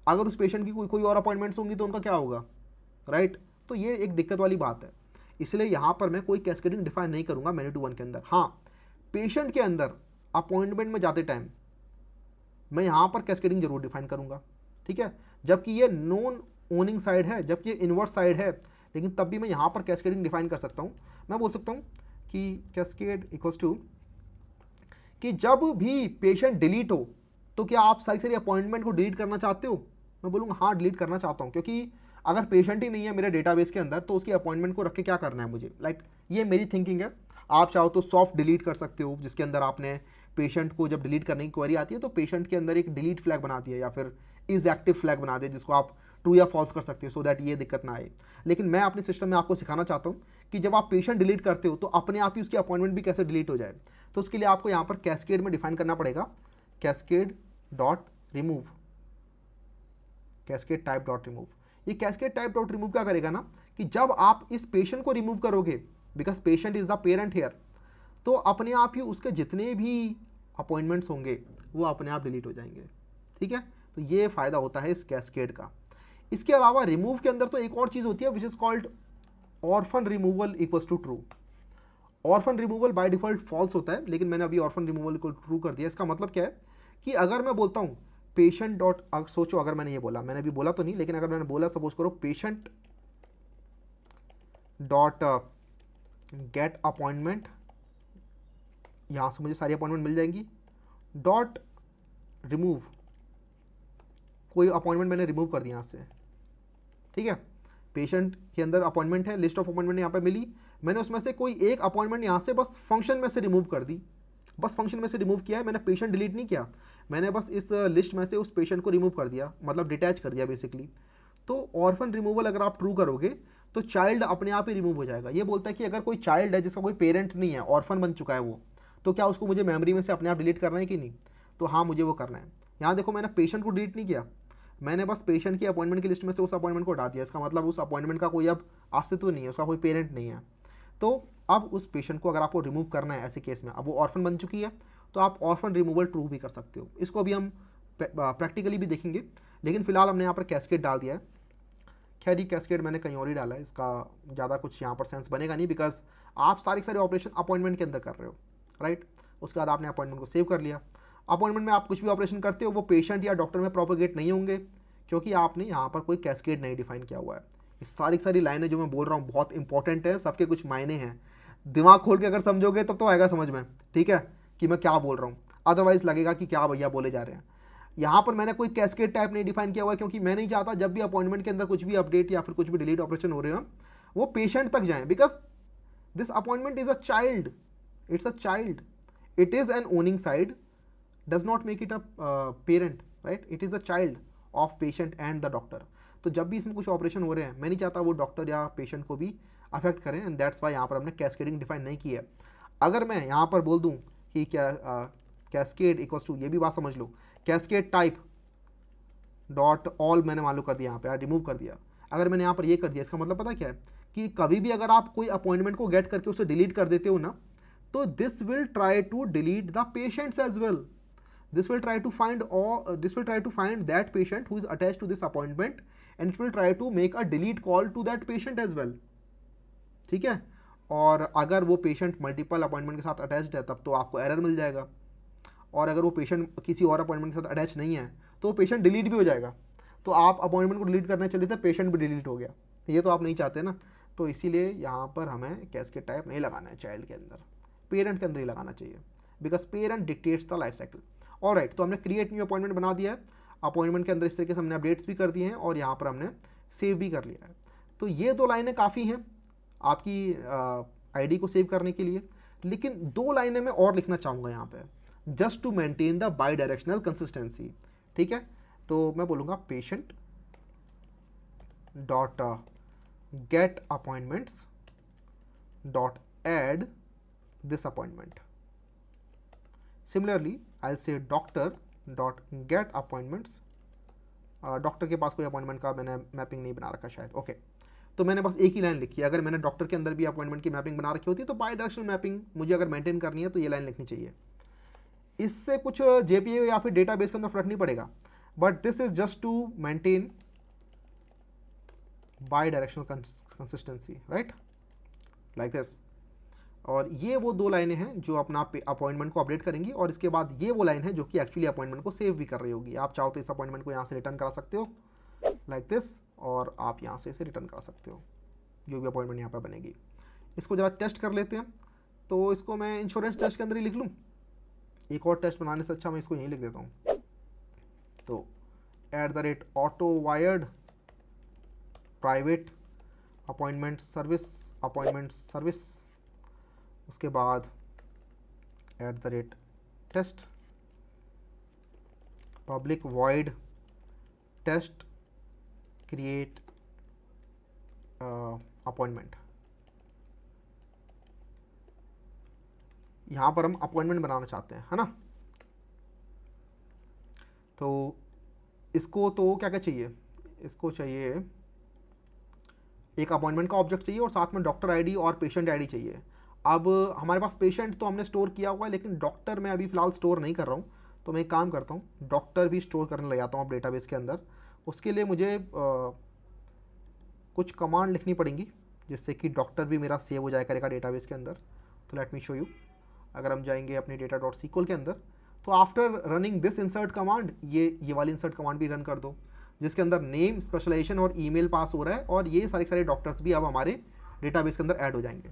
अगर उस पेशेंट की कोई और अपॉइंटमेंट्स होंगी तो उनका क्या होगा, राइट. तो ये एक दिक्कत वाली बात है. इसलिए यहाँ पर मैं कोई कैस्केडिंग डिफाइन नहीं करूँगा मैनी टू वन के अंदर. हाँ, पेशेंट के अंदर अपॉइंटमेंट में जाते टाइम मैं यहाँ पर कैस्केडिंग जरूर डिफाइन करूँगा, ठीक है. जबकि ये नॉन ओनिंग साइड है, जबकि ये इनवर्स साइड है, लेकिन तब भी मैं यहाँ पर कैस्केडिंग डिफाइन कर सकता हूँ. मैं बोल सकता हूँ कि कैस्केड इक्वल्स टू कि जब भी पेशेंट डिलीट हो तो क्या आप सारी सारी अपॉइंटमेंट को डिलीट करना चाहते हो? मैं बोलूँगा हाँ डिलीट करना चाहता हूँ, क्योंकि अगर पेशेंट ही नहीं है मेरे डेटाबेस के अंदर तो उसकी अपॉइंटमेंट को रख के क्या करना है मुझे। ये मेरी थिंकिंग है। आप चाहो तो सॉफ्ट डिलीट कर सकते हो, जिसके अंदर आपने पेशेंट को जब डिलीट करने की क्वेरी आती है तो पेशेंट के अंदर एक डिलीट फ्लैग बना दिया या फिर इज एक्टिव फ्लैग बना दिया, जिसको आप ट्रू या फॉल्स कर सकते हो सो दैट ये दिक्कत ना आए। लेकिन मैं अपने सिस्टम में आपको सिखाना चाहता हूँ कि जब आप पेशेंट डिलीट करते हो तो अपने आप ही उसकी अपॉइंटमेंट भी कैसे डिलीट हो जाए। तो उसके लिए आपको यहाँ पर कैस्केड में डिफाइन करना पड़ेगा, cascade dot remove, cascade type dot remove. ये कैस्केड टाइप डॉट रिमूव क्या करेगा ना कि जब आप इस पेशेंट को रिमूव करोगे, because patient is the parent here, तो अपने आप ही उसके जितने भी अपॉइंटमेंट्स होंगे वो अपने आप डिलीट हो जाएंगे। ठीक है, तो ये फ़ायदा होता है इस कैस्केड का। इसके अलावा रिमूव के अंदर तो एक और चीज़ होती है which is called orphan removal equals to true. Orphan removal by default false होता है, लेकिन मैंने अभी ऑर्फन रिमूवल को ट्रू कर दिया। इसका मतलब क्या है कि अगर मैं बोलता हूँ पेशेंट डॉट, सोचो अगर मैंने ये बोला, मैंने अभी बोला तो नहीं, लेकिन अगर मैंने बोला सपोज करो पेशेंट डॉट गेट अपॉइंटमेंट, यहाँ से मुझे सारी अपॉइंटमेंट मिल जाएंगी, डॉट रिमूव, कोई अपॉइंटमेंट मैंने रिमूव कर दिया यहाँ से। ठीक है, पेशेंट के अंदर अपॉइंटमेंट है, लिस्ट ऑफ अपॉइंटमेंट यहाँ पे मिली, मैंने उसमें से कोई एक अपॉइंटमेंट यहाँ से बस फंक्शन में से रिमूव कर दी, बस फंक्शन में से रिमूव किया है, मैंने पेशेंट डिलीट नहीं किया, मैंने बस इस लिस्ट में से उस पेशेंट को रिमूव कर दिया, मतलब डिटैच कर दिया बेसिकली। तो ऑर्फन रिमूवल अगर आप ट्रू करोगे तो चाइल्ड अपने आप ही रिमूव हो जाएगा। ये बोलता है कि अगर कोई चाइल्ड है जिसका कोई पेरेंट नहीं है, ऑर्फन बन चुका है वो, तो क्या उसको मुझे मेमोरी में से अपने आप डिलीट करना है कि नहीं? तो हाँ मुझे वो करना है। यहाँ देखो मैंने पेशेंट को डिलीट नहीं किया, मैंने बस पेशेंट की अपॉइंटमेंट की लिस्ट में से उस अपॉइंटमेंट को हटा दिया। इसका मतलब उस अपॉइंटमेंट का कोई अब अस्तित्व नहीं है, उसका कोई पेरेंट नहीं है। तो अब उस पेशेंट को अगर आपको रिमूव करना है ऐसे केस में, अब वो ऑर्फन बन चुकी है, तो आप ऑर्फन रिमूवल ट्रू भी कर सकते हो। इसको अभी हम प्रैक्टिकली भी देखेंगे, लेकिन फिलहाल हमने यहाँ पर कैस्केड डाल दिया है। खैर ये कैस्केड मैंने कहीं और ही डाला है, इसका ज़्यादा कुछ यहाँ पर सेंस बनेगा नहीं, बिकॉज आप सारे ऑपरेशन अपॉइंटमेंट के अंदर कर रहे हो, राइट। उसके बाद आपने अपॉइंटमेंट को सेव कर लिया। अपॉइंटमेंट में आप कुछ भी ऑपरेशन करते हो वो पेशेंट या डॉक्टर में प्रोपोगेट नहीं होंगे, क्योंकि आपने यहाँ पर कोई कैस्केड नहीं डिफाइन किया हुआ है। ये सारी लाइनें जो मैं बोल रहा हूँ बहुत इंपॉर्टेंट है, सबके कुछ मायने हैं। दिमाग खोल के अगर समझोगे तब तो आएगा समझ में, ठीक है, कि मैं क्या बोल रहा हूँ। अदरवाइज लगेगा कि क्या भैया बोले जा रहे हैं। यहाँ पर मैंने कोई कैस्केड टाइप नहीं डिफाइन किया हुआ है, क्योंकि मैं नहीं चाहता जब भी अपॉइंटमेंट के अंदर कुछ भी अपडेट या फिर कुछ भी डिलीट ऑपरेशन हो रहे हो वो पेशेंट तक जाएं, because this appointment is a child, it's a child, it is an owning side, does not make it a parent, right? It is a child of patient and the doctor. तो जब भी इसमें कुछ operation हो रहे हैं मैं नहीं चाहता वो डॉक्टर या पेशेंट को भी अफेक्ट करें, एंड दैट्स वाई यहाँ पर हमने कैस्केडिंग डिफाइन नहीं की है। अगर मैं यहाँ पर बोल दूँ कि क्या कैस्केड इक्वल्स टू, ये भी बात समझ लो, कैस्केड टाइप डॉट ऑल मैंने मान लो कर दिया, यहाँ पे रिमूव कर दिया। अगर मैंने यहाँ पर ये कर दिया, इसका मतलब पता क्या है कि कभी भी अगर आप कोई अपॉइंटमेंट को गेट करके उसे डिलीट कर देते हो ना, तो this will try to delete the patients as well. This will try to find that patient who is attached to this appointment, and it will try to make a delete call to that patient as well. ठीक है, और अगर वो patient multiple appointment के साथ attached है तब तो आपको एरर मिल जाएगा, और अगर वो पेशेंट किसी और अपॉइंटमेंट के साथ अटैच नहीं है तो वो पेशेंट डिलीट भी हो जाएगा। तो आप अपॉइंटमेंट को डिलीट करने चले थे, पेशेंट भी डिलीट हो गया, ये तो आप नहीं चाहते ना। तो इसीलिए यहाँ पर हमें कैस्केड टाइप नहीं लगाना है चाइल्ड के अंदर, पेरेंट के अंदर ही लगाना चाहिए, because parent dictates the life cycle. Alright, तो हमने क्रिएट न्यू अपॉइंटमेंट बना दिया है, अपॉइंटमेंट के अंदर इस तरीके से हमने अपडेट्स भी कर दिए हैं और यहाँ पर हमने सेव भी कर लिया है। तो ये 2 लाइनें काफ़ी हैं आपकी आईडी को सेव करने के लिए, लेकिन 2 लाइनें मैं और लिखना चाहूँगा यहाँ पे, just to maintain the bidirectional consistency. ठीक है, तो मैं बोलूँगा patient dot get appointments dot add this appointment. Similarly, I'll say doctor dot get appointments. Doctor के पास कोई अपॉइंटमेंट का मैंने मैपिंग नहीं बना रखा शायद, ओके। तो मैंने बस एक ही लाइन लिखी है। अगर मैंने डॉक्टर के अंदर भी अपॉइंटमेंट की मैपिंग बना रखी होती तो बाई डायरेक्शनल मैपिंग मुझे अगर मेंटेन करनी है तो ये लाइन लिखनी चाहिए। इससे कुछ जेपीए या फिर डेटाबेस के अंदर फर्क नहीं पड़ेगा, but this is just to maintain bidirectional consistency, right, like this. और ये वो 2 लाइनें हैं जो अपना अपॉइंटमेंट को अपडेट करेंगी, और इसके बाद ये वो लाइन है जो कि एक्चुअली अपॉइंटमेंट को सेव भी कर रही होगी। आप चाहो तो इस अपॉइंटमेंट को यहाँ से रिटर्न करा सकते हो लाइक दिस, और आप यहाँ से इसे रिटर्न करा सकते हो, जो भी अपॉइंटमेंट यहाँ पर बनेगी। इसको ज़रा टेस्ट कर लेते हैं। तो इसको मैं इंश्योरेंस टेस्ट के अंदर ही लिख लूँ, एक और टेस्ट बनाने से अच्छा मैं इसको यहीं लिख देता हूँ। तो @autowired private appointment service, उसके बाद @test public void test create appointment. यहाँ पर हम अपॉइंटमेंट बनाना चाहते हैं, है ना। तो इसको तो क्या क्या चाहिए, इसको चाहिए एक अपॉइंटमेंट का ऑब्जेक्ट चाहिए और साथ में डॉक्टर आईडी और पेशेंट आईडी चाहिए। अब हमारे पास पेशेंट तो हमने स्टोर किया हुआ है, लेकिन डॉक्टर मैं अभी फ़िलहाल स्टोर नहीं कर रहा हूँ। तो मैं एक काम करता हूँ, डॉक्टर भी स्टोर करने लग जाता हूँ अब डेटाबेस के अंदर। उसके लिए मुझे कुछ कमांड लिखनी पड़ेंगी जिससे कि डॉक्टर भी मेरा सेव हो जाया करेगा डेटाबेस के अंदर। तो लेट मी शो यू। अगर हम जाएंगे अपने data.sql के अंदर, तो after running this insert command, ये वाली इंसर्ट कमांड भी रन कर दो, जिसके अंदर नेम, स्पेशलाइजेशन और ईमेल पास हो रहा है, और ये सारे डॉक्टर्स भी अब हमारे डेटाबेस के अंदर ऐड हो जाएंगे।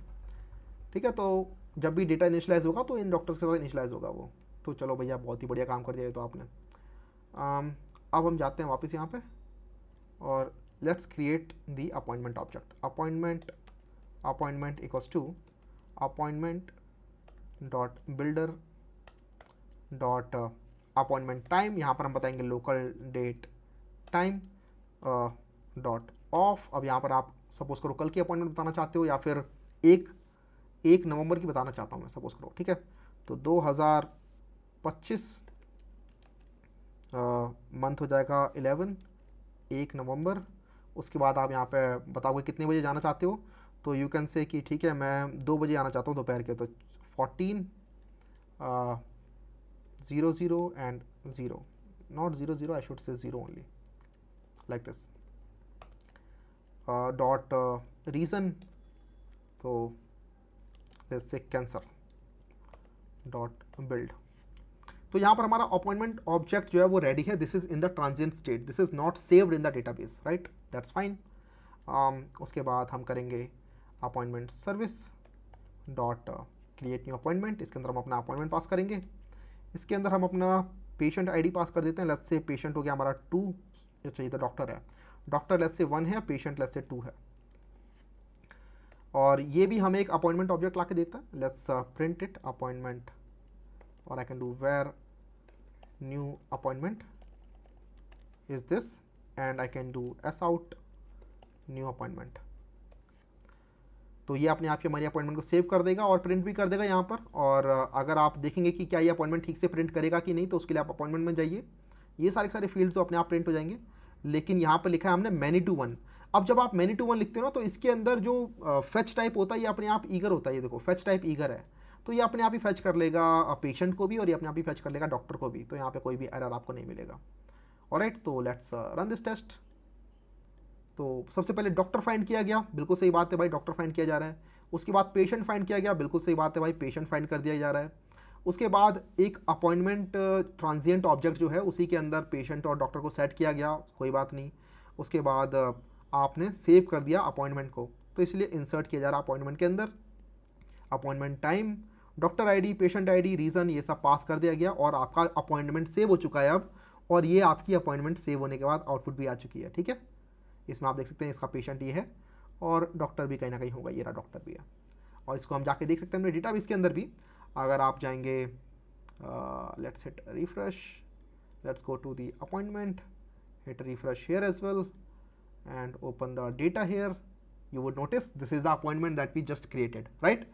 ठीक है, तो जब भी डेटा इनिशलाइज होगा तो इन डॉक्टर्स के साथ इनिशलाइज होगा वो। तो चलो भैया, बहुत ही बढ़िया काम कर दिया ये तो आपने। अब हम जाते हैं वापस यहाँ पे और let's create the appointment object. Appointment equals to appointment dot builder dot appointment time. यहाँ पर हम बताएंगे local date time dot of. अब यहाँ पर आप सपोज करो कल की अपॉइंटमेंट बताना चाहते हो या फिर 1 नवंबर की बताना चाहता हूँ मैं, सपोज करो। ठीक है, तो 2025 मंथ हो जाएगा 1 नवंबर। उसके बाद आप यहाँ पे बताओगे कितने बजे जाना चाहते हो। तो यू कैन से कि ठीक है मैं 2 बजे आना चाहता हूँ दोपहर के। तो 14:00 and 0, not 00, I should say 0 only, like this. Dot reason, तो let's say cancer dot build। तो यहाँ पर हमारा अपॉइंटमेंट ऑब्जेक्ट जो है वो रेडी है। This is in the transient state, this is not saved in the database, right, that's fine. उसके बाद हम करेंगे appointment service dot create new appointment. इसके अंदर हम अपना अपॉइंटमेंट पास करेंगे। इसके अंदर हम अपना पेशेंट आईडी पास कर देते हैं। लेट्स से पेशेंट हो गया हमारा 2, जो चाहिए तो डॉक्टर है, डॉक्टर लेट्स से 1 है, पेशेंट लेट्स से 2 है। और ये भी हमें एक अपॉइंटमेंट ऑब्जेक्ट ला के देता है। लेट्स प्रिंट इट अपॉइंटमेंट, और I can do where new appointment is this, and I can do s out new appointment. तो ये अपने आप ही हमारी अपॉइंटमेंट को सेव कर देगा और प्रिंट भी कर देगा यहाँ पर। और अगर आप देखेंगे कि क्या ये अपॉइंटमेंट ठीक से प्रिंट करेगा कि नहीं, तो उसके लिए आप अपॉइंटमेंट में जाइए। ये सारे फील्ड तो अपने आप प्रिंट हो जाएंगे। लेकिन यहाँ पर लिखा है हमने मैनी टू वन। अब जब आप मैनी टू वन लिखते हो ना, तो इसके अंदर जो फेच टाइप होता है ये अपने आप ईगर होता है। ये देखो फेच टाइप ईगर है, तो ये अपने आप ही फेच कर लेगा पेशेंट को भी और ये अपने आप ही फेच कर लेगा डॉक्टर को भी। तो यहाँ पे कोई भी एरर आपको नहीं मिलेगा। ऑलराइट, तो लेट्स रन दिस टेस्ट। तो सबसे पहले डॉक्टर फाइंड किया गया, बिल्कुल सही बात है भाई, डॉक्टर फाइंड किया जा रहा है। उसके बाद पेशेंट फाइंड किया गया, बिल्कुल सही बात है भाई, पेशेंट फाइंड कर दिया जा रहा है। उसके बाद एक अपॉइंटमेंट ट्रांजिएंट ऑब्जेक्ट जो है उसी के अंदर पेशेंट और डॉक्टर को सेट किया गया, कोई बात नहीं। उसके बाद आपने सेव कर दिया अपॉइंटमेंट को, तो इसलिए इंसर्ट किया जा रहा है अपॉइंटमेंट के अंदर। Appointment time, doctor ID, patient ID, reason, ये सब पास कर दिया गया और आपका अपॉइंटमेंट सेव हो चुका है अब। और ये आपकी अपॉइंटमेंट सेव होने के बाद आउटपुट भी आ चुकी है। ठीक है, इसमें आप देख सकते हैं इसका पेशेंट ये है और डॉक्टर भी कहीं ना कहीं होगा, ये रहा डॉक्टर भी है। और इसको हम जाके देख सकते हैं अपने डेटाबेस के अंदर भी। अगर आप जाएंगे, let's hit refresh, let's go to the appointment, hit refresh here as well and open the data here, you would notice this is the appointment that we just created, right?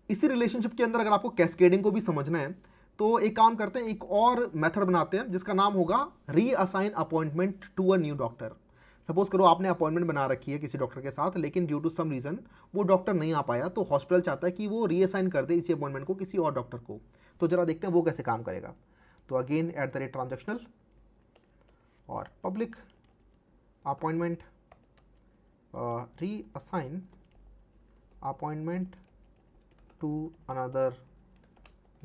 इसी relationship के अंदर अगर आपको cascading को भी समझना है तो एक काम करते हैं, एक और मेथड बनाते हैं जिसका नाम होगा reassign appointment to a new doctor. Suppose करो आपने अपॉइंटमेंट बना रखी है किसी डॉक्टर के साथ, लेकिन ड्यू टू सम रीजन वो डॉक्टर नहीं आ पाया, तो हॉस्पिटल चाहता है कि वो रीअसाइन कर दे इसी अपॉइंटमेंट को किसी और डॉक्टर को। तो जरा देखते हैं वो कैसे काम करेगा। तो अगेन @transactional और public appointment reassign appointment to another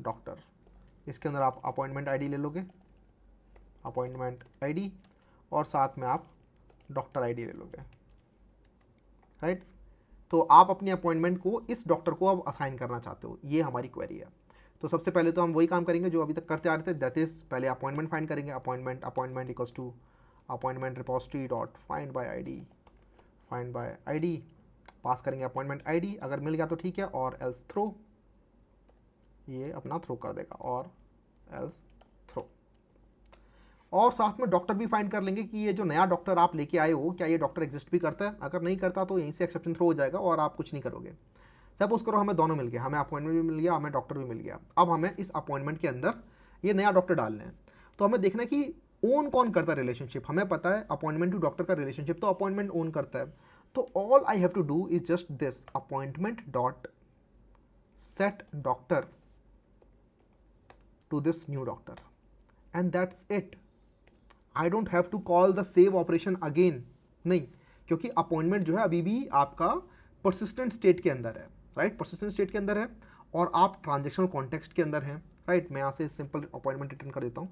doctor. इसके अंदर आप अपॉइंटमेंट आईडी ले लोगे, अपॉइंटमेंट आईडी, और साथ में आप डॉक्टर आईडी ले लोगे, राइट। तो आप अपनी अपॉइंटमेंट को इस डॉक्टर को अब असाइन करना चाहते हो, ये हमारी क्वेरी है। तो सबसे पहले तो हम वही काम करेंगे जो अभी तक करते आ रहे थे, दैट इज़ पहले अपॉइंटमेंट फाइंड करेंगे। Appointment equals to appointment repository dot find by ID, pass करेंगे अपॉइंटमेंट आईडी, अगर मिल गया तो ठीक है, और एल्स थ्रो, ये अपना थ्रो कर देगा, और एल्स थ्रो। और साथ में डॉक्टर भी फाइंड कर लेंगे कि ये जो नया डॉक्टर आप लेके आए हो क्या ये डॉक्टर एग्जिस्ट भी करता है, अगर नहीं करता तो यहीं से एक्सेप्शन थ्रो हो जाएगा और आप कुछ नहीं करोगे। सपोज करो हमें दोनों मिल गया, हमें अपॉइंटमेंट भी मिल गया, हमें डॉक्टर भी मिल गया। अब हमें इस अपॉइंटमेंट के अंदर ये नया डॉक्टर डालने हैं, तो हमें देखना है कि ओन कौन करता है रिलेशनशिप। हमें पता है अपॉइंटमेंट टू डॉक्टर का रिलेशनशिप तो अपॉइंटमेंट ओन करता है। तो all I have to do is just this, appointment dot set doctor to this new doctor, and that's it. I don't have to call the save operation again, नहीं, क्योंकि appointment जो है अभी भी आपका परसिस्टेंट स्टेट के अंदर है, राइट, परसिस्टेंट स्टेट के अंदर है, और आप ट्रांजेक्शनल कॉन्टेक्स्ट के अंदर हैं, राइट। मैं यहाँ से सिंपल अपॉइंटमेंट रिटर्न कर देता हूँ।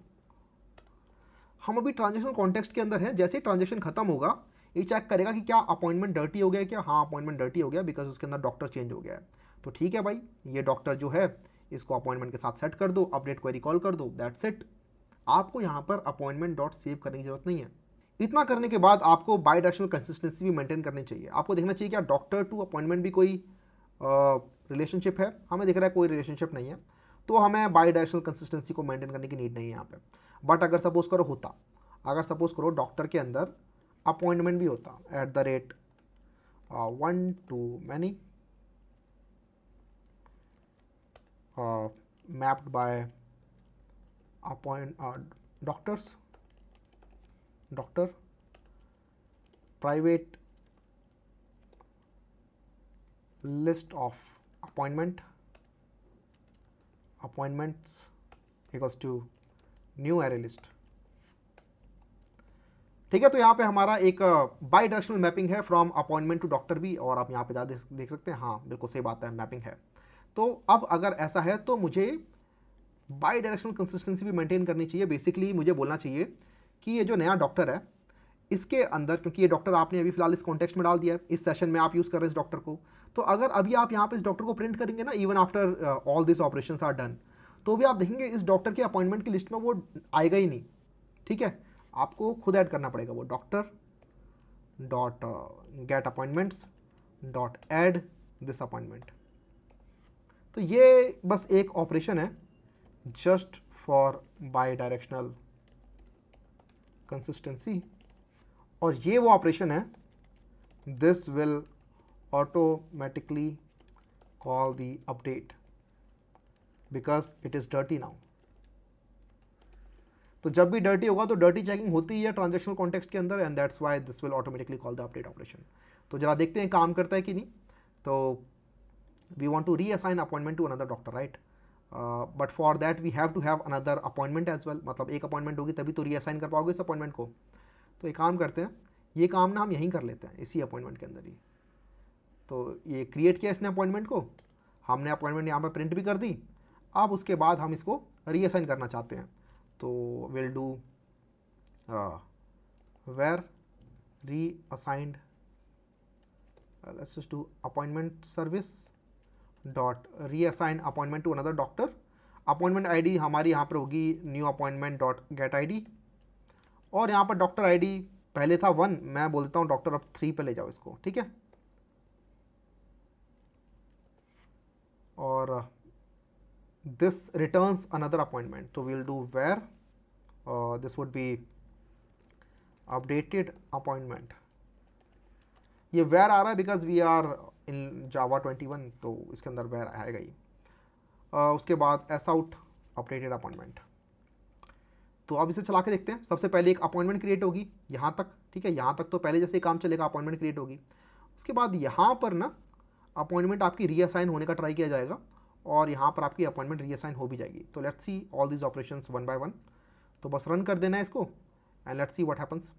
हम अभी ट्रांजेक्शनल कॉन्टेक्स्ट के अंदर हैं। जैसे ही ट्रांजेक्शन खत्म होगा ये चेक करेगा कि क्या अपॉइंटमेंट डर्टी हो गया, क्या, हाँ अपॉइंटमेंट डर्टी हो गया बिकॉज उसके अंदर डॉक्टर चेंज हो गया है। तो ठीक है भाई, ये डॉक्टर जो है इसको अपॉइंटमेंट के साथ सेट कर दो, अपडेट क्वेरी कॉल कर दो, दैट्स इट। आपको यहाँ पर अपॉइंटमेंट डॉट सेव करने की जरूरत नहीं है। इतना करने के बाद आपको बाई डायरेक्शनल कंसिस्टेंसी भी मेंटेन करनी चाहिए। आपको देखना चाहिए क्या डॉक्टर टू अपॉइंटमेंट भी कोई रिलेशनशिप है, हमें दिख रहा है कोई रिलेशनशिप नहीं है, तो हमें बाई डायरेक्शनल कंसिस्टेंसी को मेंटेन करने की नीड नहीं है यहाँ पे। बट अगर सपोज करो होता, अगर सपोज करो डॉक्टर के अंदर अपॉइंटमेंट भी होता @ 1 to many mapped by doctor private list of appointments equals to new array list। ठीक है, तो यहाँ पे हमारा एक बाई डायरेक्शनल मैपिंग है फ्रॉम अपॉइंटमेंट टू डॉक्टर भी, और आप यहाँ पे जा देख सकते हैं, हाँ बिल्कुल सही बात है, मैपिंग है। तो अब अगर ऐसा है तो मुझे बाई डायरेक्शनल कंसिस्टेंसी भी मेंटेन करनी चाहिए। बेसिकली मुझे बोलना चाहिए कि ये जो नया डॉक्टर है इसके अंदर, क्योंकि ये डॉक्टर आपने अभी फिलहाल इस कॉन्टेक्स्ट में डाल दिया है, इस सेशन में आप यूज़ कर रहे हैं इस डॉक्टर को, तो अगर अभी आप यहाँ पे इस डॉक्टर को प्रिंट करेंगे ना, even after all this operation are done, तो भी आप देखेंगे इस डॉक्टर के अपॉइंटमेंट की लिस्ट में वो आएगा ही नहीं। ठीक है, आपको खुद ऐड करना पड़ेगा वो doctor dot get appointments dot add this appointment. तो ये बस एक ऑपरेशन है just for by directional consistency, और ये वो ऑपरेशन है this will automatically call the update because it is dirty now. तो जब भी डर्टी होगा तो डर्टी चेकिंग होती है ट्रांजेक्शनल कॉन्टेक्स्ट के अंदर, and that's why this will automatically call the update operation. तो जरा देखते हैं काम करता है कि नहीं। तो we want to reassign appointment to another doctor, right, but for that we have to have another appointment as well, मतलब एक अपॉइंटमेंट होगी तभी तो रीअसाइन कर पाओगे इस अपॉइंटमेंट को। तो एक काम करते हैं, ये काम ना हम यहीं कर लेते हैं इसी अपॉइंटमेंट के अंदर ही। तो ये क्रिएट किया इसने अपॉइंटमेंट को, हमने अपॉइंटमेंट यहाँ पर प्रिंट भी कर दी। अब उसके बाद हम इसको रीअसाइन करना चाहते हैं, तो will do where reassigned, let's just do appointment service dot reassign appointment to another doctor. Appointment ID हमारी यहाँ पर होगी new appointment dot get ID, और यहाँ पर डॉक्टर आईडी पहले था 1, मैं बोलता हूँ डॉक्टर अब 3 पे ले जाओ इसको, ठीक है। और this returns another appointment, so we'll do where this would be updated appointment। ये where आ रहा है because we are in Java 21, तो इसके अंदर where आएगा ही। उसके बाद s out updated appointment। तो अब इसे चला के देखते हैं। सबसे पहले एक अपॉइंटमेंट क्रिएट होगी यहाँ तक, ठीक है, यहाँ तक तो पहले जैसे काम चलेगा, अपॉइंटमेंट क्रिएट होगी। उसके बाद यहाँ पर ना अपॉइंटमेंट आपकी रीअसाइन होने का ट्राई किया जाएगा, और यहाँ पर आपकी अपॉइंटमेंट रीअसाइन हो भी जाएगी। तो let's see all these operations one by one. तो बस रन कर देना है इसको and let's see what happens.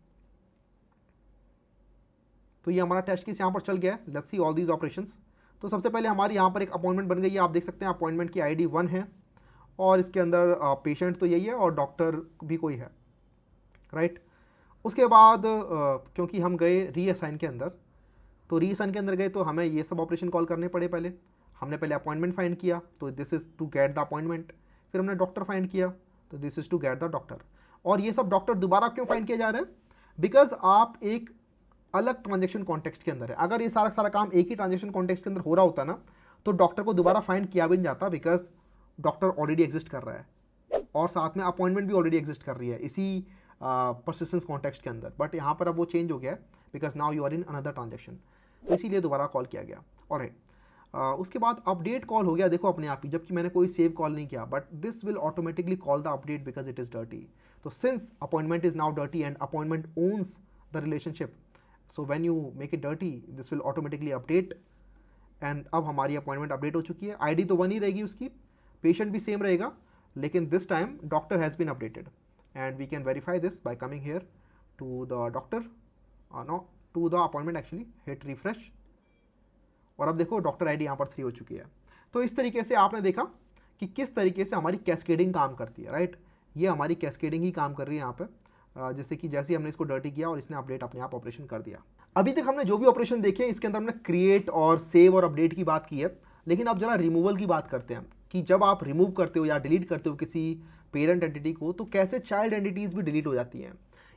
तो ये हमारा टेस्ट केस यहाँ पर चल गया है। Let's see all these operations. तो सबसे पहले हमारी यहाँ पर एक अपॉइंटमेंट बन गई है, आप देख सकते हैं अपॉइंटमेंट की ID 1 है, और इसके अंदर पेशेंट तो यही है और डॉक्टर भी कोई है, राइट। उसके बाद क्योंकि हम गए रीअसाइन के अंदर, तो रीसन के अंदर गए तो हमें ये सब ऑपरेशन कॉल करने पड़े। पहले हमने पहले अपॉइंटमेंट फाइंड किया, तो this is to get the appointment. फिर हमने डॉक्टर फाइंड किया, तो this is to get the doctor. और ये सब डॉक्टर दोबारा क्यों फाइंड किए जा रहे हैं? बिकॉज आप एक अलग ट्रांजेक्शन कॉन्टेक्स्ट के अंदर है। अगर ये सारा सारा काम एक ही ट्रांजेक्शन कॉन्टेक्स्ट के अंदर हो रहा होता ना, तो डॉक्टर को दोबारा फाइंड किया भी नहीं जाता, बिकॉज डॉक्टर ऑलरेडी एग्जिस्ट कर रहा है और साथ में अपॉइंटमेंट भी ऑलरेडी एग्जिस्ट कर रही है इसी परसिस्टेंस कॉन्टेक्स्ट के अंदर। बट यहाँ पर अब वो चेंज हो गया है, because now you are in another transaction, तो इसीलिए दोबारा कॉल किया गया। और उसके बाद अपडेट कॉल हो गया, देखो अपने आप ही, जबकि मैंने कोई सेव कॉल नहीं किया, but this will automatically call the update because it is dirty. तो since appointment is now dirty and appointment owns the relationship, so when you make it dirty this will automatically update. And अब हमारी appointment update हो चुकी है। ID तो 1 ही रहेगी उसकी, patient भी सेम रहेगा, लेकिन this time doctor has been updated and we can verify this by coming here to the doctor, no to the appointment actually, hit refresh. और अब देखो डॉक्टर आईडी यहाँ पर 3 हो चुकी है। तो इस तरीके से आपने देखा कि किस तरीके से हमारी कैस्केडिंग काम करती है, राइट। ये हमारी कैस्केडिंग ही काम कर रही है यहाँ पे, जैसे कि जैसे ही हमने इसको डर्टी किया और इसने अपडेट अपने आप ऑपरेशन कर दिया। अभी तक हमने जो भी ऑपरेशन देखे इसके अंदर हमने क्रिएट और सेव और अपडेट की बात की है, लेकिन अब जरा रिमूवल की बात करते हैं कि जब आप रिमूव करते हो या डिलीट करते हो किसी पेरेंट एंटिटी को, तो कैसे चाइल्ड एंटिटीज़ भी डिलीट हो जाती हैं,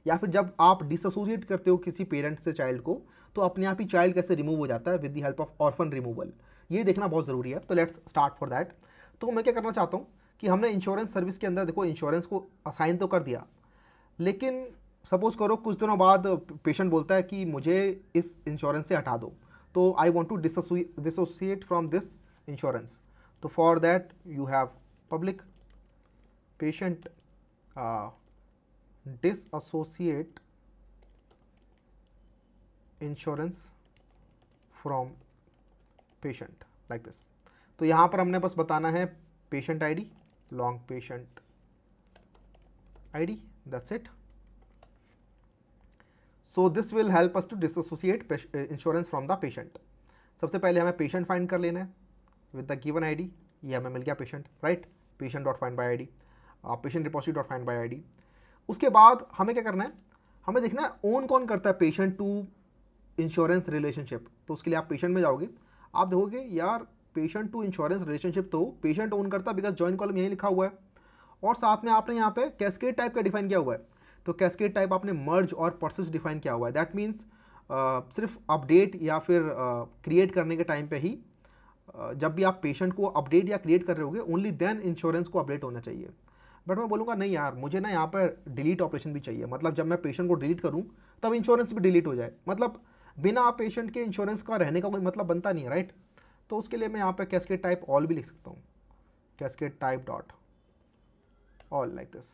या फिर जब आप डिसएसोसिएट करते हो किसी पेरेंट से चाइल्ड को, तो अपने आप ही चाइल्ड कैसे रिमूव हो जाता है with the help of orphan removal. ये देखना बहुत ज़रूरी है, तो लेट्स स्टार्ट फॉर दैट। तो मैं क्या करना चाहता हूँ कि हमने इंश्योरेंस सर्विस के अंदर देखो इंश्योरेंस को असाइन तो कर दिया, लेकिन सपोज़ करो कुछ दिनों बाद पेशेंट बोलता है कि मुझे इस इंश्योरेंस से हटा दो, तो I want to dissociate from this insurance. तो for that you have public patient disassociate insurance from patient like this. तो यहाँ पर हमने बस बताना है patient ID, long patient ID, that's it. So this will help us to disassociate insurance from the patient. सबसे पहले हमें पेशेंट फाइंड कर लेना है विद द गिवन आईडी, ये हमें मिल गया patient, right, patient dot find by ID, patient repository dot find by ID. उसके बाद हमें क्या करना है, हमें देखना है ओन कौन करता है पेशेंट टू इंश्योरेंस रिलेशनशिप। तो उसके लिए आप पेशेंट में जाओगे, आप देखोगे यार पेशेंट टू इंश्योरेंस रिलेशनशिप तो पेशेंट ओन करता है, बिकॉज जॉइंट कॉलम यही लिखा हुआ है, और साथ में आपने यहाँ पे कैस्केड टाइप का डिफाइन किया हुआ है। तो कैस्केड टाइप आपने मर्ज और परसिस्ट डिफाइन किया हुआ है। दैट मीन्स सिर्फ अपडेट या फिर क्रिएट करने के टाइम पे ही, जब भी आप पेशेंट को अपडेट या क्रिएट कर रहे होगे, ओनली देन इंश्योरेंस को अपडेट होना चाहिए। बट मैं बोलूँगा नहीं यार, मुझे ना यहाँ पर डिलीट ऑपरेशन भी चाहिए, मतलब जब मैं पेशेंट को डिलीट करूँ तब इंश्योरेंस भी डिलीट हो जाए, मतलब बिना पेशेंट के इंश्योरेंस का रहने का कोई मतलब बनता नहीं है, राइट। तो उसके लिए मैं यहाँ पे कैस्केड टाइप ऑल भी लिख सकता हूँ, cascade type dot all like this.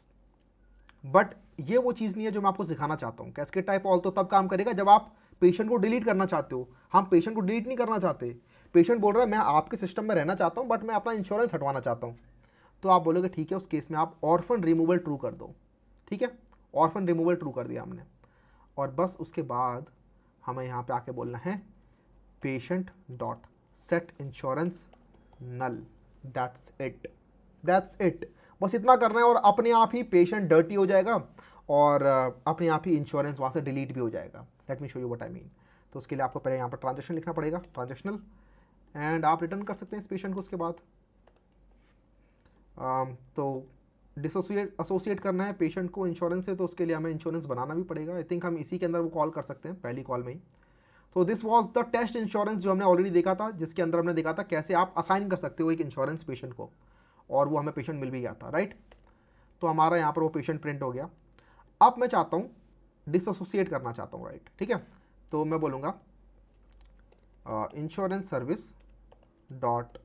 But ये वो चीज़ नहीं है जो मैं आपको सिखाना चाहता हूँ। कैस्केड टाइप ऑल तो तब काम करेगा जब आप पेशेंट को डिलीट करना चाहते हो। हम पेशेंट को डिलीट नहीं करना चाहते, पेशेंट बोल रहा है मैं आपके सिस्टम में रहना चाहता हूँ बट मैं अपना इंश्योरेंस हटवाना चाहता हूँ, तो आप बोलोगे ठीक है, उस केस में आप ऑर्फन रिमूवल ट्रू कर दो, ठीक है। ऑर्फन रिमूवल ट्रू कर दिया हमने, और बस उसके बाद हमें यहाँ पे आके बोलना है patient dot set insurance null, that's it, that's it. बस इतना करना है और अपने आप ही पेशेंट डर्टी हो जाएगा और अपने आप ही इंश्योरेंस वहाँ से डिलीट भी हो जाएगा। Let me show you what I mean. तो उसके लिए आपको पहले यहाँ पर ट्रांजेक्शन लिखना पड़ेगा, ट्रांजेक्शनल, एंड आप रिटर्न कर सकते हैं इस पेशेंट को उसके बाद। तो एसोसिएट करना है पेशेंट को इंश्योरेंस से, तो उसके लिए हमें इंश्योरेंस बनाना भी पड़ेगा। आई थिंक हम इसी के अंदर वो कॉल कर सकते हैं पहली कॉल में ही। तो this was the test insurance जो हमने ऑलरेडी देखा था, जिसके अंदर हमने देखा था कैसे आप असाइन कर सकते हो एक इंश्योरेंस पेशेंट को, और वो हमें पेशेंट मिल भी गया था, राइट। तो हमारा यहाँ पर वो पेशेंट प्रिंट हो गया। अब मैं चाहता हूँ डिसएसोसिएट करना चाहता हूँ, राइट, ठीक है। तो मैं बोलूँगा insurance service dot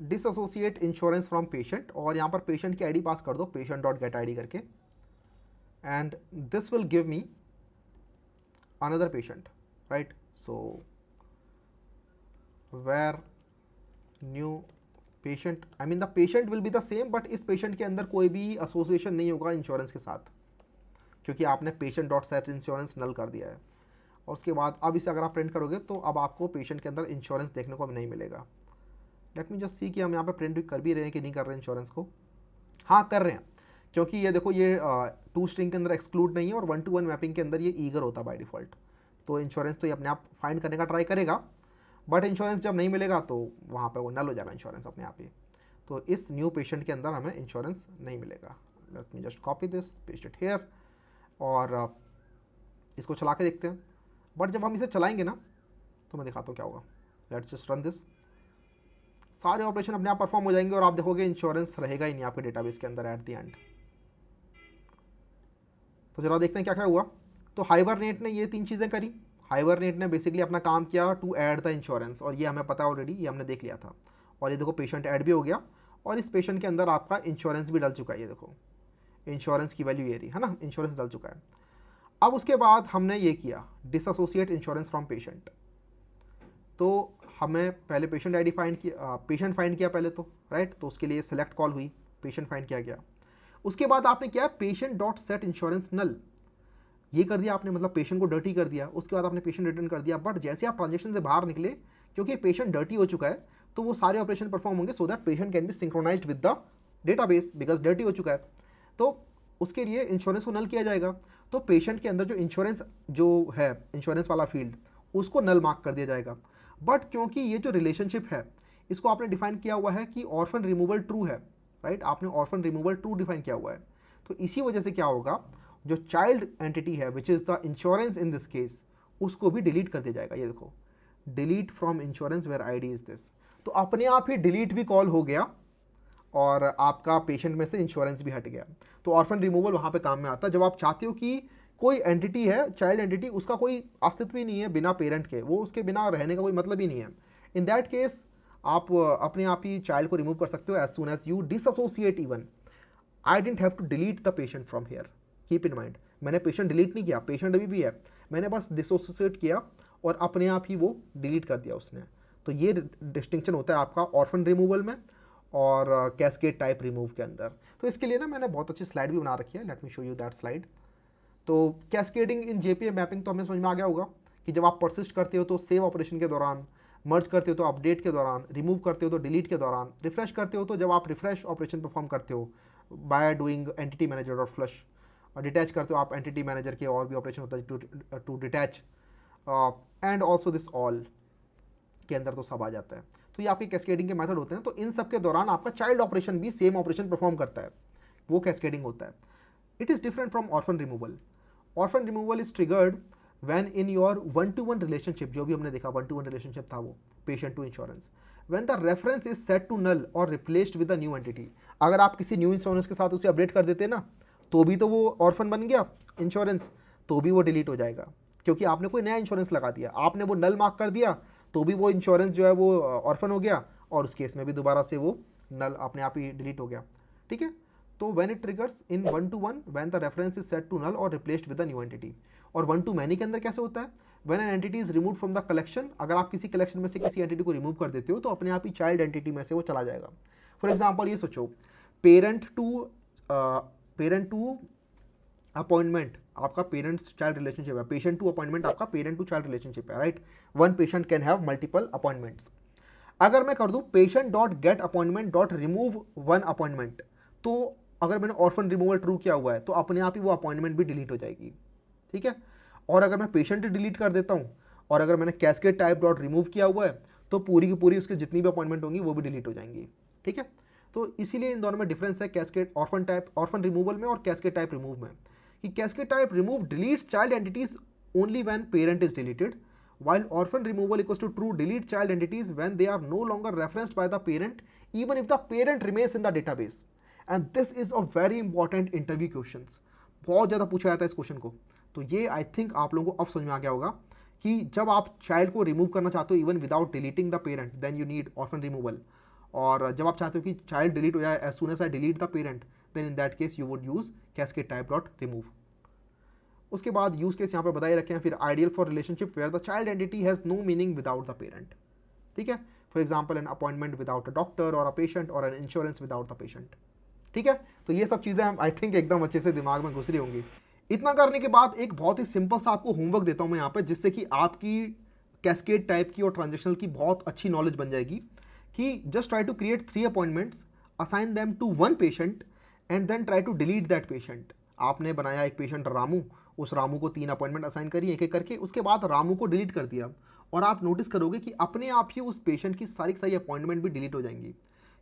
disassociate insurance from patient, और यहाँ पर पेशेंट की आईडी पास कर दो, पेशेंट डॉट गेट आईडी करके, and this will give me another patient, right. So where new patient, I mean the patient will be the same, but इस patient के अंदर कोई भी एसोसिएशन नहीं होगा इंश्योरेंस के साथ, क्योंकि आपने पेशेंट डॉट सेट इंश्योरेंस नल कर दिया है। और उसके बाद अब इसे अगर आप प्रिंट करोगे तो अब आपको पेशेंट के अंदर इंश्योरेंस देखने को अब नहीं मिलेगा। लेट मी जस्ट सी कि हम यहाँ पे प्रिंट कर भी रहे हैं कि नहीं कर रहे हैं इंश्योरेंस को। हाँ कर रहे हैं, क्योंकि ये देखो ये 2 स्ट्रिंग के अंदर एक्सक्लूड नहीं है और 1-to-1 मैपिंग के अंदर ये ईगर होता है बाय डिफ़ॉल्ट। तो इंश्योरेंस तो ये अपने आप फाइंड करने का ट्राई करेगा, बट इंश्योरेंस जब नहीं मिलेगा तो वहाँ पे वो नल हो जाएगा इंश्योरेंस अपने आप ही। तो इस न्यू पेशेंट के अंदर हमें इंश्योरेंस नहीं मिलेगा। Late me just copy this, paste it here, और इसको चला के देखते हैं। बट जब हम इसे चलाएंगे ना तो मैं दिखाता हूँ क्या होगा। Let's just run this. सारे ऑपरेशन अपने आप परफॉर्म हो जाएंगे और आप देखोगे इंश्योरेंस रहेगा ही नहीं आपके डेटाबेस के अंदर एट द एंड। तो जरा देखते हैं क्या क्या हुआ। तो हाइबरनेट ने ये 3 चीज़ें करी। हाइबरनेट ने बेसिकली अपना काम किया टू ऐड द इंश्योरेंस, और ये हमें पता है ऑलरेडी, ये हमने देख लिया था। और ये देखो पेशेंट ऐड भी हो गया, और इस पेशेंट के अंदर आपका इंश्योरेंस भी डल चुका है। ये देखो इंश्योरेंस की वैल्यू ये रही है ना, इंश्योरेंस डल चुका है। अब उसके बाद हमने ये किया डिसएसोसिएट इंश्योरेंस फ्रॉम पेशेंट। तो हमें पहले पेशेंट आईडी फाइंड किया, पेशेंट फाइंड किया पहले तो, राइट। तो उसके लिए सेलेक्ट कॉल हुई, पेशेंट फाइंड किया गया। उसके बाद आपने क्या, पेशेंट डॉट सेट इंश्योरेंस नल, ये कर दिया आपने, मतलब पेशेंट को डर्टी कर दिया। उसके बाद आपने पेशेंट रिटर्न कर दिया। बट जैसे आप ट्रांजेक्शन से बाहर निकले, क्योंकि पेशेंट डर्टी हो चुका है, तो वो सारे ऑपरेशन परफॉर्म होंगे so that patient can be synchronized with the database, because dirty हो चुका है। तो उसके लिए इंश्योरेंस को नल किया जाएगा। तो पेशेंट के अंदर जो इंश्योरेंस जो है, इंश्योरेंस वाला फील्ड, उसको नल मार्क कर दिया जाएगा। बट क्योंकि ये जो रिलेशनशिप है, इसको आपने डिफाइन किया हुआ है कि ऑर्फन रिमूवल ट्रू है, राइट। आपने ऑर्फन रिमूवल ट्रू डिफाइन किया हुआ है। तो इसी वजह से क्या होगा, जो चाइल्ड एंटिटी है which is the insurance in this case, उसको भी डिलीट कर दिया जाएगा। ये देखो, delete from insurance where ID is this. तो अपने आप ही डिलीट भी कॉल हो गया और आपका पेशेंट में से इंश्योरेंस भी हट गया। तो ऑर्फन रिमूवल वहाँ पे काम में आता है जब आप चाहते हो कि कोई एंटिटी है, चाइल्ड एंटिटी, उसका कोई अस्तित्व ही नहीं है बिना पेरेंट के, वो उसके बिना रहने का कोई मतलब ही नहीं है। इन दैट केस आप अपने आप ही चाइल्ड को रिमूव कर सकते हो as soon as you disassociate even. I didn't have to delete the patient from here, keep in mind. मैंने पेशेंट डिलीट नहीं किया, पेशेंट अभी भी है, मैंने बस डिसोसिएट किया और अपने आप ही वो डिलीट कर दिया उसने। तो ये डिस्टिंक्शन होता है आपका ऑर्फन रिमूवल में और कैस्केड टाइप रिमूव के अंदर। तो इसके लिए ना मैंने बहुत अच्छी स्लाइड भी बना रखी है, let me show you that slide. तो कैस्केडिंग इन जेपीए मैपिंग तो हमें समझ में आ गया होगा कि जब आप परसिस्ट करते हो तो सेव ऑपरेशन के दौरान, मर्ज करते हो तो अपडेट के दौरान, रिमूव करते हो तो डिलीट के दौरान, रिफ्रेश करते हो तो जब आप रिफ्रेश ऑपरेशन परफॉर्म करते हो बाय डूइंग एंटिटी मैनेजर और फ्लश, और डिटैच करते हो आप एंटिटी मैनेजर के और भी ऑपरेशन होता है to detach, and also this all के अंदर तो सब आ जाता है। तो ये आपके कैस्केडिंग के मेथड होते हैं। तो इन सब के दौरान आपका चाइल्ड ऑपरेशन भी सेम ऑपरेशन परफॉर्म करता है, वो कैस्केडिंग होता है। It is different from orphan removal. Orphan removal is triggered when in your 1-to-1 relationship, जो भी हमने देखा 1-to-1 रिलेशनशिप था वो patient to insurance, when the reference is set to null और replaced with a new entity. अगर आप किसी न्यू इंश्योरेंस के साथ उसे अपडेट कर देते ना, तो भी तो वो ऑर्फन बन गया इंश्योरेंस, तो भी वो डिलीट हो जाएगा, क्योंकि आपने कोई नया इंश्योरेंस लगा दिया, आपने वो नल मार्क कर दिया, तो भी वो इंश्योरेंस जो है वो ऑर्फन हो गया, और उस केस में भी दोबारा से वो नल अपने आप ही डिलीट हो गया। ठीक है। तो when it triggers in 1-to-1 when the reference is set to null और replaced with a new entity. और 1-to-many के अंदर कैसे होता है, when an entity is remove from the collection. अगर आप किसी कलेक्शन में से किसी एंटिटी को रिमूव कर देते हो तो अपने आप ही चाइल्ड एंटिटी में से वो चला जाएगा। फॉर एग्जाम्पल ये सोचो, पेरेंट टू अपॉइंटमेंट आपका पेरेंट चाइल्ड रिलेशनशिप है, पेशेंट टू अपॉइंटमेंट आपका पेरेंट टू चाइल्ड रिलेशनशिप है, right. One patient can have multiple appointments. अगर मैं कर दूं patient dot get appointment dot remove one appointment, तो अगर मैंने ऑर्फन रिमूवल ट्रू किया हुआ है तो अपने आप ही वो अपॉइंटमेंट भी डिलीट हो जाएगी। ठीक है। और अगर मैं पेशेंट डिलीट कर देता हूँ और अगर मैंने कैस्केड टाइप डॉट रिमूव किया हुआ है तो पूरी की पूरी उसकी जितनी भी अपॉइंटमेंट होंगी वो भी डिलीट हो जाएंगी। ठीक है। तो इसीलिए इन दोनों में डिफरेंस है cascade orphan type orphan removal में और कैस्केड टाइप रिमूव में, कि cascade type remove deletes child entities only when parent is deleted, while orphan removal equals to true delete child entities when they are no longer referenced by the parent even if the parent remains in the database. And this is a very important interview questions, बहुत ज़्यादा पूछा जाता है इस question को। तो ये I think आप लोगों को अब समझ में आ गया होगा कि जब आप चाइल्ड को रिमूव करना चाहते हो even without deleting the parent then you need orphan removal, और जब आप चाहते हो कि चाइल्ड डिलीट हो जाए as soon as I delete the parent then in that case you would use cascade type dot remove. उसके बाद यूज केस यहाँ पर बताए रखे हैं। फिर ideal for relationship where the child entity has no meaning without the parent. ठीक है। For example an appointment without a doctor और अ पेशेंट और an insurance without the patient. ठीक है। तो ये सब चीज़ें हम आई थिंक एकदम अच्छे से दिमाग में घुस रही होंगी। इतना करने के बाद एक बहुत ही सिंपल सा आपको होमवर्क देता हूँ मैं यहाँ पर, जिससे कि आपकी कैस्केड टाइप की और ट्रांजेक्शनल की बहुत अच्छी नॉलेज बन जाएगी। कि just try to create 3 appointments, assign them to 1 patient and then try to delete that patient. आपने बनाया एक पेशेंट रामू उस रामू को 3 अपॉइंटमेंट असाइन करी एक एक करके, उसके बाद रामू को डिलीट कर दिया, और आप नोटिस करोगे कि अपने आप ही उस पेशेंट की सारी अपॉइंटमेंट भी डिलीट हो जाएंगी।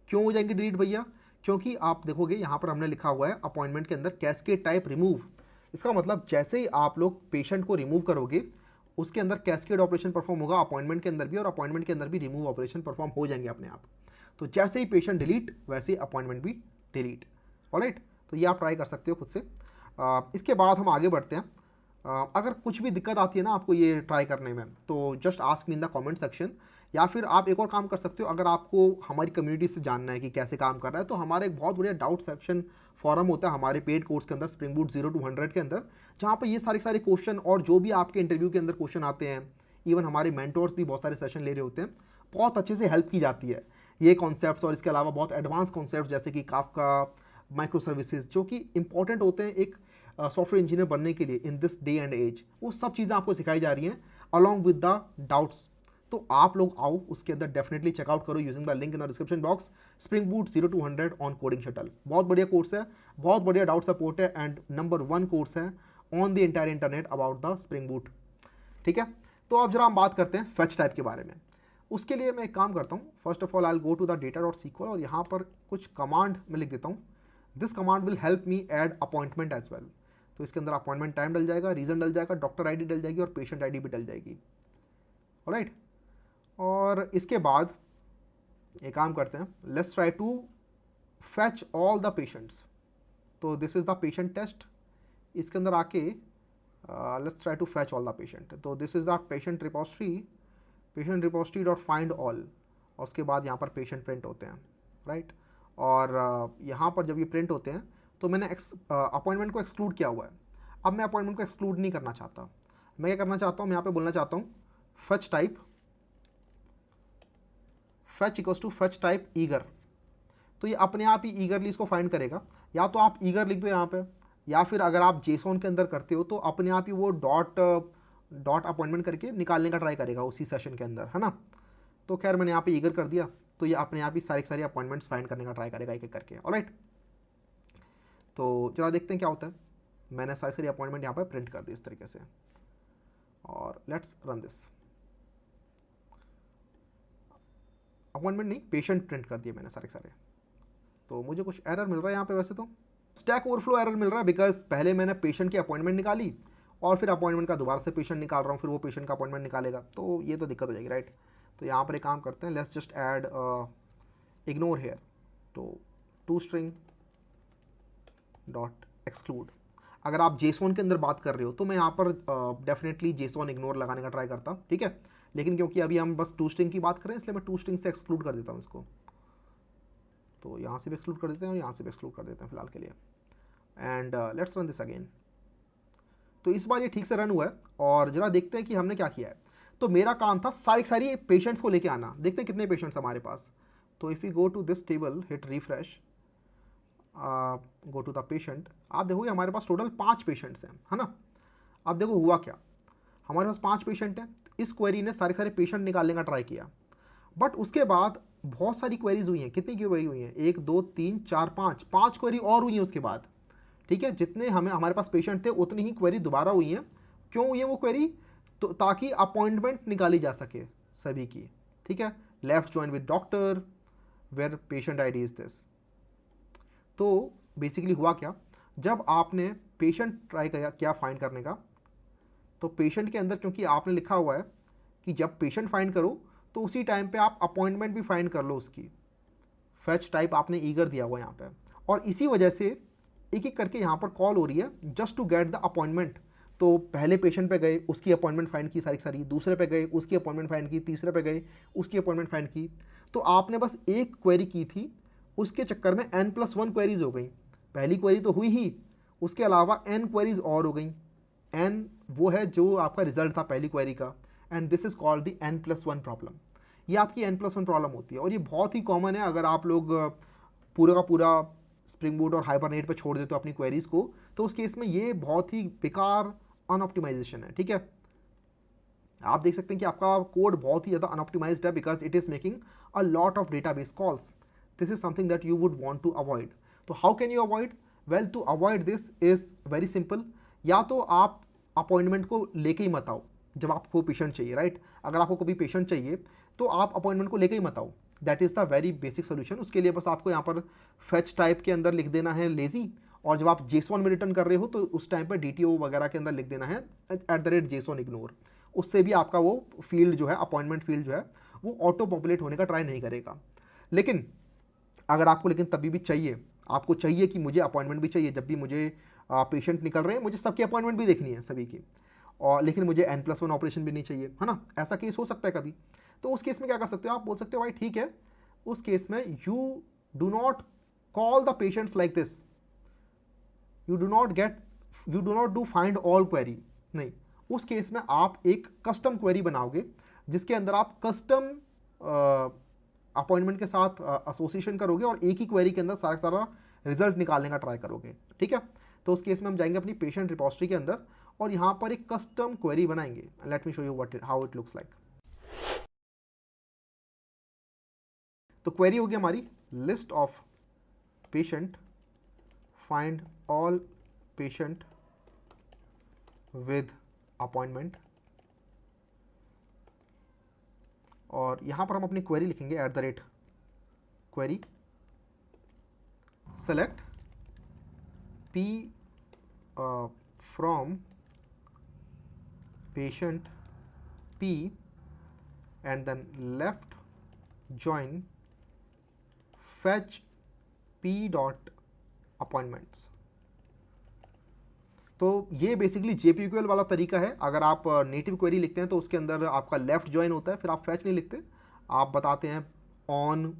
क्यों हो जाएंगी डिलीट भैया? क्योंकि आप देखोगे यहाँ पर हमने लिखा हुआ है अपॉइंटमेंट के अंदर कैस्केड टाइप रिमूव। इसका मतलब जैसे ही आप लोग पेशेंट को रिमूव करोगे, उसके अंदर कैस्केड ऑपरेशन परफॉर्म होगा अपॉइंटमेंट के अंदर भी, और अपॉइंटमेंट के अंदर भी रिमूव ऑपरेशन परफॉर्म हो जाएंगे अपने आप। तो जैसे ही पेशेंट डिलीट, वैसे ही अपॉइंटमेंट भी डिलीट। ऑलराइट, तो ये आप ट्राई कर सकते हो खुद से। इसके बाद हम आगे बढ़ते हैं। अगर कुछ भी दिक्कत आती है ना आपको ये ट्राई करने में, तो just ask me in the comment section. या फिर आप एक और काम कर सकते हो, अगर आपको हमारी कम्युनिटी से जानना है कि कैसे काम कर रहा है, तो हमारा एक बहुत बढ़िया डाउट सेक्शन फॉरम होता है हमारे पेड कोर्स के अंदर, स्प्रिंग बूट 0 to 100 के अंदर, जहाँ पर ये सारे क्वेश्चन और जो भी आपके इंटरव्यू के अंदर क्वेश्चन आते हैं, इवन हमारे मेंटोर्स भी बहुत सारे सेशन ले रहे होते हैं, बहुत अच्छे से हेल्प की जाती है ये कॉन्सेप्ट्स, और इसके अलावा बहुत एडवांस कॉन्सेप्ट जैसे कि काफका, माइक्रो सर्विसेज, जो कि इंपॉर्टेंट होते हैं एक सॉफ्टवेयर इंजीनियर बनने के लिए in this day and age, वो सब चीज़ें आपको सिखाई जा रही हैं अलॉन्ग विद द डाउट्स। तो आप लोग आओ, उसके अंदर डेफिनेटली चेकआउट करो using the link in the description box. Spring boot 0 to 100 on coding shuttle, बहुत बढ़िया कोर्स है, बहुत बढ़िया डाउट सपोर्ट है, एंड नंबर 1 कोर्स है on the entire internet about the spring boot. ठीक है, तो अब जरा हम बात करते हैं फेच टाइप के बारे में। उसके लिए मैं एक काम करता हूँ, first of all I go to the data.sql, और यहाँ पर कुछ कमांड मैं लिख देता हूँ। This command will help me add appointment as well. तो इसके अंदर अपॉइंटमेंट टाइम डल जाएगा, रीजन डल जाएगा, डॉक्टर आईडी डल जाएगी, और पेशेंट आईडी भी डल जाएगी। ऑलराइट, और इसके बाद एक काम करते हैं, let's try to fetch all the patients. तो this is the patient test, इसके अंदर आके let's try to fetch all the patient. तो this is the patient repository dot find all, और उसके बाद यहाँ पर पेशेंट प्रिंट होते हैं, राइट। और यहाँ पर जब ये प्रिंट होते हैं, तो मैंने अपॉइंटमेंट को एक्सक्लूड किया हुआ है। अब मैं अपॉइंटमेंट को एक्सक्लूड नहीं करना चाहता, मैं क्या करना चाहता हूँ, मैं यहाँ पे बोलना चाहता हूँ fetch type, fetch equals to fetch type eager. तो ये अपने आप ही ईगरली इसको फाइंड करेगा, या तो आप ईगर लिख दो यहाँ पे, या फिर अगर आप जेसॉन के अंदर करते हो तो अपने आप ही वो डॉट अपॉइंटमेंट करके निकालने का ट्राई करेगा उसी सेशन के अंदर, है ना। तो खैर मैंने यहाँ पे ईगर कर दिया, तो ये अपने आप ही सारी अपॉइंटमेंट्स फाइंड करने का ट्राई करेगा एक एक करके। ऑलराइट, तो चलो देखते हैं क्या होता है। मैंने सारी अपॉइंटमेंट यहाँ पर प्रिंट कर दी इस तरीके से, और लेट्स रन दिस। अपॉइंटमेंट नहीं, पेशेंट प्रिंट कर दिए मैंने सारे। तो मुझे कुछ एरर मिल रहा है यहाँ पे, वैसे तो स्टैक ओवरफ्लो एरर मिल रहा है, बिकॉज पहले मैंने पेशेंट की अपॉइंटमेंट निकाली, और फिर अपॉइंटमेंट का दोबारा से पेशेंट निकाल रहा हूँ, फिर वो पेशेंट का अपॉइंटमेंट निकालेगा, तो ये तो दिक्कत हो जाएगी, राइट। तो यहाँ पर एक काम करते हैं, let's just add ignore here, तो टू स्ट्रिंग डॉट एक्सक्लूड। अगर आप जेसॉन के अंदर बात कर रहे हो तो मैं यहाँ पर डेफिनेटली जेसॉन इग्नोर लगाने का ट्राई करता, ठीक है। लेकिन क्योंकि अभी हम बस टू स्ट्रिंग की बात करें, इसलिए मैं टू स्ट्रिंग से एक्सक्लूड कर देता हूँ इसको। तो यहाँ से भी एक्सक्लूड कर देते हैं, और यहाँ से भी एक्सक्लूड कर देते हैं फिलहाल के लिए, and let's run this again. तो इस बार ये ठीक से रन हुआ है, और जरा देखते हैं कि हमने क्या किया है। तो मेरा काम था सारी पेशेंट्स को लेके आना, देखते हैं कितने पेशेंट्स हमारे पास। तो if you go to this table, hit refresh, go to the patient, आप देखोगे हमारे पास टोटल 5 पेशेंट्स हैं, है ना। अब देखो हुआ क्या, हमारे पास 5 पेशेंट हैं, इस क्वेरी ने सारे पेशेंट निकालने का ट्राई किया, बट उसके बाद बहुत सारी क्वेरीज हुई हैं। कितनी क्वेरी हुई हैं? 1 2 3 4 5 क्वेरी और हुई हैं उसके बाद, ठीक है। जितने हमारे पास पेशेंट थे उतनी ही क्वेरी दोबारा हुई हैं। क्यों हुई है वो क्वेरी? तो ताकि अपॉइंटमेंट निकाली जा सके सभी की, ठीक है। Left join with doctor where patient I D is this. तो बेसिकली हुआ क्या, जब आपने पेशेंट ट्राई किया फाइंड करने का, तो पेशेंट के अंदर क्योंकि आपने लिखा हुआ है कि जब पेशेंट फाइंड करो तो उसी टाइम पे आप अपॉइंटमेंट भी फाइंड कर लो उसकी, फेच टाइप आपने ईगर दिया हुआ यहाँ पे, और इसी वजह से एक एक करके यहाँ पर कॉल हो रही है just to get the appointment. तो पहले पेशेंट पे गए, उसकी अपॉइंटमेंट फाइंड की सारी, दूसरे पे गए, उसकी अपॉइंटमेंट फाइंड की, तीसरे पे गए, उसकी अपॉइंटमेंट फाइंड की। तो आपने बस एक क्वेरी की थी, उसके चक्कर में n+1 क्वेरीज हो गई। पहली क्वेरी तो हुई ही, उसके अलावा n क्वेरीज और हो गई। n वो है जो आपका रिजल्ट था पहली क्वेरी का, and this is called the n+1 problem. ये आपकी n+1 प्रॉब्लम होती है, और ये बहुत ही कॉमन है। अगर आप लोग पूरा का पूरा स्प्रिंग बूट और हाइबरनेट पे छोड़ देते हो अपनी क्वेरीज को, तो उस केस में ये बहुत ही बेकार अनऑप्टिमाइजेशन है, ठीक है। आप देख सकते हैं कि आपका कोड बहुत ही ज़्यादा अनऑप्टिमाइज्ड है, because it is making a lot of database calls. This is something that you would want to avoid. तो how can you avoid? Well, to avoid this is very simple. या तो आप appointment को लेके ही मत आओ जब आपको पेशेंट चाहिए, राइट। अगर आपको कभी पेशेंट चाहिए तो आप अपॉइंटमेंट को लेके ही मत आओ। That is the very basic solution. उसके लिए बस आपको यहाँ पर फेच टाइप के अंदर लिख देना है लेजी, और जब आप जेसॉन में रिटर्न कर रहे हो तो उस टाइम पर DTO वगैरह के अंदर लिख देना है @JSON इग्नोर। उससे भी आपका वो फील्ड जो है, अपॉइंटमेंट फील्ड जो है, वो ऑटो पॉपुलेट होने का ट्राई नहीं करेगा। लेकिन अगर आपको लेकिन तभी भी चाहिए, आपको चाहिए कि मुझे अपॉइंटमेंट भी चाहिए, जब भी मुझे पेशेंट निकल रहे हैं, मुझे सबकी अपॉइंटमेंट भी देखनी है सभी की, और लेकिन मुझे N+1 ऑपरेशन भी नहीं चाहिए, है ना, ऐसा केस हो सकता है कभी। तो उस केस में क्या कर सकते हो, आप बोल सकते हो भाई ठीक है, उस केस में you do not call the patients like this, you do not do find all query, नहीं, उस केस में आप एक कस्टम क्वेरी बनाओगे जिसके अंदर आप कस्टम अपॉइंटमेंट के साथ एसोसिएशन करोगे और एक ही क्वेरी के अंदर सारा सारा रिजल्ट निकालने का ट्राई करोगे, ठीक है। तो उस केस में हम जाएंगे अपनी पेशेंट रिपोजिटरी के अंदर और यहाँ पर एक कस्टम क्वेरी बनाएंगे। Let me show you how it looks like. तो क्वेरी होगी हमारी list of patient, find all patient with appointment, और यहाँ पर हम अपनी क्वेरी लिखेंगे @query select P from patient P and then left join fetch P dot appointments। तो ये बेसिकली JPQL वाला तरीका है। अगर आप नेटिव क्वेरी लिखते हैं तो उसके अंदर आपका लेफ्ट ज्वाइन होता है, फिर आप फैच नहीं लिखते, आप बताते हैं on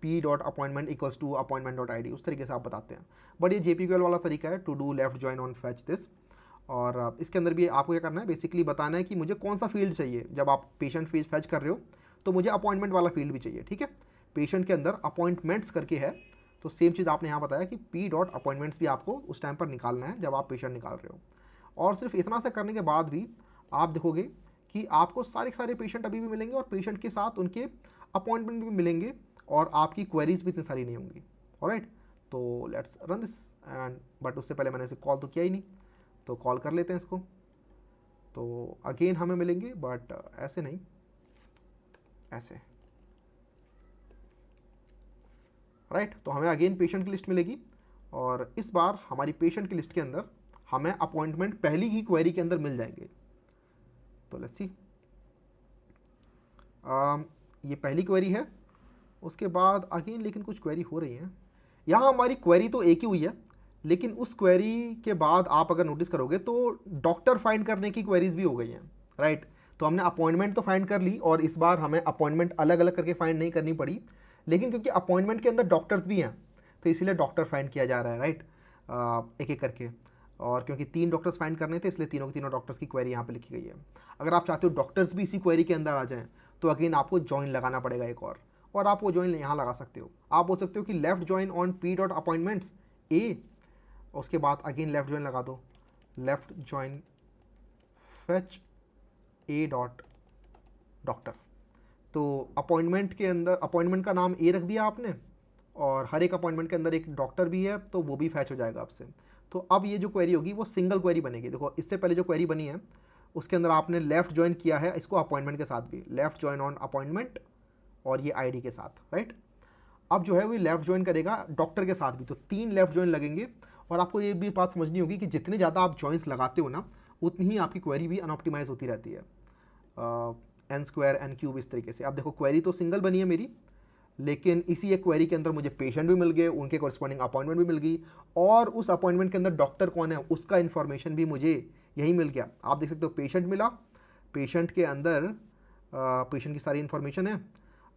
P.appointment equals to appointment.id, उस तरीके से आप बताते हैं। बट ये JPQL वाला तरीका है to do left join on fetch this. और इसके अंदर भी आपको क्या करना है, बेसिकली बताना है कि मुझे कौन सा फील्ड चाहिए। जब आप पेशेंट फैच कर रहे हो तो मुझे अपॉइंटमेंट वाला फील्ड भी चाहिए, ठीक है। पेशेंट के अंदर अपॉइंटमेंट्स करके है, तो सेम चीज़ आपने यहाँ बताया कि P.appointments भी आपको उस टाइम पर निकालना है जब आप पेशेंट निकाल रहे हो। और सिर्फ इतना से करने के बाद भी आप देखोगे कि आपको सारे पेशेंट अभी भी मिलेंगे और पेशेंट के साथ उनके अपॉइंटमेंट भी मिलेंगे और आपकी क्वेरीज भी इतनी सारी नहीं होंगी। ऑलराइट, तो let's run this and but उससे पहले मैंने इसे कॉल तो किया ही नहीं, तो कॉल कर लेते हैं इसको। तो अगेन हमें मिलेंगे बट ऐसे नहीं, ऐसे, राइट। तो हमें अगेन पेशेंट की लिस्ट मिलेगी और इस बार हमारी पेशेंट की लिस्ट के अंदर हमें अपॉइंटमेंट पहली ही क्वेरी के अंदर मिल जाएंगे। तो लेट्स सी, ये पहली क्वेरी है। उसके बाद अगेन लेकिन कुछ क्वेरी हो रही हैं। यहाँ हमारी क्वेरी तो एक ही हुई है, लेकिन उस क्वेरी के बाद आप अगर नोटिस करोगे तो डॉक्टर फाइंड करने की क्वेरीज भी हो गई हैं, राइट। तो हमने अपॉइंटमेंट तो फाइंड कर ली और इस बार हमें अपॉइंटमेंट अलग अलग करके फाइंड नहीं करनी पड़ी, लेकिन क्योंकि अपॉइंटमेंट के अंदर डॉक्टर्स भी हैं तो इसीलिए डॉक्टर फाइंड किया जा रहा है, राइट, एक एक करके। और क्योंकि 3 डॉक्टर्स फाइंड करने थे इसलिए तीनों के तीनों डॉक्टर्स की क्वेरी यहाँ पे लिखी गई है। अगर आप चाहते हो डॉक्टर्स भी इसी क्वेरी के अंदर आ जाएं तो अगेन आपको ज्वाइन लगाना पड़ेगा एक और आप वो ज्वाइन यहाँ लगा सकते हो। आप बोल सकते हो कि left join on P.appointments A, उसके बाद अगेन लेफ्ट ज्वाइन लगा दो, left join fetch A dot doctor. तो अपॉइंटमेंट के अंदर अपॉइंटमेंट का नाम A रख दिया आपने और हर एक अपॉइंटमेंट के अंदर एक डॉक्टर भी है तो वो भी फैच हो जाएगा आपसे। तो अब ये जो क्वेरी होगी वो सिंगल क्वेरी बनेगी। देखो इससे पहले जो क्वेरी बनी है उसके अंदर आपने लेफ्ट ज्वाइन किया है इसको अपॉइंटमेंट के साथ भी, लेफ्ट ज्वाइन ऑन अपॉइंटमेंट और ये ID के साथ, राइट। अब जो है वो लेफ्ट ज्वाइन करेगा डॉक्टर के साथ भी, तो 3 लेफ्ट ज्वाइन लगेंगे। और आपको ये भी बात समझनी होगी कि जितने ज़्यादा आप ज्वाइंस लगाते हो ना उतनी ही आपकी क्वेरी भी अनऑप्टिमाइज होती रहती है, n² n³ इस तरीके से। अब देखो क्वेरी तो सिंगल बनी है मेरी, लेकिन इसी एक क्वेरी के अंदर मुझे पेशेंट भी मिल गए, उनके कॉरस्पॉन्डिंग अपॉइंटमेंट भी मिल गई और उस अपॉइंटमेंट के अंदर डॉक्टर कौन है उसका इन्फॉर्मेशन भी मुझे यही मिल गया। आप देख सकते हो पेशेंट मिला, पेशेंट के अंदर पेशेंट की सारी इन्फॉर्मेशन है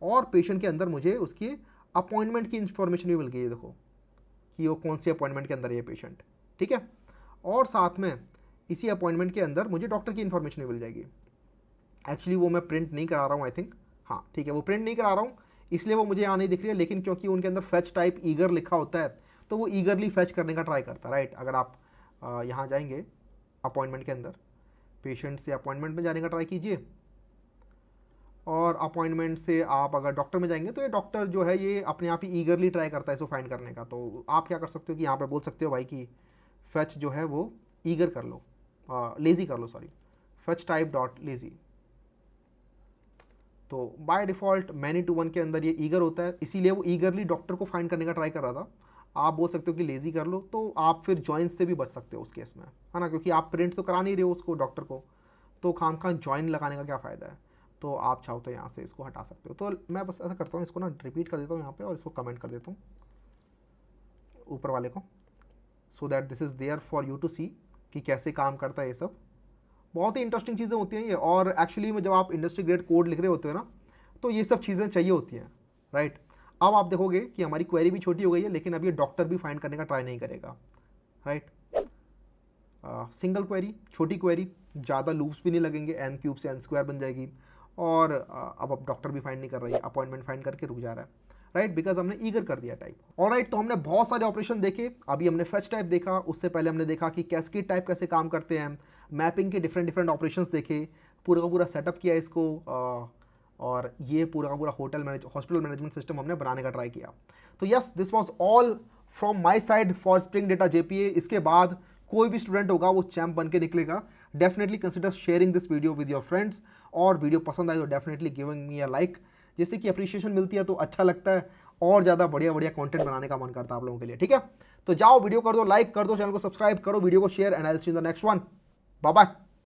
और पेशेंट के अंदर मुझे उसकी अपॉइंटमेंट की इन्फॉर्मेशन भी मिल गई है। देखो कि वो कौन सी अपॉइंटमेंट के अंदर है ये पेशेंट, ठीक है। और साथ में इसी अपॉइंटमेंट के अंदर मुझे डॉक्टर की इन्फॉर्मेशन भी मिल जाएगी। एक्चुअली वो मैं प्रिंट नहीं करा रहा हूँ, आई थिंक, हाँ ठीक है, वो प्रिंट नहीं करा रहा हूँ इसलिए वो मुझे यहाँ नहीं दिख रही है, लेकिन क्योंकि उनके अंदर फैच टाइप ईगर लिखा होता है तो वो ईगरली फैच करने का ट्राई करता है, राइट। अगर आप यहाँ जाएंगे अपॉइंटमेंट के अंदर, पेशेंट से अपॉइंटमेंट में जाने का ट्राई कीजिए और अपॉइंटमेंट से आप अगर डॉक्टर में जाएंगे तो ये डॉक्टर जो है ये अपने आप ही ईगरली ट्राई करता है इसको फाइंड करने का। तो आप क्या कर सकते हो कि यहाँ पे बोल सकते हो भाई कि फैच जो है वो ईगर कर लो, लेजी कर लो, sorry, fetch type dot lazy. तो by default many to one के अंदर ये ईगर होता है, इसीलिए वो ईगरली डॉक्टर को फाइंड करने का ट्राई कर रहा था। आप बोल सकते हो कि लेजी कर लो, तो आप फिर जॉइन से भी बच सकते हो उस केस में, है ना, क्योंकि आप प्रिंट तो करा नहीं रहे हो उसको डॉक्टर को, तो खाम खां जॉइन लगाने का क्या फ़ायदा है। तो आप चाहो तो यहाँ से इसको हटा सकते हो। तो मैं बस ऐसा करता हूँ, इसको ना रिपीट कर देता हूँ यहाँ पे और इसको कमेंट कर देता हूँ ऊपर वाले को, so that this is there for you to see कि कैसे काम करता है ये सब। बहुत ही इंटरेस्टिंग चीज़ें होती हैं ये, और एक्चुअली में जब आप इंडस्ट्री ग्रेड कोड लिख रहे होते हो ना, तो ये सब चीज़ें चाहिए होती हैं, राइट। अब आप देखोगे कि हमारी क्वेरी भी छोटी हो गई है, लेकिन अब ये डॉक्टर भी फाइंड करने का ट्राई नहीं करेगा, राइट। सिंगल क्वेरी, छोटी क्वेरी, ज़्यादा लूप्स भी नहीं लगेंगे, एन क्यूब से एन स्क्वायर बन जाएगी, और अब डॉक्टर भी फाइंड नहीं कर रही है, अपॉइंटमेंट फाइंड करके रुक जा रहा है, राइट, बिकॉज हमने ईगर कर दिया टाइप। और राइट, तो हमने बहुत सारे ऑपरेशन देखे, अभी हमने फेच टाइप देखा, उससे पहले हमने देखा कि कैस्केड टाइप कैसे काम करते हैं, मैपिंग के डिफरेंट डिफरेंट ऑपरेशंस देखे, पूरा का पूरा सेटअप किया इसको, और ये पूरा का पूरा हॉस्पिटल मैनेजमेंट सिस्टम हमने बनाने का ट्राई किया। तो yes, this was all from my side for spring data JPA. इसके बाद कोई भी स्टूडेंट होगा वो चैम्प बन के निकलेगा। Definitely consider sharing this video with your friends, और वीडियो पसंद आए तो definitely giving me a like, जिससे कि अप्रिशिएशन मिलती है तो अच्छा लगता है, और ज़्यादा बढ़िया बढ़िया कंटेंट बनाने का मन करता है आप लोगों के लिए, ठीक है। तो जाओ वीडियो कर दो, लाइक कर दो, चैनल को सब्सक्राइब करो, वीडियो को share, and I will see you in the next one. Bye bye.